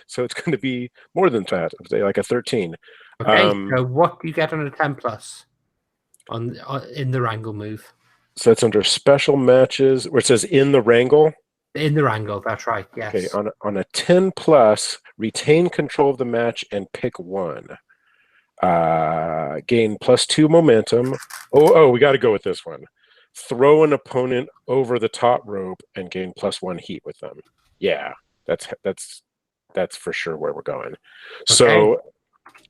so it's going to be more than that. I'd say like a 13. Okay. So what do you get on a 10 plus on in the Wrangle move? So it's under special matches where it says in the wrangle. In the Wrangle, that's right. Yes. Okay, on a 10 plus, retain control of the match and pick 1. Gain +2 momentum. Oh, we got to go with this one. Throw an opponent over the top rope and gain +1 heat with them. Yeah, that's for sure where we're going. Okay.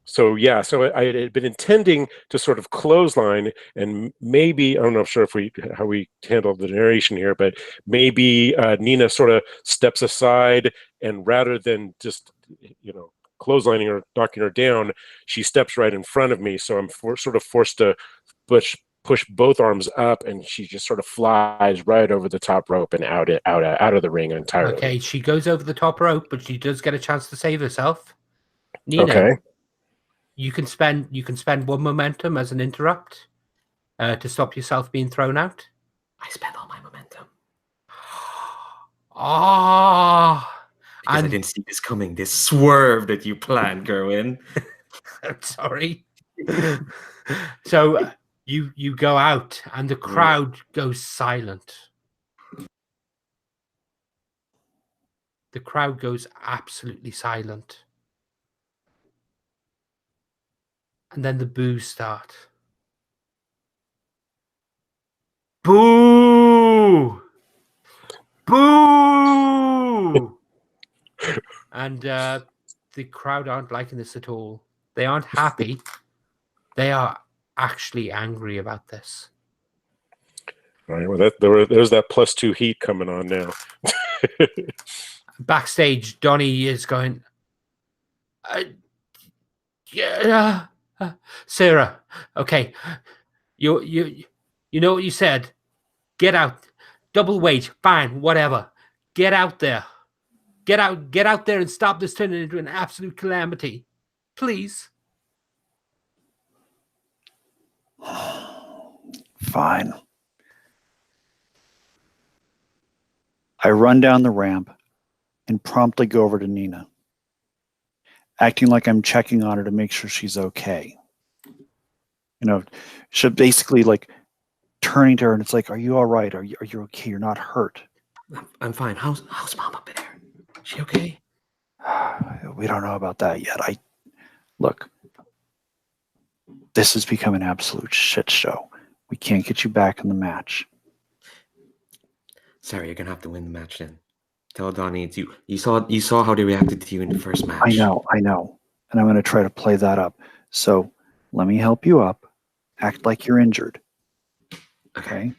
So I had been intending to sort of clothesline, and maybe I'm not sure how we handle the narration here, but maybe Nina sort of steps aside, and rather than just clotheslining her, knocking her down, she steps right in front of me. So I'm sort of forced to push both arms up, and she just sort of flies right over the top rope and out of the ring entirely. Okay, she goes over the top rope, but she does get a chance to save herself. Nina, Okay. you can spend 1 momentum as an interrupt to stop yourself being thrown out. I spent all my momentum. Because I didn't see this coming. This swerve that you planned, Gerwin. I'm sorry. So you go out and the crowd goes silent. The crowd goes absolutely silent. And then the boos start. Boo! Boo! And the crowd aren't liking this at all. They aren't happy. They are actually angry about this. All right. Well, there's that +2 heat coming on now. Backstage, Donnie is going, yeah, Sarah. Okay, you know what you said. Get out, double weight, fine, whatever. Get out there, get out there, and stop this turning into an absolute calamity, please. Fine. I run down the ramp and promptly go over to Nina, acting like I'm checking on her to make sure she's okay. She basically like turning to her, and it's like, "Are you all right? Are you okay? You're not hurt." I'm fine. How's mom up there? Is she okay? We don't know about that yet. Look. This has become an absolute shit show. We can't get you back in the match. Sorry, you're gonna have to win the match then. Tell Donnie it's you. You saw how they reacted to you in the first match. I know. And I'm going to try to play that up. So let me help you up. Act like you're injured. Okay?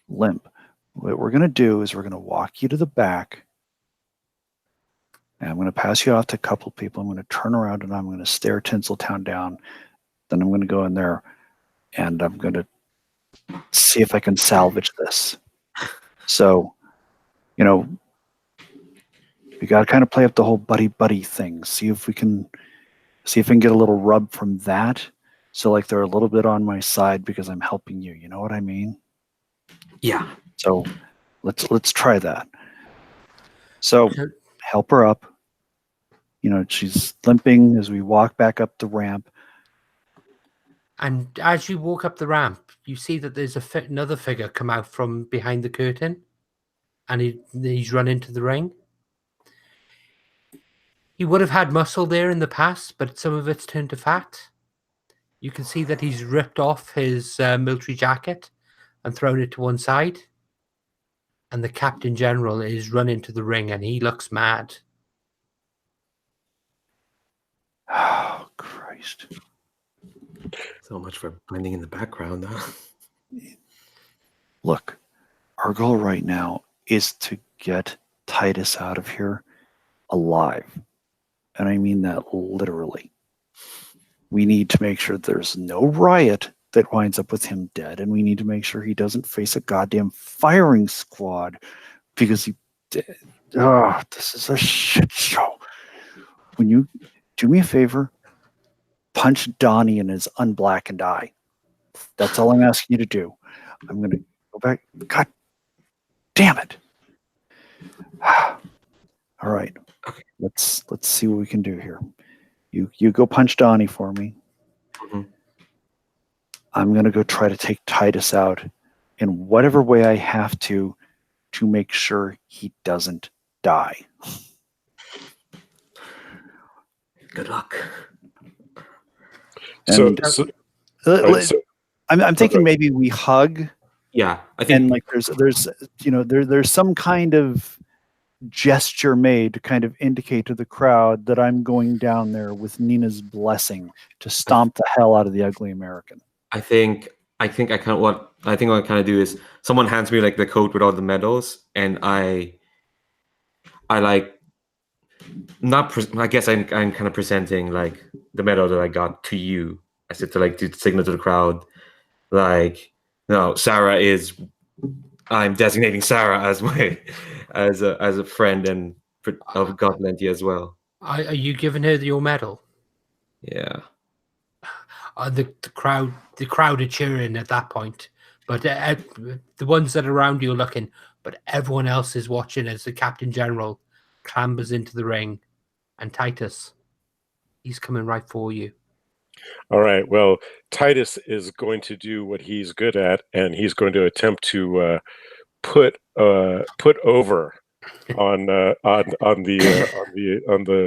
Limp. What we're going to do is we're going to walk you to the back. And I'm going to pass you off to a couple of people. I'm going to turn around and I'm going to stare Tinseltown down. Then I'm going to go in there and I'm going to see if I can salvage this. So, we got to kind of play up the whole buddy thing. See if we can get a little rub from that. So like they're a little bit on my side because I'm helping you. You know what I mean? Yeah. So let's try that. So help her up. She's limping as we walk back up the ramp. And as you walk up the ramp, you see that there's another figure come out from behind the curtain, and he's run into the ring. He would have had muscle there in the past, but some of it's turned to fat. You can see that he's ripped off his military jacket and thrown it to one side. And the Captain General is run into the ring, and he looks mad. Oh, Christ. So much for blending in the background, huh? Look, our goal right now is to get Titus out of here alive. And I mean that literally. We need to make sure there's no riot that winds up with him dead. And we need to make sure he doesn't face a goddamn firing squad because he did. Oh, this is a shit show. When you do me a favor, punch Donnie in his unblackened eye. That's all I'm asking you to do. I'm going to go back. God damn it. All right. Okay. Let's see what we can do here. You go punch Donnie for me. Mm-hmm. I'm going to go try to take Titus out in whatever way I have to make sure he doesn't die. Good luck. And I'm thinking maybe we hug. Yeah, I think. And like there's some kind of gesture made to kind of indicate to the crowd that I'm going down there with Nina's blessing to stomp the hell out of the ugly American. I think what I kind of do is someone hands me like the coat with all the medals, and I like I guess I'm kind of presenting like the medal that I got to you. I said to signal to the crowd, like, no, Sarah is. I'm designating Sarah as as a friend and of Gauntletia as well. Are you giving her your medal? Yeah. The crowd are cheering at that point, but the ones that are around you are looking, but everyone else is watching as the Captain General clambers into the ring, and Titus, he's coming right for you. All right. Well, Titus is going to do what he's good at, and he's going to attempt to put over on the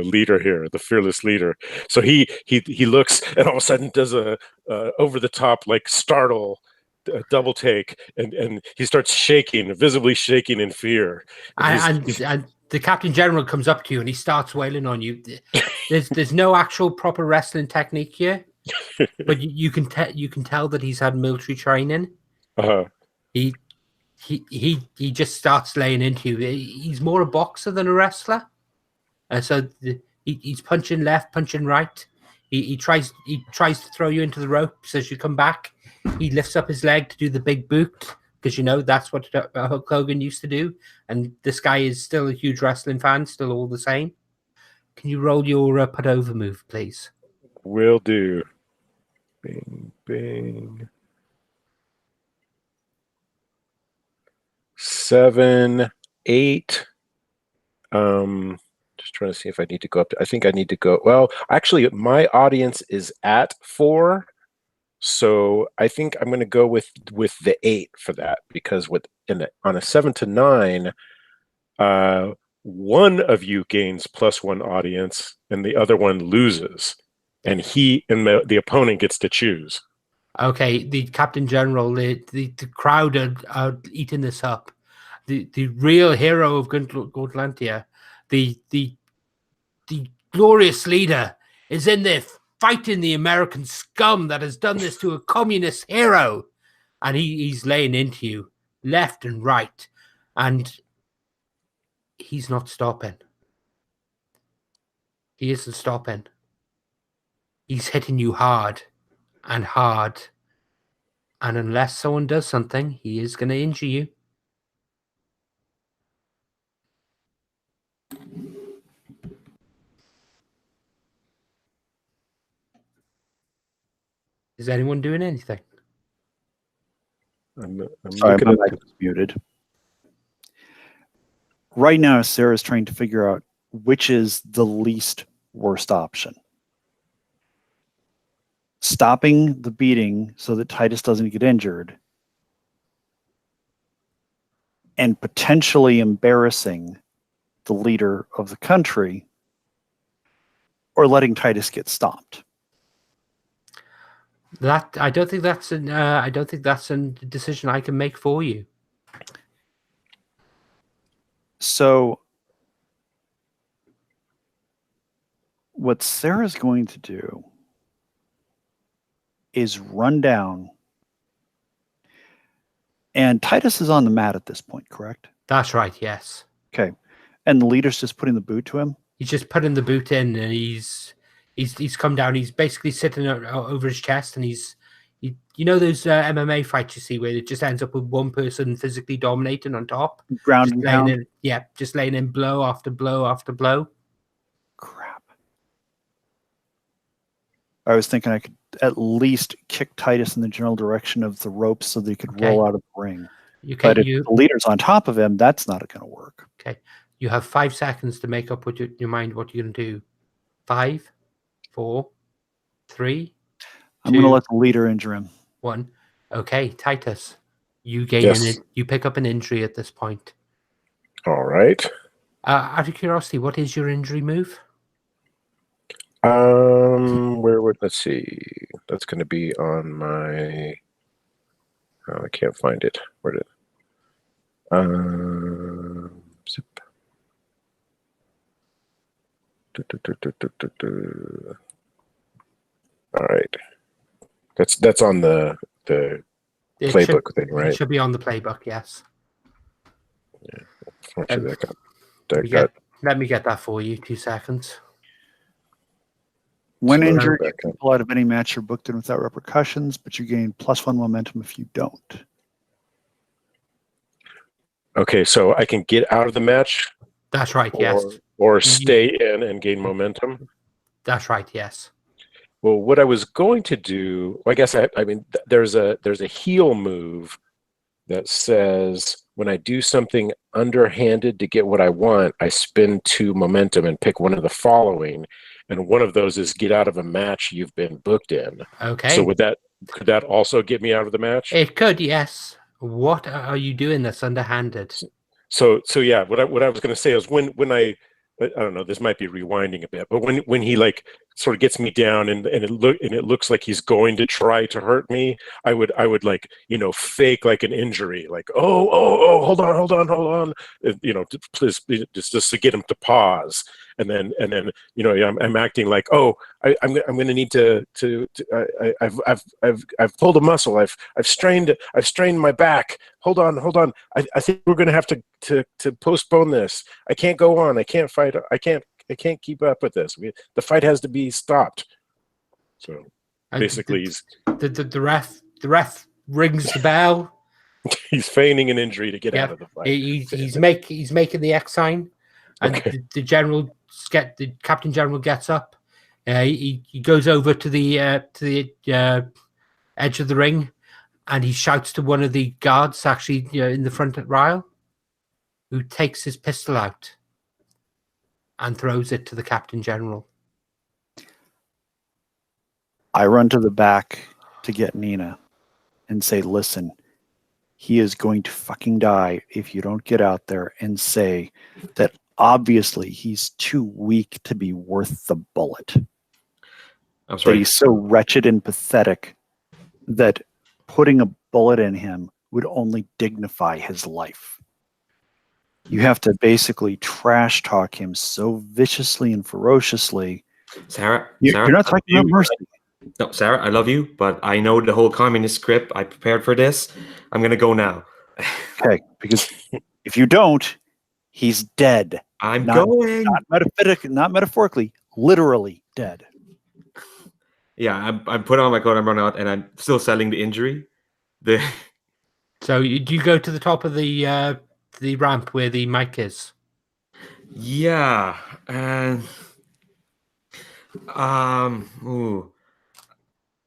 leader here, the fearless leader. So he looks, and all of a sudden does a over the top like startle double take, and he starts shaking, visibly shaking in fear. And the Captain General comes up to you and he starts wailing on you. There's no actual proper wrestling technique here, but you can tell that he's had military training. Uh-huh. He just starts laying into you. He's more a boxer than a wrestler. So he's punching left, punching right. He tries to throw you into the ropes as you come back. He lifts up his leg to do the big boot because that's what Hulk Hogan used to do. And this guy is still a huge wrestling fan, still all the same. Can you roll your put over move, please? Will do. Bing, bing. 7, 8. Just trying to see if I need to go up. I think I need to go. Well, actually, my audience is at 4, so I think I'm going to go with the 8 for that, because on a 7 to 9, one of you gains +1 audience, and the other one loses, and the opponent gets to choose. Okay, the Captain General, the crowd are eating this up. The real hero of Gauntletia, the glorious leader, is in there fighting the American scum that has done this to a communist hero, and he's laying into you left and right, and he's not stopping. He isn't stopping. He's hitting you hard and hard, and unless someone does something, he is going to injure you. Is anyone doing anything? I'm Sorry, looking my at mic was muted. Right now, Sarah's trying to figure out which is the least worst option. Stopping the beating so that Titus doesn't get injured, and potentially embarrassing the leader of the country, or letting Titus get stomped. That I don't think that's a decision I can make for you. So what Sarah's going to do is run down, and Titus is on the mat at this point, correct? That's right, yes. Okay. And the leader's just putting the boot to him? He's just putting the boot in, and he's come down. He's basically sitting over his chest, and you know those MMA fights you see where it just ends up with one person physically dominating on top, Ground and pound? just laying in blow after blow after blow. Crap. I was thinking I could at least kick Titus in the general direction of the ropes so that he could roll out of the ring. But if the leader's on top of him, that's not going to work. Okay. You have 5 seconds to make up with your mind what you're going to do. 5, 4, 3, I'm going to let the leader injure him. 1. Okay, Titus, you pick up an injury at this point. All right. Out of curiosity, what is your injury move? Let's see. That's going to be on my. Oh, I can't find it. Where did? Zip. All right. That's on the playbook thing, right? It should be on the playbook, yes. Yeah. Unfortunately, let me get that for you. 2 seconds. When injured, you can pull out of any match you're booked in without repercussions, but you gain +1 momentum if you don't. Okay, so I can get out of the match? That's right, yes. Or stay in and gain momentum? That's right, yes. Well, what I was going to do, I guess I mean there's a heal move that says when I do something underhanded to get what I want, I spin 2 momentum and pick one of the following, and one of those is get out of a match you've been booked in. Okay. So could that also get me out of the match? It could, yes. What are you doing that's underhanded? So yeah, what I was going to say is when I don't know, this might be rewinding a bit, but when he like sort of gets me down and it looks like he's going to try to hurt me, I would like, fake like an injury, like oh hold on, please, just to get him to pause, and then I'm acting like I'm going to need to I've pulled a muscle, I've strained my back. Hold on. I think we're going to have to postpone this. I can't go on. I can't fight. I can't keep up with this. The fight has to be stopped. So basically, the ref rings the bell. He's feigning an injury to get out of the fight. He's making the X sign, and okay. the Captain General gets up. He goes over to the edge of the ring, and he shouts to one of the guards, actually, in the front rail. who takes his pistol out and throws it to the Captain General. I run to the back to get Nina and say, listen, he is going to fucking die if you don't get out there and say that obviously he's too weak to be worth the bullet. I'm sorry. That he's so wretched and pathetic that putting a bullet in him would only dignify his life. You have to basically trash talk him so viciously and ferociously. Sarah, You're not talking about mercy. No, Sarah, I love you, but I know the whole communist script. I prepared for this. I'm going to go now. Okay, because if you don't, he's dead. I'm going. Not metaphorically, literally dead. Yeah, I'm putting on my coat, I'm running out, and I'm still selling the injury. So do you go to the top of the ramp where the mic is? Yeah, and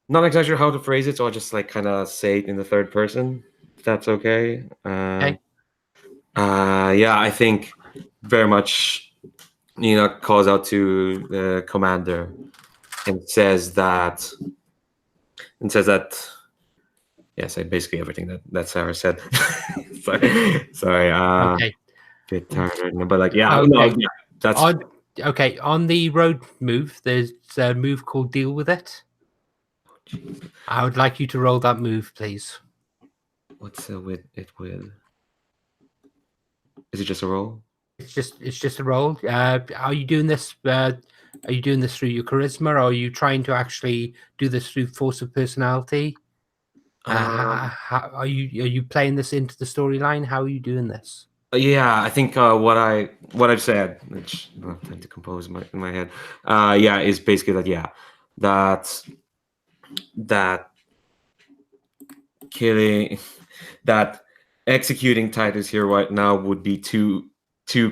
not exactly sure how to phrase it, so I'll just like kind of say it in the third person, if that's okay. Okay. Yeah, I think very much Nina calls out to the commander and says that yeah, said basically everything that Sarah said. sorry. Okay. Bit tired, but like yeah, Okay. no, yeah, that's Okay, on the road move, there's a move called Deal With It. I would like you to roll that move, please. what's with it with? Is it just a roll? It's just a roll. Are you doing this? Are you doing this through your charisma, or are you trying to actually do this through force of personality? Are you playing this into the storyline? How are you doing this? Yeah, I think what I've said, which I don't have time to compose in my head, yeah, is basically that that killing, that executing Titus here right now would be too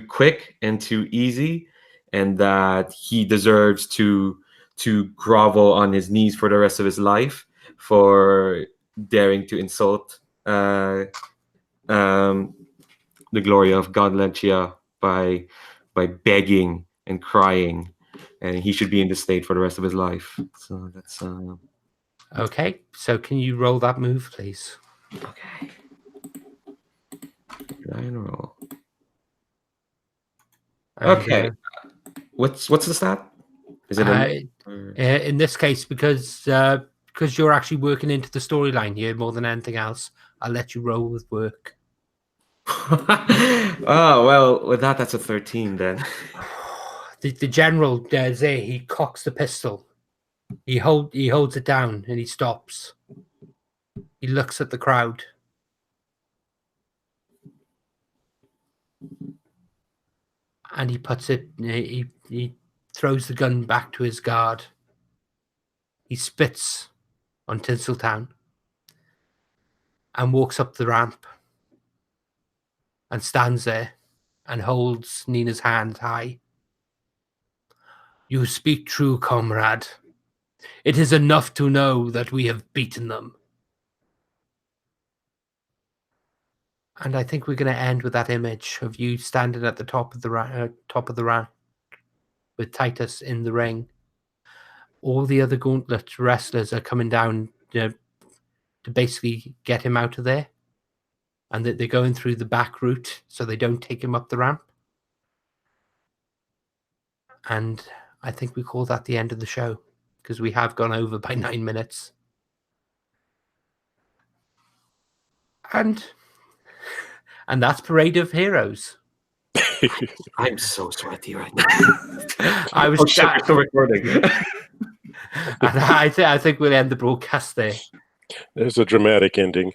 quick and too easy, and that he deserves to grovel on his knees for the rest of his life for daring to insult the glory of Gauntletia by begging and crying, and he should be in this state for the rest of his life. So that's Okay. So can you roll that move, please? okay. Try and roll. And, Okay. What's the stat? Is it in this case, because you're actually working into the storyline here more than anything else, I'll let you roll with work. Oh well, with that's a 13 then. The general does it. He cocks the pistol. He holds it down and he stops. He looks at the crowd. And he puts it. He throws the gun back to his guard. He spits on Tinseltown and walks up the ramp and stands there and holds Nina's hand high. You speak true, comrade. It is enough to know that we have beaten them. And I think we're going to end with that image of you standing at the top of the ramp with Titus in the ring. All the other Gauntlet wrestlers are coming down to basically get him out of there. And that they're going through the back route so they don't take him up the ramp. And I think we call that the end of the show because we have gone over by 9 minutes. And that's Parade of Heroes. I'm so sweaty right now. I was we're still recording. And I think we'll end the broadcast there. There's a dramatic ending.